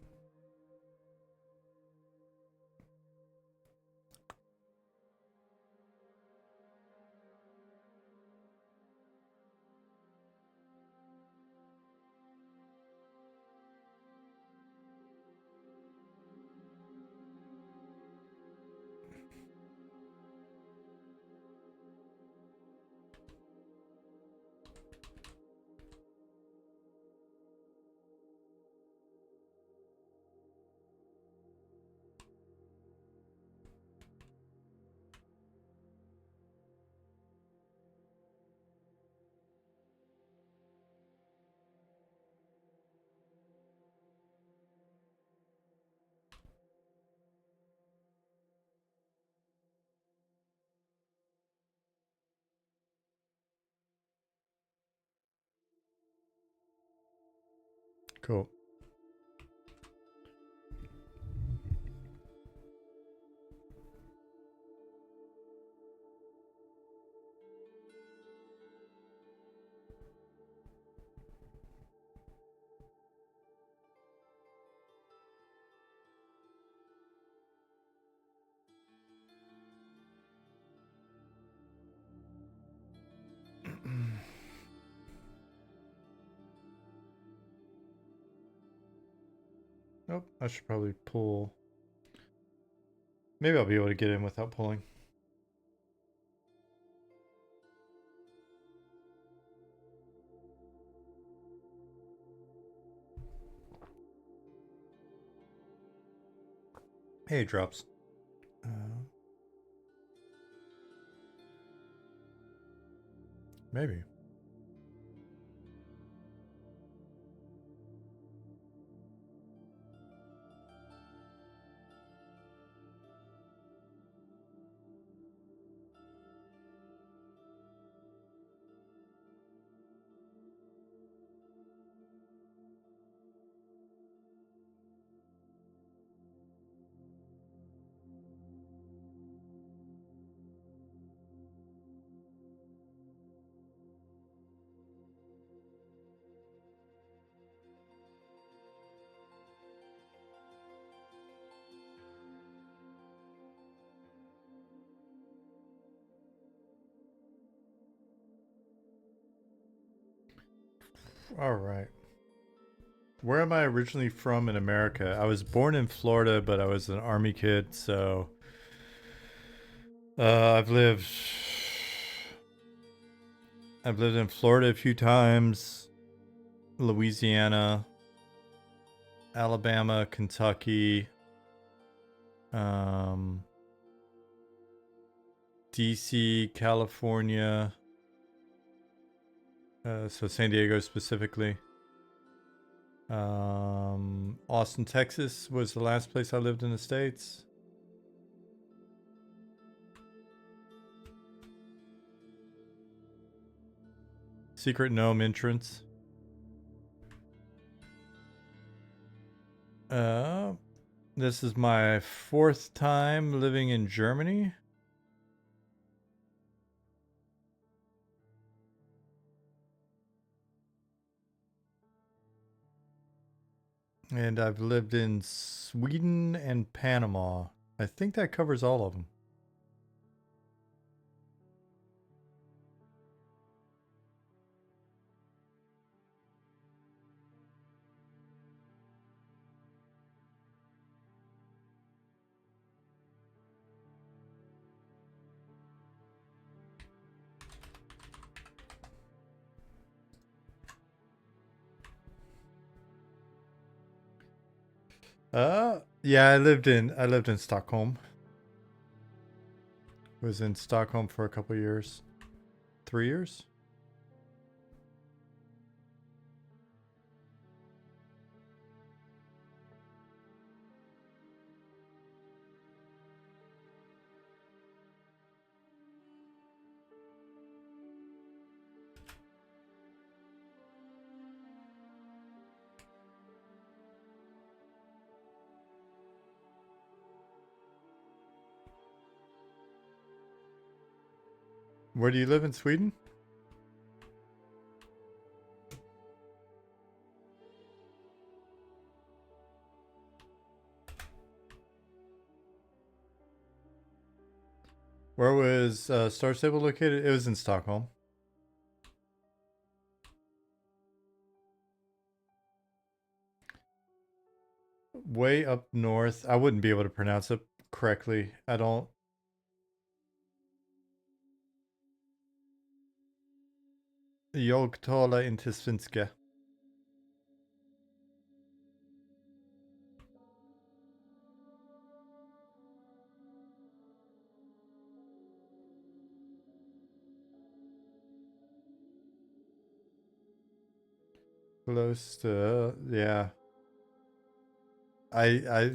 Cool. Nope, I should probably pull. Maybe I'll be able to get in without pulling. Hey, it drops. Maybe. All right. Where am I originally from in America? I was born in Florida, but I was an army kid, so I've lived in Florida a few times, Louisiana, Alabama, Kentucky, DC, California, so San Diego specifically. Austin, Texas was the last place I lived in the States. Secret Gnome entrance. This is my 4th time living in Germany. And I've lived in Sweden and Panama. I think that covers all of them. Yeah, I lived in Stockholm. Was in Stockholm for a couple years. 3 years? Where do you live in Sweden? Where was Star Stable located? It was in Stockholm. Way up north. I wouldn't be able to pronounce it correctly. I don't. Jag talar inte svenska. Close to, yeah.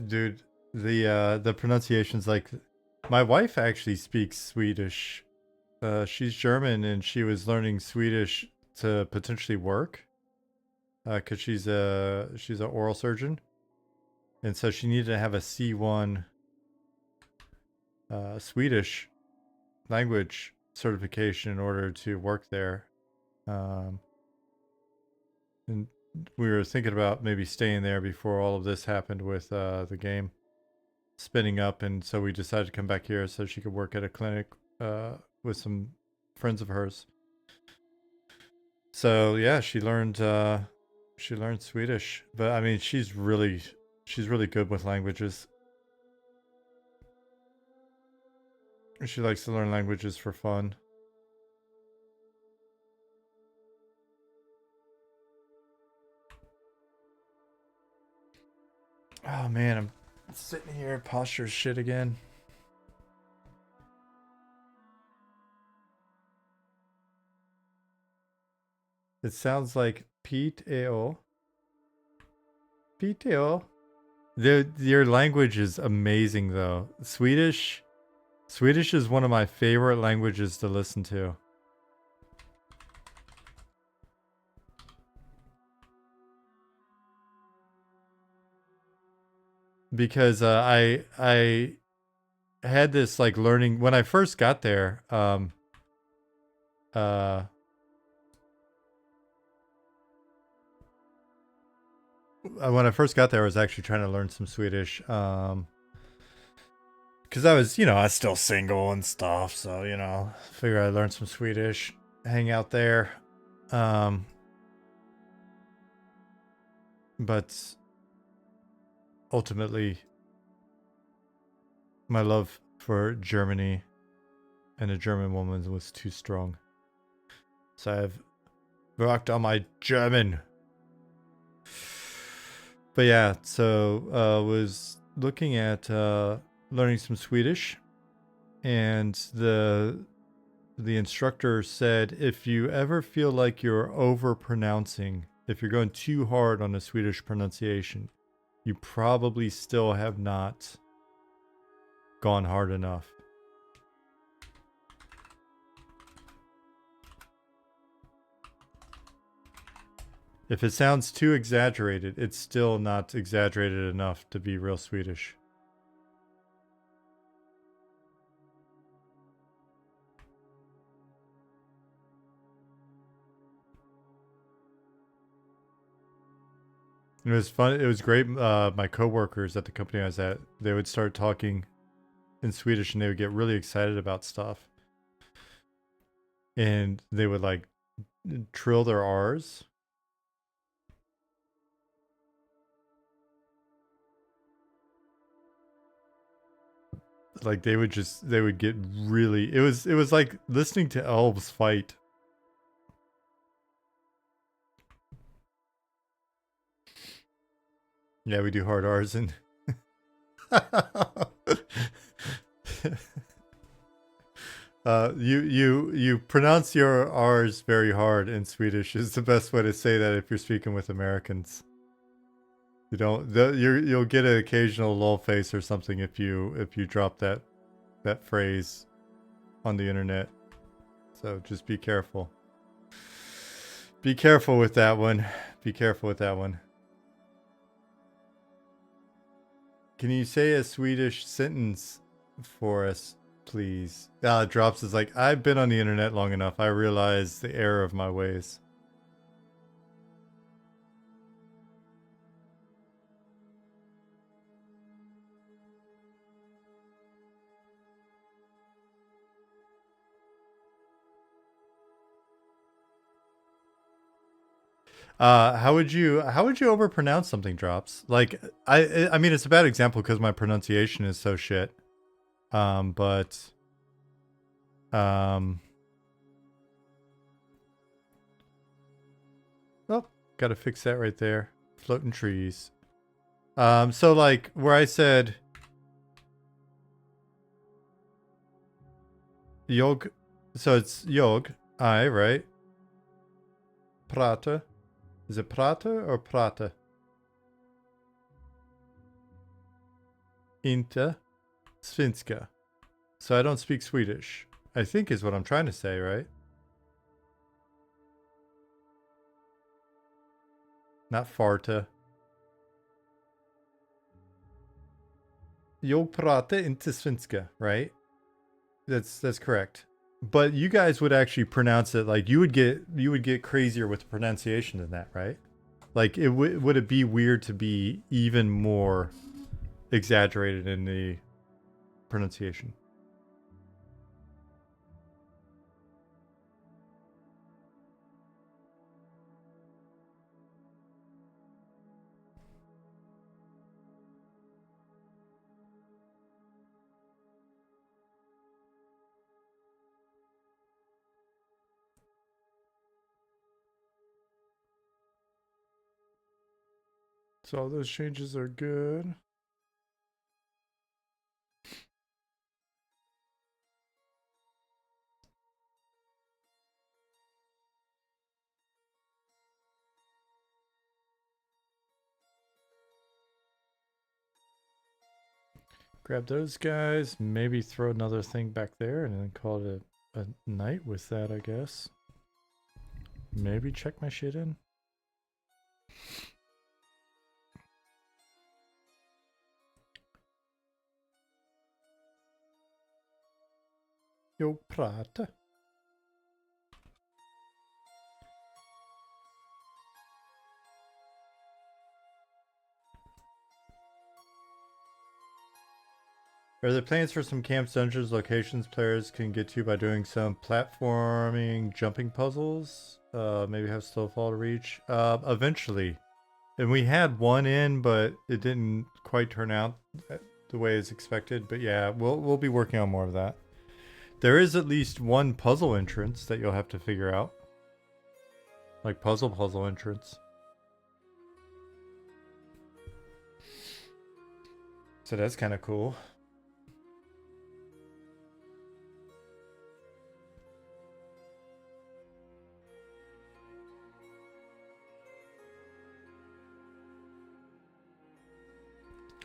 Dude, the pronunciation's like, my wife actually speaks Swedish. She's German and she was learning Swedish to potentially work. Cause she's an oral surgeon, and so she needed to have a C1 Swedish language certification in order to work there. And we were thinking about maybe staying there before all of this happened with the game spinning up, and so we decided to come back here so she could work at a clinic with some friends of hers. So yeah, she learned Swedish, but I mean she's really good with languages. She likes to learn languages for fun. Oh man, I'm sitting here, posture shit again. It sounds like Pete AO. Pete AO. Your language is amazing though. Swedish is one of my favorite languages to listen to. Because I had this like learning when I first got there. When I first got there, I was actually trying to learn some Swedish. Because I was, I was still single and stuff, so figure I'd learn some Swedish, hang out there. But ultimately, my love for Germany and a German woman was too strong. So I've worked on my German. But yeah, so was looking at learning some Swedish, and the instructor said if you ever feel like you're over pronouncing, if you're going too hard on the Swedish pronunciation, you probably still have not gone hard enough. If it sounds too exaggerated, it's still not exaggerated enough to be real Swedish. It was fun. It was great. My coworkers at the company I was at, they would start talking in Swedish and they would get really excited about stuff. And they would like trill their R's. Like they would get really, it was like listening to elves fight. Yeah, we do hard R's in You pronounce your R's very hard in Swedish is the best way to say that if you're speaking with Americans. You don't you'll get an occasional lull face or something if you drop that phrase on the internet. So just be careful. Be careful with that one. Be careful with that one. Can you say a Swedish sentence for us, please? Drops is like, I've been on the internet long enough. I realize the error of my ways. How would you overpronounce something, Drops? Like I mean it's a bad example because my pronunciation is so shit. But oh, gotta fix that right there. Floating trees. So like where I said yog, so it's yog, I, right? Prata. Is it prata or prata? Inte svenska. So I don't speak Swedish, I think is what I'm trying to say, right? Not farta. Jag pratar inte svenska, right? That's correct. But you guys would actually pronounce it like you would get crazier with the pronunciation than that, right? Like it would it be weird to be even more exaggerated in the pronunciation? So all those changes are good. Grab those guys, maybe throw another thing back there and then call it a night with that, I guess. Maybe check my shit in. Jag pratar. Are there plans for some camps, dungeons, locations players can get to by doing some platforming, jumping puzzles? Maybe have Snowfall to reach? Eventually. And we had one in, but it didn't quite turn out the way as expected. But yeah, we'll be working on more of that. There is at least one puzzle entrance that you'll have to figure out. Like puzzle entrance. So that's kind of cool.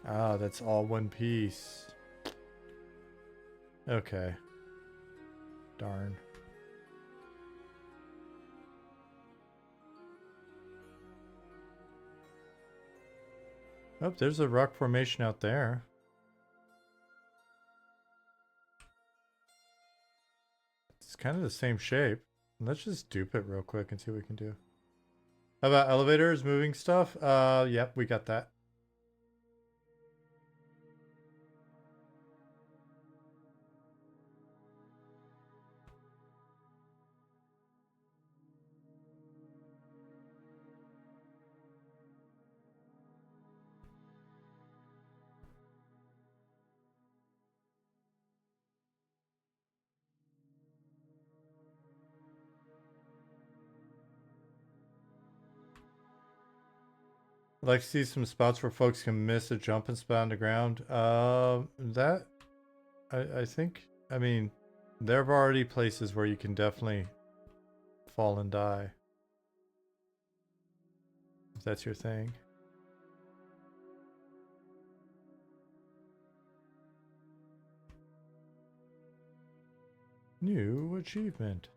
Ah, that's all one piece. Okay. Darn. Oh, there's a rock formation out there. It's kind of the same shape. Let's just dupe it real quick and see what we can do. How about elevators, moving stuff? Yep, we got that. I'd like to see some spots where folks can miss a jump and spot on the ground. That I think. I mean, there are already places where you can definitely fall and die. If that's your thing. New achievement.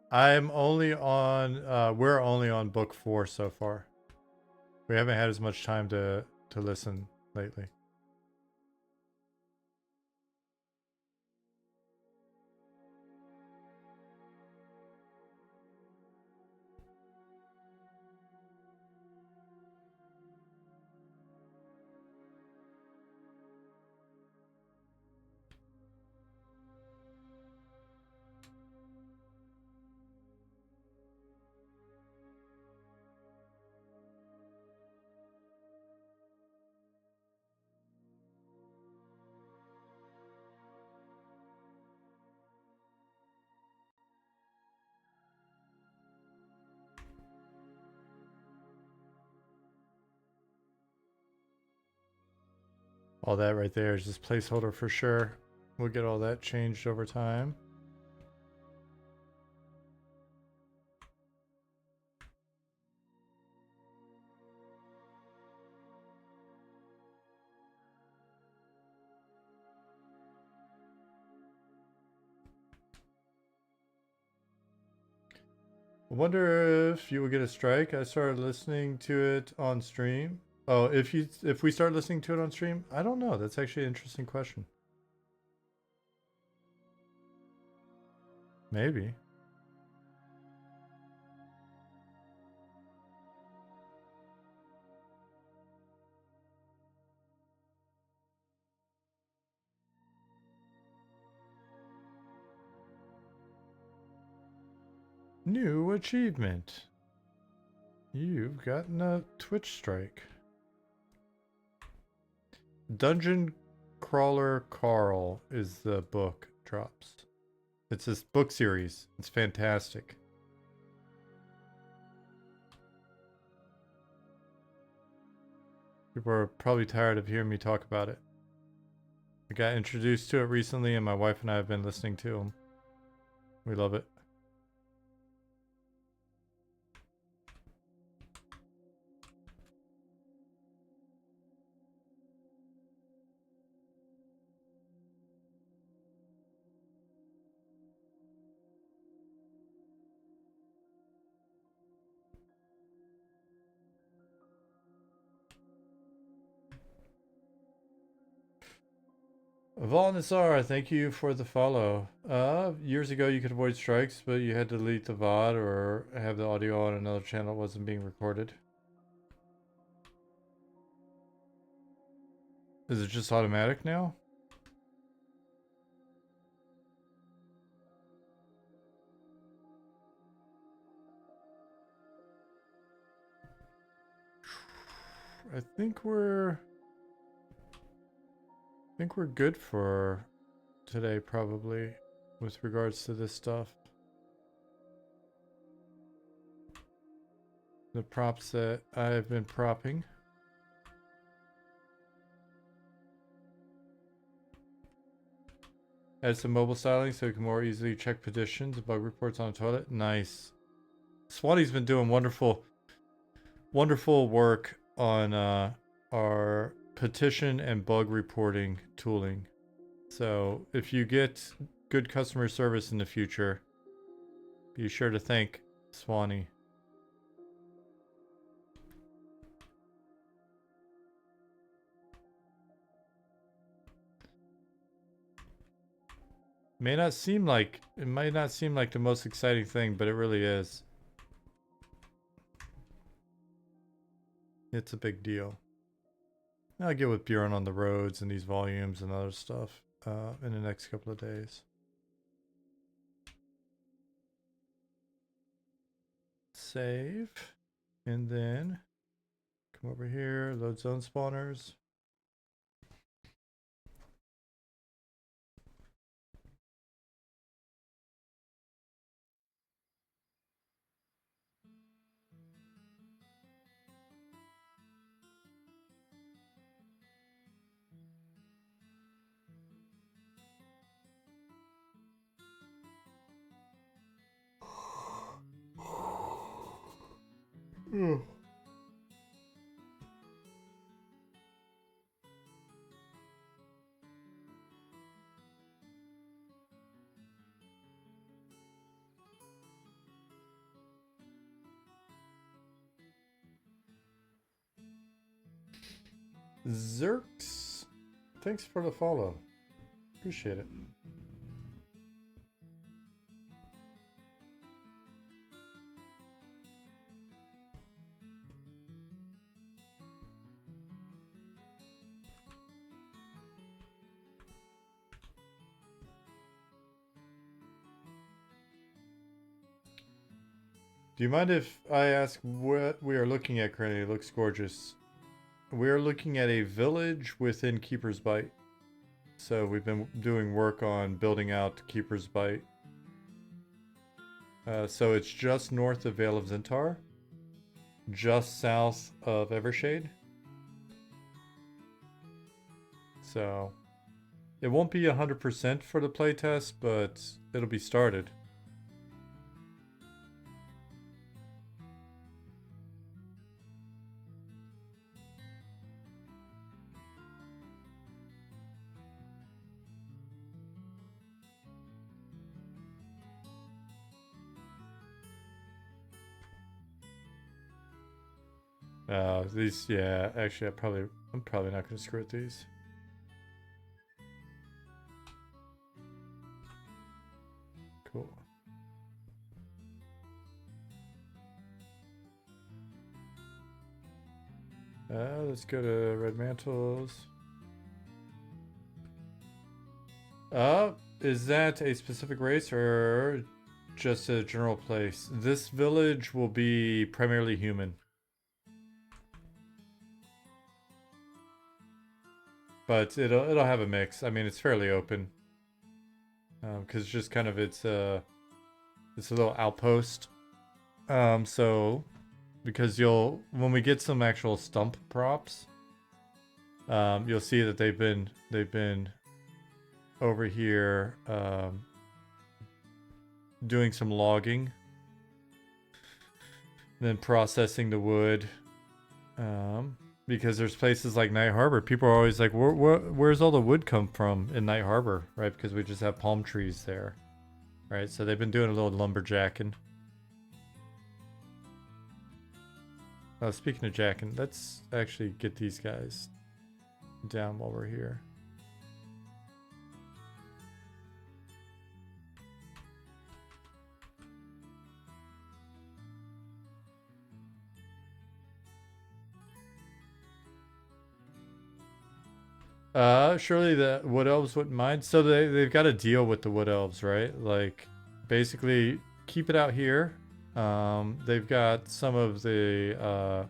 I'm only on we're only on book 4 so far. We haven't had as much time to listen lately. All that right there is just placeholder for sure. We'll get all that changed over time. I wonder if you will get a strike. I started listening to it on stream. Oh, if we start listening to it on stream, I don't know. That's actually an interesting question. Maybe. New achievement. You've gotten a Twitch strike. Dungeon Crawler Carl is the book drops. It's this book series. It's fantastic. People are probably tired of hearing me talk about it. I got introduced to it recently and my wife and I have been listening to them. We love it. Volnasar, thank you for the follow. Years ago you could avoid strikes, but you had to delete the VOD or have the audio on another channel that wasn't being recorded. Is it just automatic now? I think we're good for today probably with regards to this stuff. The props that I've been propping. Add some mobile styling so you can more easily check petitions and bug reports on a toilet. Nice. Swanee's been doing wonderful work on our petition and bug reporting tooling. So if you get good customer service in the future, be sure to thank Swanee. It might not seem like the most exciting thing, but it really is. It's a big deal. I'll get with Bjorn on the roads and these volumes and other stuff in the next couple of days. save. And then come over here, load zone spawners. Zerks, thanks for the follow. Appreciate it. Do you mind if I ask what we are looking at currently? It looks gorgeous. We are looking at a village within Keeper's Bight. So we've been doing work on building out Keeper's Bight. So it's just north of Vale of Zentar, just south of Evershade. So it won't be 100% for the playtest, but it'll be started. These, yeah, actually, I'm probably not going to screw with these. Cool. Let's go to Red Mantles. Is that a specific race or just a general place? This village will be primarily human. But it'll have a mix. I mean, it's fairly open. Because just kind of it's a little outpost. So because when we get some actual stump props, you'll see that they've been over here doing some logging, then processing the wood. Because there's places like Night Harbor. People are always like, where's all the wood come from in Night Harbor, right? Because we just have palm trees there, right? So they've been doing a little lumberjacking. Speaking of jacking, let's actually get these guys down while we're here. Surely the Wood Elves wouldn't mind. So they've got to deal with the Wood Elves, right? Like, basically, keep it out here. They've got some of the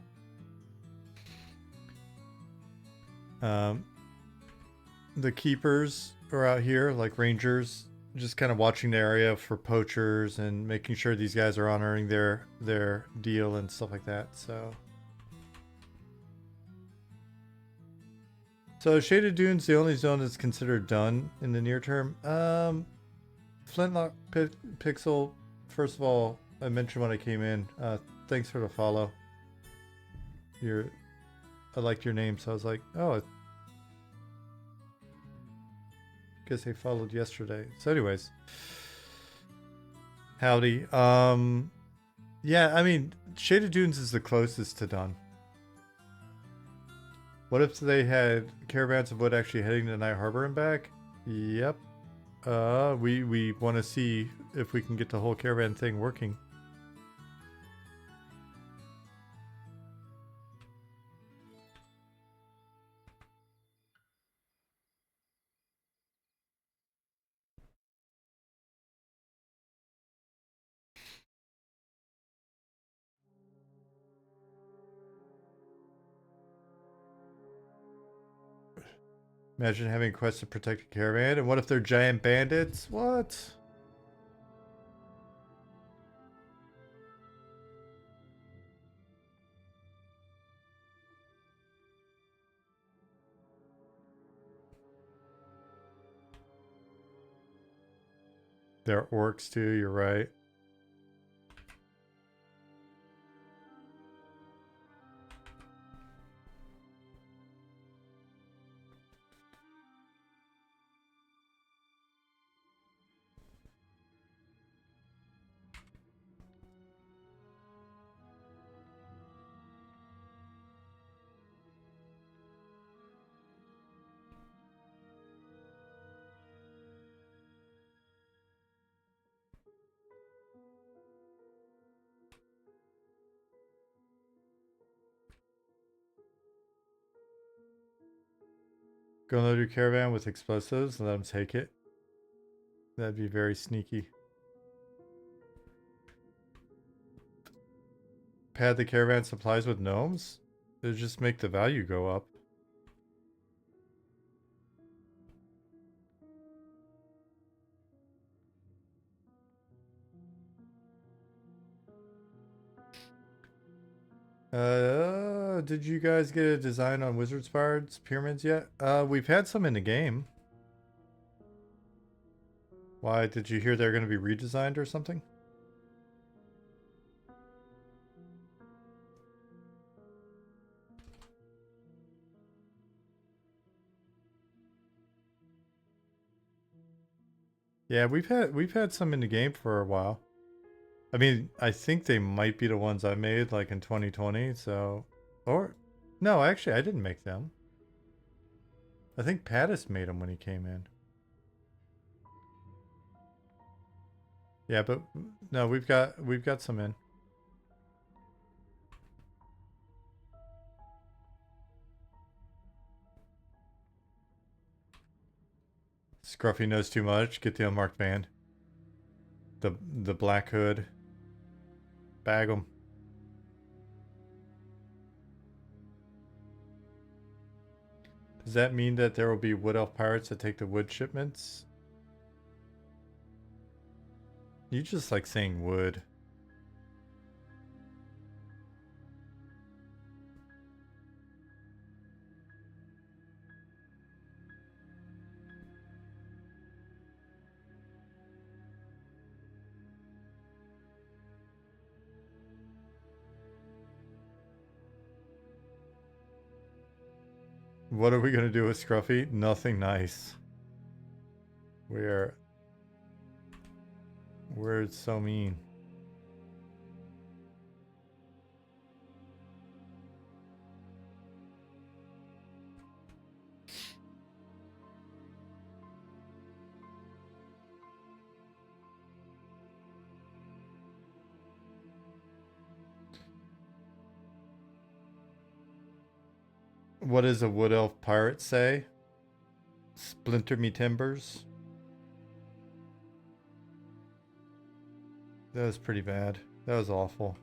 keepers are out here, like rangers, just kind of watching the area for poachers and making sure these guys are honoring their deal and stuff like that. So Shaded Dunes, the only zone that's considered done in the near term. Flintlock Pixel, first of all, I mentioned when I came in. Thanks for the follow. I liked your name, so I was like, oh, I guess they followed yesterday. So anyways, howdy. Yeah, I mean, Shaded Dunes is the closest to done. What if they had caravans of wood actually heading to Night Harbor and back? Yep. We want to see if we can get the whole caravan thing working. Imagine having a quest to protect a caravan. And what if they're giant bandits? What? They're orcs too, you're right. Go load your caravan with explosives and let them take it. That'd be very sneaky. Pad the caravan supplies with gnomes? It'll just make the value go up. Did you guys get a design on Wizard's Bard's pyramids yet? We've had some in the game. Why, did you hear they're going to be redesigned or something? Yeah, we've had some in the game for a while. I mean, I think they might be the ones I made like in 2020, so or no, actually I didn't make them. I think Pattis made them when he came in. Yeah, but no, we've got some in. Scruffy knows too much. Get the unmarked band. The black hood. Bag them. Does that mean that there will be wood elf pirates that take the wood shipments? You just like saying wood. What are we gonna do with Scruffy? Nothing nice. We're so mean. What does a wood elf pirate say? Splinter me timbers. That was pretty bad. That was awful.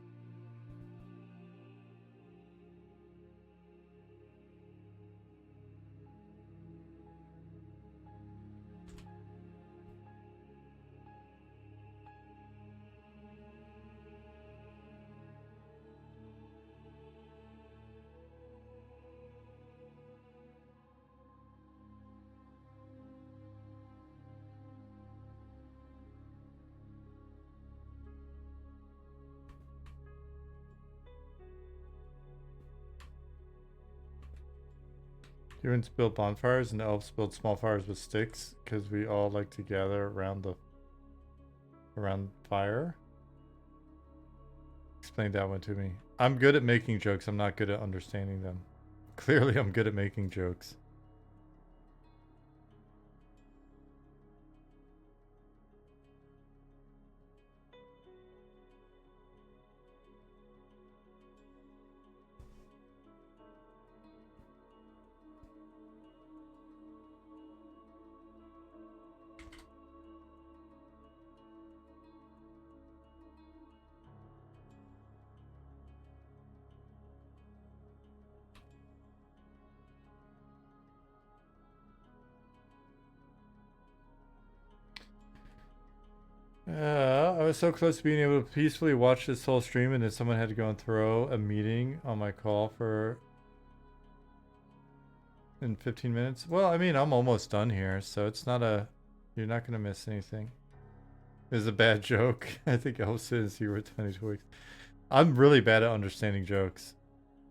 Humans build bonfires and elves build small fires with sticks because we all like to gather around fire. Explain that one to me. I'm good at making jokes. I'm not good at understanding them. Clearly, I'm good at making jokes. I was so close to being able to peacefully watch this whole stream, and then someone had to go and throw a meeting on my call for in 15 minutes. Well, I mean, I'm almost done here, so it's not a... You're not going to miss anything. It was a bad joke. I think I'll sit and see where 22 weeks. I'm really bad at understanding jokes.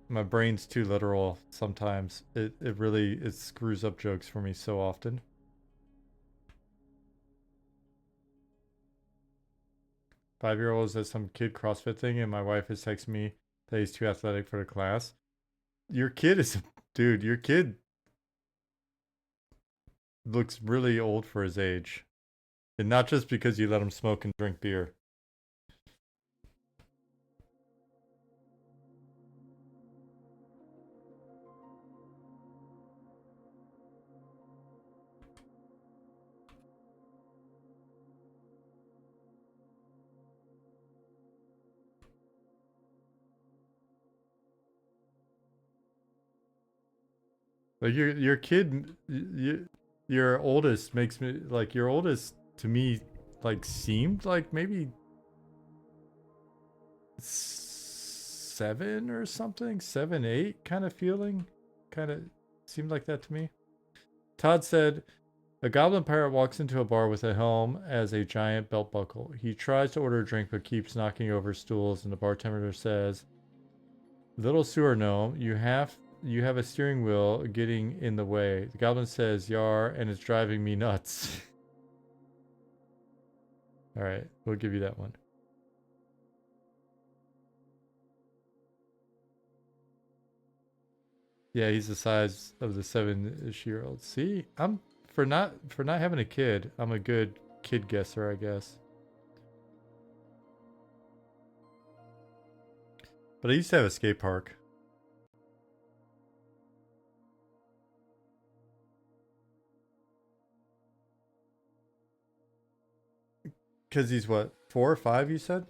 My brain's too literal sometimes. It really screws up jokes for me so often. Five-year-old is at some kid CrossFit thing, and my wife is texting me that he's too athletic for the class. Your kid is... Dude, your kid looks really old for his age. And not just because you let him smoke and drink beer. Like your kid, your oldest makes me like your oldest to me like seemed like maybe 7 or something, 7, 8 kind of feeling, kind of seemed like that to me. Todd said, a goblin pirate walks into a bar with a helm as a giant belt buckle. He tries to order a drink but keeps knocking over stools, and the bartender says, little sewer gnome, you have a steering wheel getting in the way. The goblin says, yar, and it's driving me nuts. Alright, we'll give you that one. Yeah, he's the size of the 7-ish-year-old. See, I'm for not having a kid, I'm a good kid guesser, I guess. But I used to have a skate park. Because he's what, 4 or 5, you said?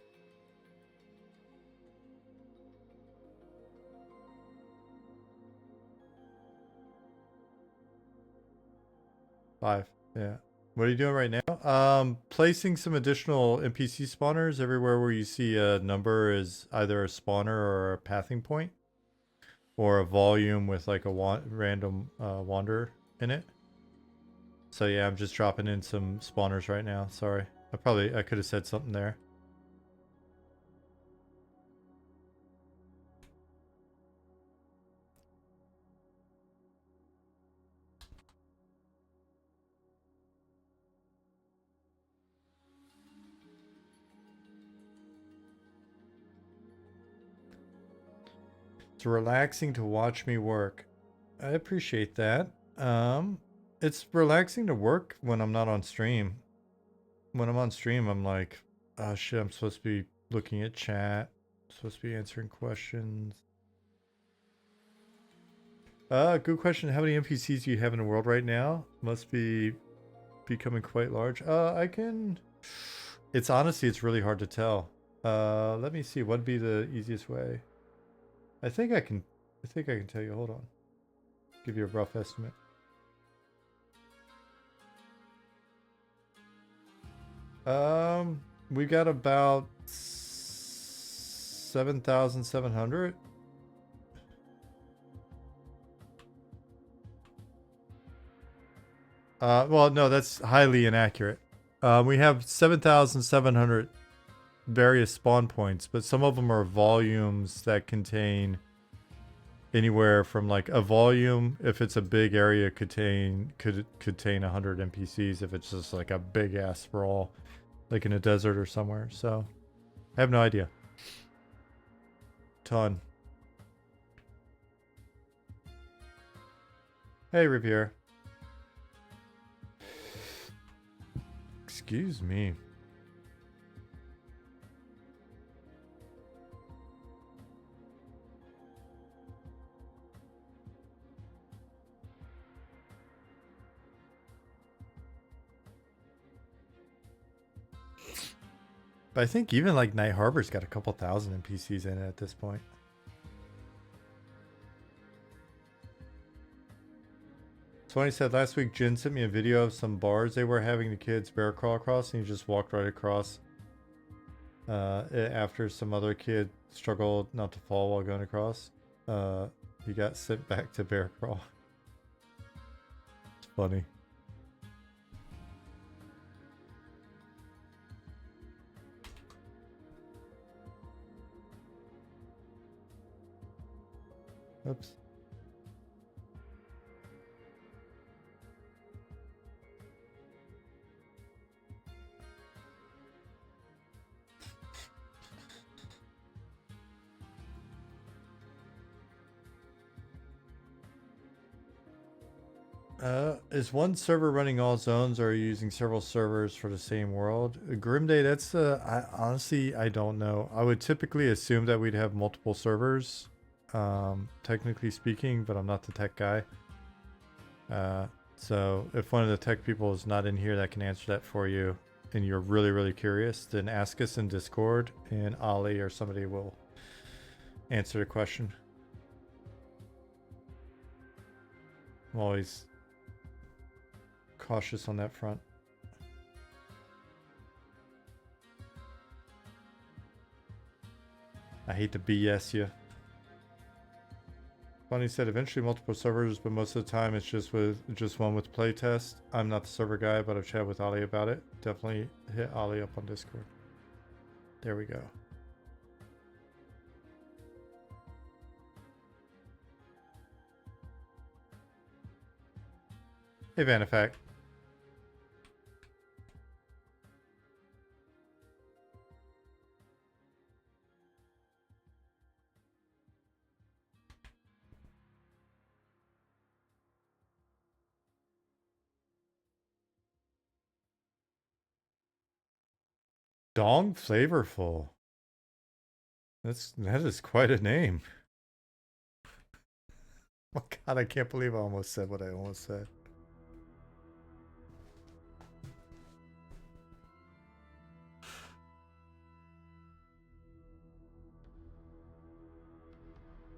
5, yeah. What are you doing right now? Placing some additional NPC spawners everywhere where you see a number is either a spawner or a pathing point. Or a volume with like a random wander in it. So yeah, I'm just dropping in some spawners right now. Sorry. I could have said something there. It's relaxing to watch me work. I appreciate that. It's relaxing to work when I'm not on stream. When I'm on stream, I'm like, oh shit, I'm supposed to be looking at chat. I'm supposed to be answering questions. Good question. How many NPCs do you have in the world right now? Must be becoming quite large. It's honestly, it's really hard to tell. Let me see. What'd be the easiest way? I think I can tell you. Hold on. Give you a rough estimate. We got about 7,700. Well, no, that's highly inaccurate. We have 7,700 various spawn points, but some of them are volumes that contain anywhere from like a volume, if it's a big area, could contain 100 NPCs if it's just like a big ass sprawl, like in a desert or somewhere. So I have no idea. Ton. Hey, Riviere. Excuse me. But I think even like Night Harbor's got a couple thousand NPCs in it at this point. Tony said last week Jen sent me a video of some bars they were having the kids bear crawl across, and he just walked right across. After some other kid struggled not to fall while going across, he got sent back to bear crawl. It's funny. Oops. Is one server running all zones, or are you using several servers for the same world? Grimday, that's honestly, I don't know. I would typically assume that we'd have multiple servers, technically speaking, but I'm not the tech guy. So if one of the tech people is not in here that can answer that for you, and you're really, really curious, then ask us in Discord, and Ali or somebody will answer the question. I'm always cautious on that front. I hate to BS you. Bunny said eventually multiple servers, but most of the time it's just one with playtest. I'm not the server guy, but I've chatted with Ali about it. Definitely hit Ali up on Discord. There we go. Hey, Vanifact. Dong Flavorful. That is quite a name. Oh God, I can't believe I almost said what I almost said.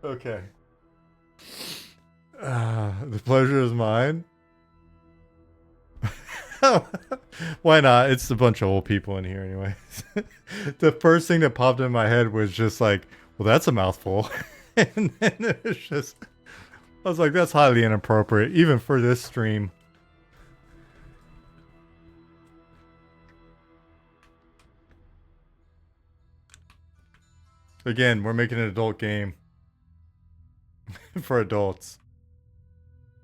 Okay. The pleasure is mine. Why not? It's a bunch of old people in here anyways. The first thing that popped in my head was just like, well, that's a mouthful. And then it was just, I was like, that's highly inappropriate, even for this stream. Again, we're making an adult game. For adults.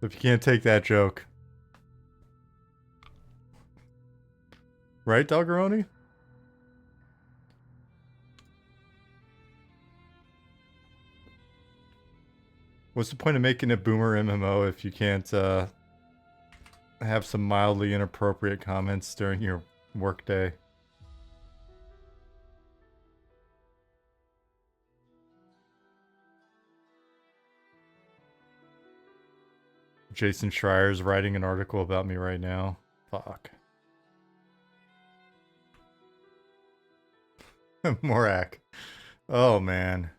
If you can't take that joke. Right, Doggeroni? What's the point of making a boomer MMO if you can't have some mildly inappropriate comments during your workday? Jason Schreier's writing an article about me right now. Fuck. Morak. Oh, man.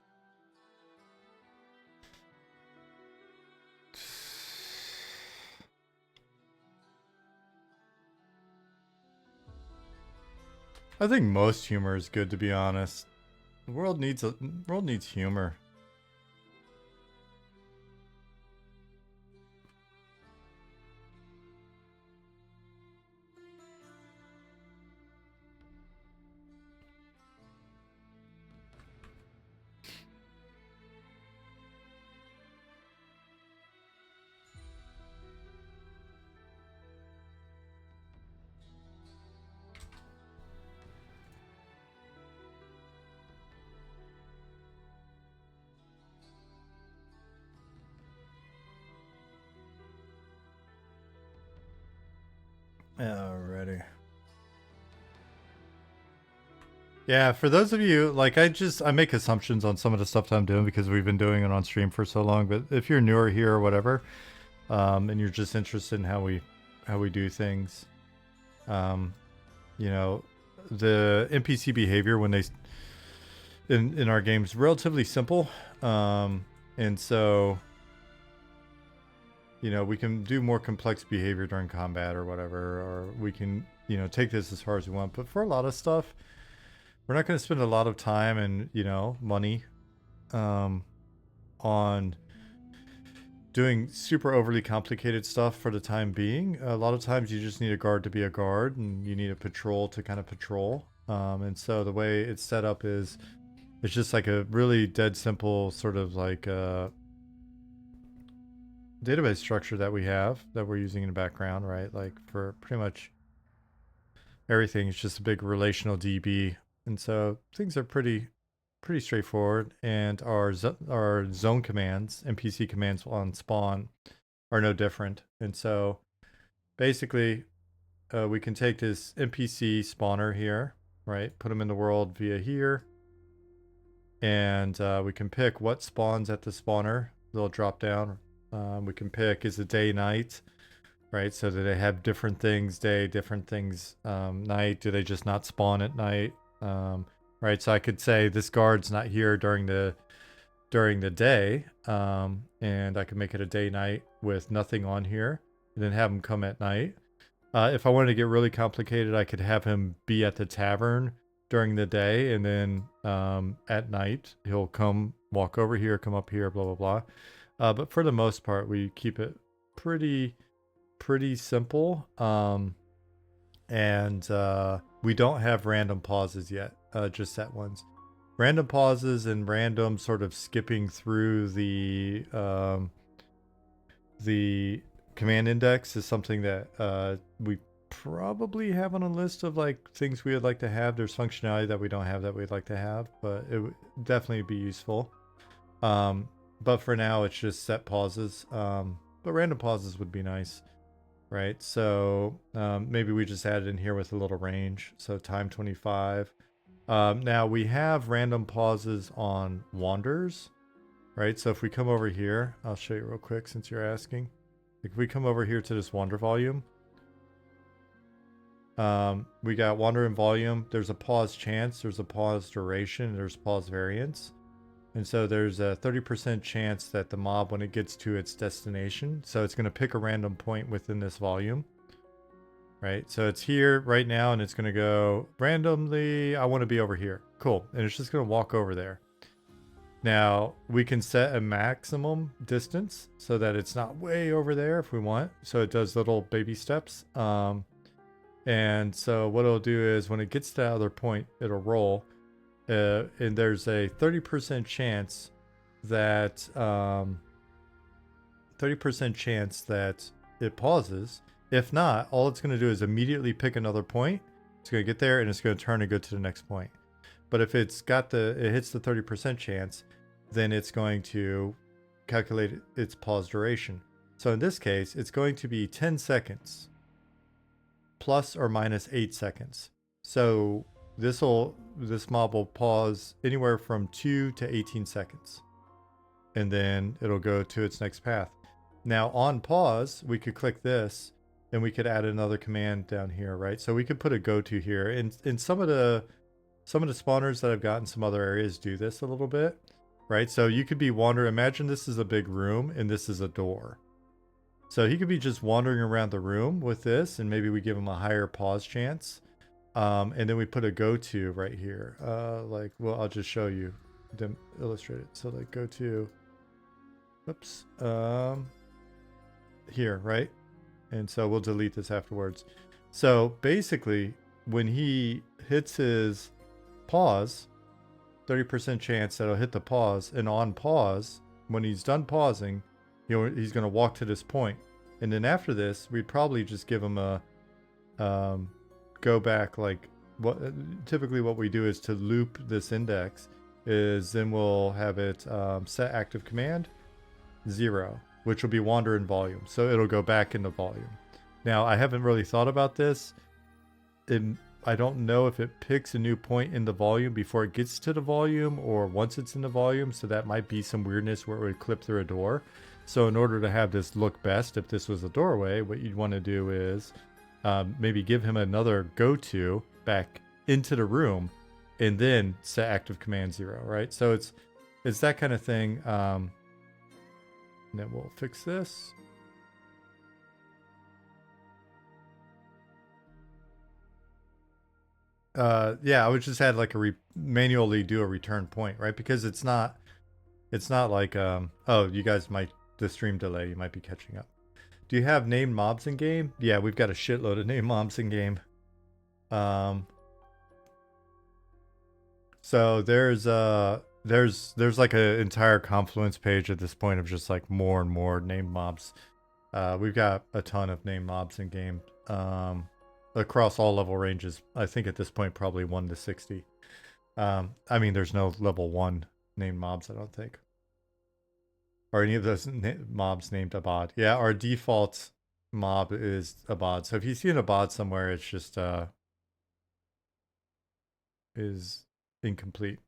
I think most humor is good, to be honest. The world needs humor. Alrighty. Yeah, for those of you, like, I make assumptions on some of the stuff that I'm doing because we've been doing it on stream for so long, but if you're newer here or whatever, and you're just interested in how we do things, you know, the NPC behavior when they in our games relatively simple, and so you know, we can do more complex behavior during combat or whatever, or we can, you know, take this as far as we want. But for a lot of stuff, we're not going to spend a lot of time and, you know, money on doing super overly complicated stuff for the time being. A lot of times you just need a guard to be a guard, and you need a patrol to kind of patrol. And so the way it's set up is it's just like a really dead simple sort of like database structure that we have that we're using in the background, right? Like for pretty much everything, it's just a big relational DB. And so things are pretty straightforward, and our zone commands, NPC commands on spawn, are no different. And so basically, we can take this NPC spawner here, right? Put them in the world via here, and we can pick what spawns at the spawner. They'll drop down. We can pick is it day, night, right? So do they have different things day, different things night? Do they just not spawn at night? Right, so I could say this guard's not here during the day, and I could make it a day-night with nothing on here, and then have him come at night. If I wanted to get really complicated, I could have him be at the tavern during the day, and then at night he'll come walk over here, come up here, blah blah blah. But for the most part, we keep it pretty simple, and we don't have random pauses yet. Just set ones. Random pauses and random sort of skipping through the command index is something that we probably have on a list of like things we would like to have. There's functionality that we don't have that we'd like to have, but it would definitely be useful. But for now, it's just set pauses. But random pauses would be nice, right? So maybe we just add it in here with a little range. So time 25. Now we have random pauses on wanders, right? So if we come over here, I'll show you real quick since you're asking. If we come over here to this wander volume, we got wander and volume. There's a pause chance, there's a pause duration, there's pause variance. And so there's a 30% chance that the mob, when it gets to its destination, so it's going to pick a random point within this volume. Right, so it's here right now, and it's going to go randomly, I want to be over here. Cool, and it's just going to walk over there. Now, we can set a maximum distance so that it's not way over there if we want. So it does little baby steps. And so what it'll do is when it gets to that other point, it'll roll. And there's a 30% chance that 30% chance that it pauses. If not, all it's going to do is immediately pick another point. It's going to get there and it's going to turn and go to the next point. But if it hits the 30% chance, then it's going to calculate its pause duration. So in this case, it's going to be 10 seconds plus or minus 8 seconds. So this mob will pause anywhere from 2 to 18 seconds. And then it'll go to its next path. Now on pause, we could click this and we could add another command down here, right? So we could put a go to here. And some of the spawners that I've got in some other areas do this a little bit, right? So you could be wandering. Imagine this is a big room and this is a door. So he could be just wandering around the room with this, and maybe we give him a higher pause chance. And then we put a go to right here. Like, well, I'll just show you, illustrate it. So like go to, oops, here, right? And so we'll delete this afterwards. So basically, when he hits his pause, 30% chance that he'll hit the pause, and on pause, when he's done pausing, he's going to walk to this point. And then after this, we'd probably just give him a go back. Like typically what we do is to loop this index is then we'll have it set active command 0, which will be wander in volume. So it'll go back into volume. Now, I haven't really thought about this. I don't know if it picks a new point in the volume before it gets to the volume or once it's in the volume. So that might be some weirdness where it would clip through a door. So in order to have this look best, if this was a doorway, what you'd want to do is maybe give him another go-to back into the room and then set active command 0, right? So it's that kind of thing. And then we'll fix this. Yeah, I would just add like manually do a return point, right? Because it's not like oh, you guys might, the stream delay, you might be catching up. Do you have named mobs in game? Yeah, we've got a shitload of named mobs in game. So there's like an entire Confluence page at this point of just like more and more named mobs. We've got a ton of named mobs in game. Across all level ranges. I think at this point probably 1 to 60. I mean, there's no level 1 named mobs, I don't think. Or any of those mobs named Abad. Yeah, our default mob is Abad. So if you see an Abad somewhere, it's just is incomplete.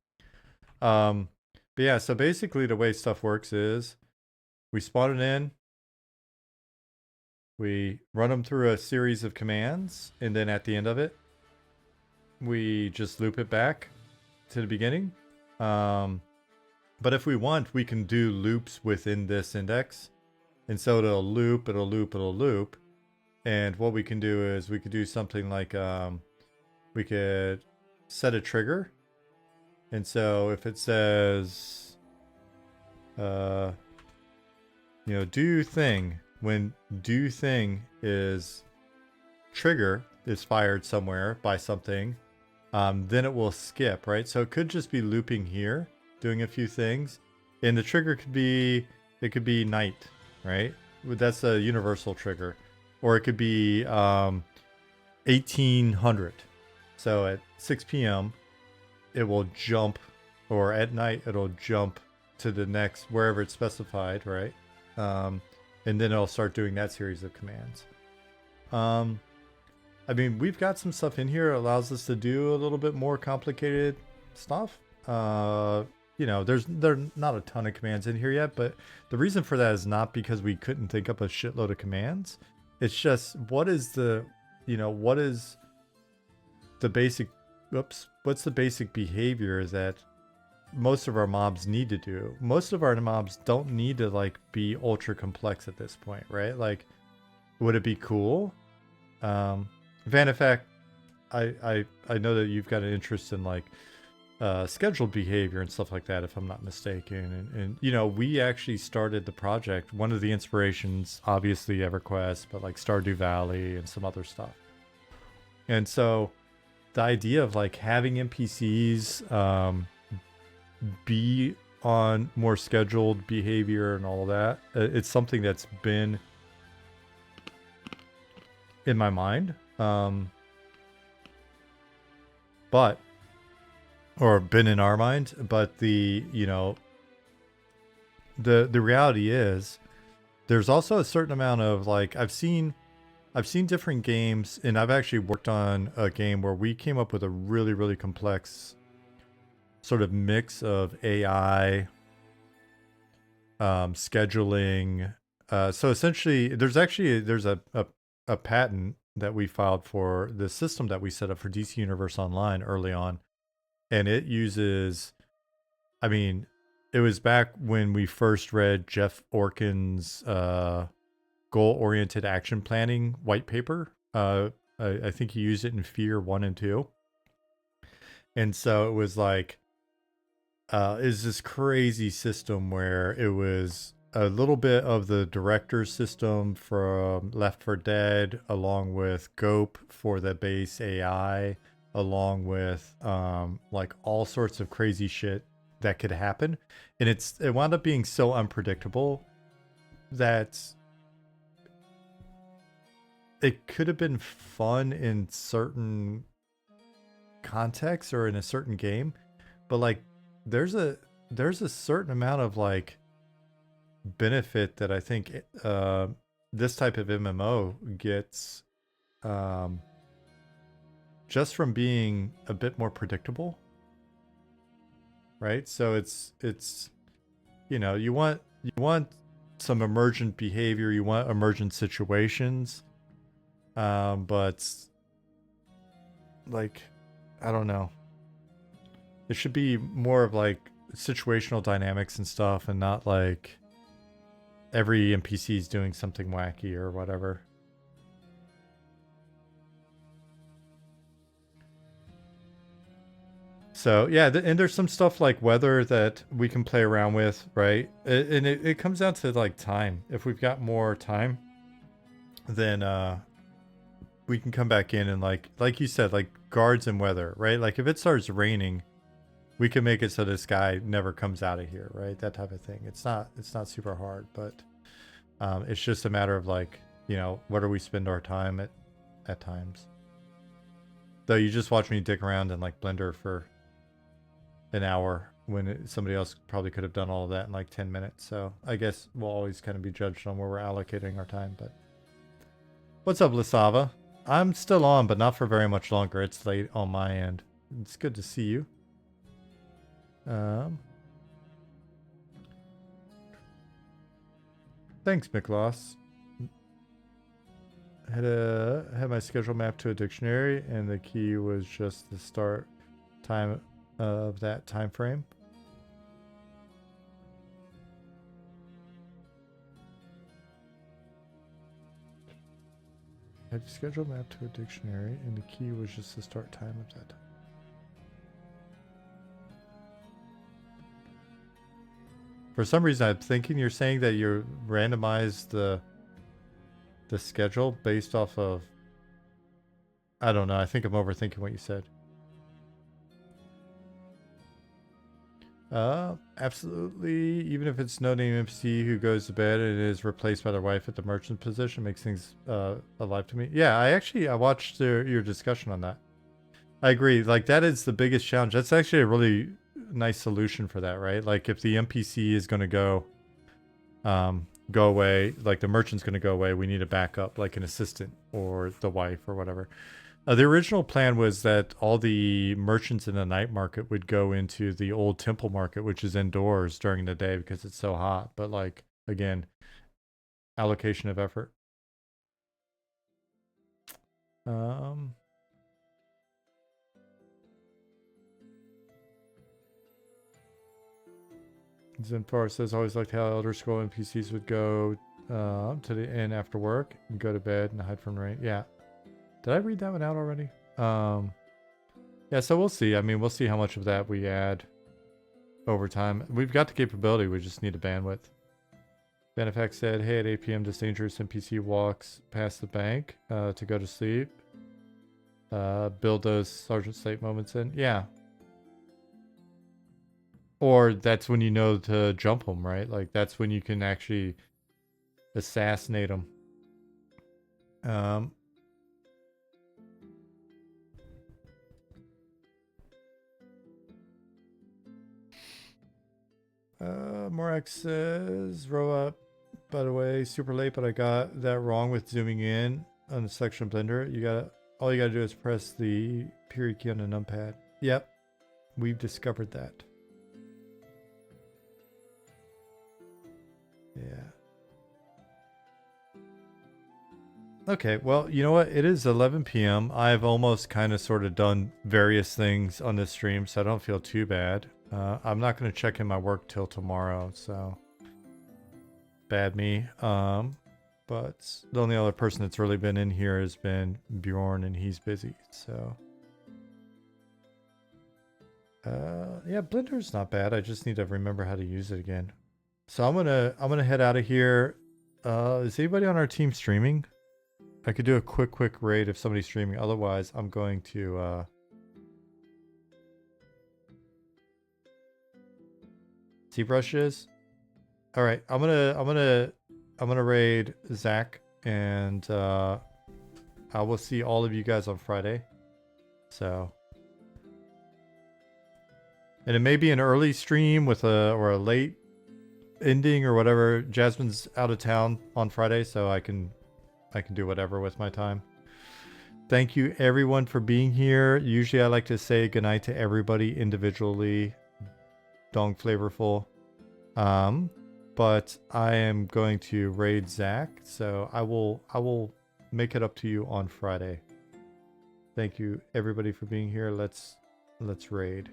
But yeah, so basically the way stuff works is we spawn it in, we run them through a series of commands, and then at the end of it, we just loop it back to the beginning. But if we want, we can do loops within this index. And so it'll loop, it'll loop, it'll loop. And what we can do is we could do something like we could set a trigger. And so if it says, you know, do thing, when do thing is trigger is fired somewhere by something, then it will skip, right? So it could just be looping here, doing a few things. And the trigger could be, it could be night, right? That's a universal trigger. Or it could be 1800. So at 6 p.m., it will jump, or at night, it'll jump to the next, wherever it's specified, right? And then it'll start doing that series of commands. I mean, we've got some stuff in here that allows us to do a little bit more complicated stuff. You know, there are not a ton of commands in here yet, but the reason for that is not because we couldn't think up a shitload of commands. It's just, what is the, you know, what is the basic, what's the basic behavior that most of our mobs need to do? Most of our mobs don't need to like be ultra complex at this point, right? Like, would it be cool? Van, in fact, I know that you've got an interest in like scheduled behavior and stuff like that, if I'm not mistaken. And you know, we actually started the project. One of the inspirations, obviously EverQuest, but like Stardew Valley and some other stuff. And so the idea of like having NPCs be on more scheduled behavior and all of that, it's something that's been in my mind. But, or been in our mind, but the, you know, the reality is there's also a certain amount of like, I've seen different games, and I've actually worked on a game where we came up with a really, really complex sort of mix of AI, scheduling. So essentially there's a patent that we filed for the system that we set up for DC Universe Online early on. And it uses, I mean, it was back when we first read Jeff Orkin's goal-oriented action planning white paper. I think he used it in Fear 1 and 2. And so it was like, is this crazy system where it was a little bit of the director's system from Left 4 Dead, along with GOAP for the base AI, along with like all sorts of crazy shit that could happen. And it wound up being so unpredictable that it could have been fun in certain contexts or in a certain game, but like there's a certain amount of like benefit that I think this type of MMO gets just from being a bit more predictable, right? So it's you know, you want some emergent behavior, you want emergent situations, but like, I don't know, it should be more of like situational dynamics and stuff, and not like every NPC is doing something wacky or whatever. So yeah, and there's some stuff like weather that we can play around with, right? And it comes down to like time. If we've got more time, then we can come back in and like you said, like guards and weather, right? Like if it starts raining, we can make it so this guy never comes out of here, right? That type of thing. It's not super hard, but it's just a matter of like, you know, where do we spend our time at times. Though you just watch me dick around in like Blender for an hour when somebody else probably could have done all of that in like 10 minutes. So I guess we'll always kind of be judged on where we're allocating our time. But what's up, Lisava? I'm still on, but not for very much longer. It's late on my end. It's good to see you. Thanks, Miklos. Had my schedule mapped to a dictionary, and the key was just the start time of that time frame. Had the schedule mapped to a dictionary, and the key was just the start time of that time. For some reason, I'm thinking you're saying that you randomized the schedule based off of... I don't know. I think I'm overthinking what you said. Absolutely. Even if it's no name NPC who goes to bed and is replaced by their wife at the merchant position, makes things alive to me. Yeah, I watched your discussion on that. I agree. Like that is the biggest challenge. That's actually a really nice solution for that, right? Like if the NPC is going to go away, like the merchant's going to go away, we need a backup, like an assistant or the wife or whatever. The original plan was that all the merchants in the night market would go into the old temple market, which is indoors during the day because it's so hot. But like, again, allocation of effort. Zenfar says, always liked how Elder Scroll NPCs would go to the inn after work and go to bed and hide from rain. Yeah. Did I read that one out already? Yeah, so we'll see. I mean, we'll see how much of that we add over time. We've got the capability. We just need a bandwidth. Benefax said, hey, at 8 p.m. this dangerous NPC walks past the bank to go to sleep. Build those Sergeant Slate moments in. Yeah. Or that's when you know to jump them, right? Like that's when you can actually assassinate them. Morax says, row up. By the way, super late, but I got that wrong with zooming in on the selection Blender. All you gotta do is press the period key on the numpad. Yep, we've discovered that. Yeah. Okay, well, you know what? It is 11 p.m. I've almost kind of sort of done various things on this stream, so I don't feel too bad. I'm not going to check in my work till tomorrow, so bad me. But the only other person that's really been in here has been Bjorn, and he's busy, so. Yeah, Blender's not bad. I just need to remember how to use it again. So I'm gonna head out of here. Is anybody on our team streaming? I could do a quick raid if somebody's streaming. Otherwise, I'm going to ZBrush is. All right, I'm gonna raid Zach, and I will see all of you guys on Friday. So, and it may be an early stream with or a late ending or whatever. Jasmine's out of town on Friday, so I can do whatever with my time. Thank you everyone for being here. Usually I like to say goodnight to everybody individually. Dong flavorful. But I am going to raid Zach, so I will make it up to you on Friday. Thank you everybody for being here. Let's raid.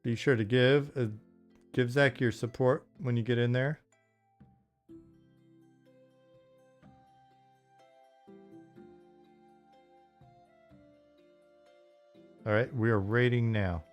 Be sure to give Zach your support when you get in there. All right, we are raiding now.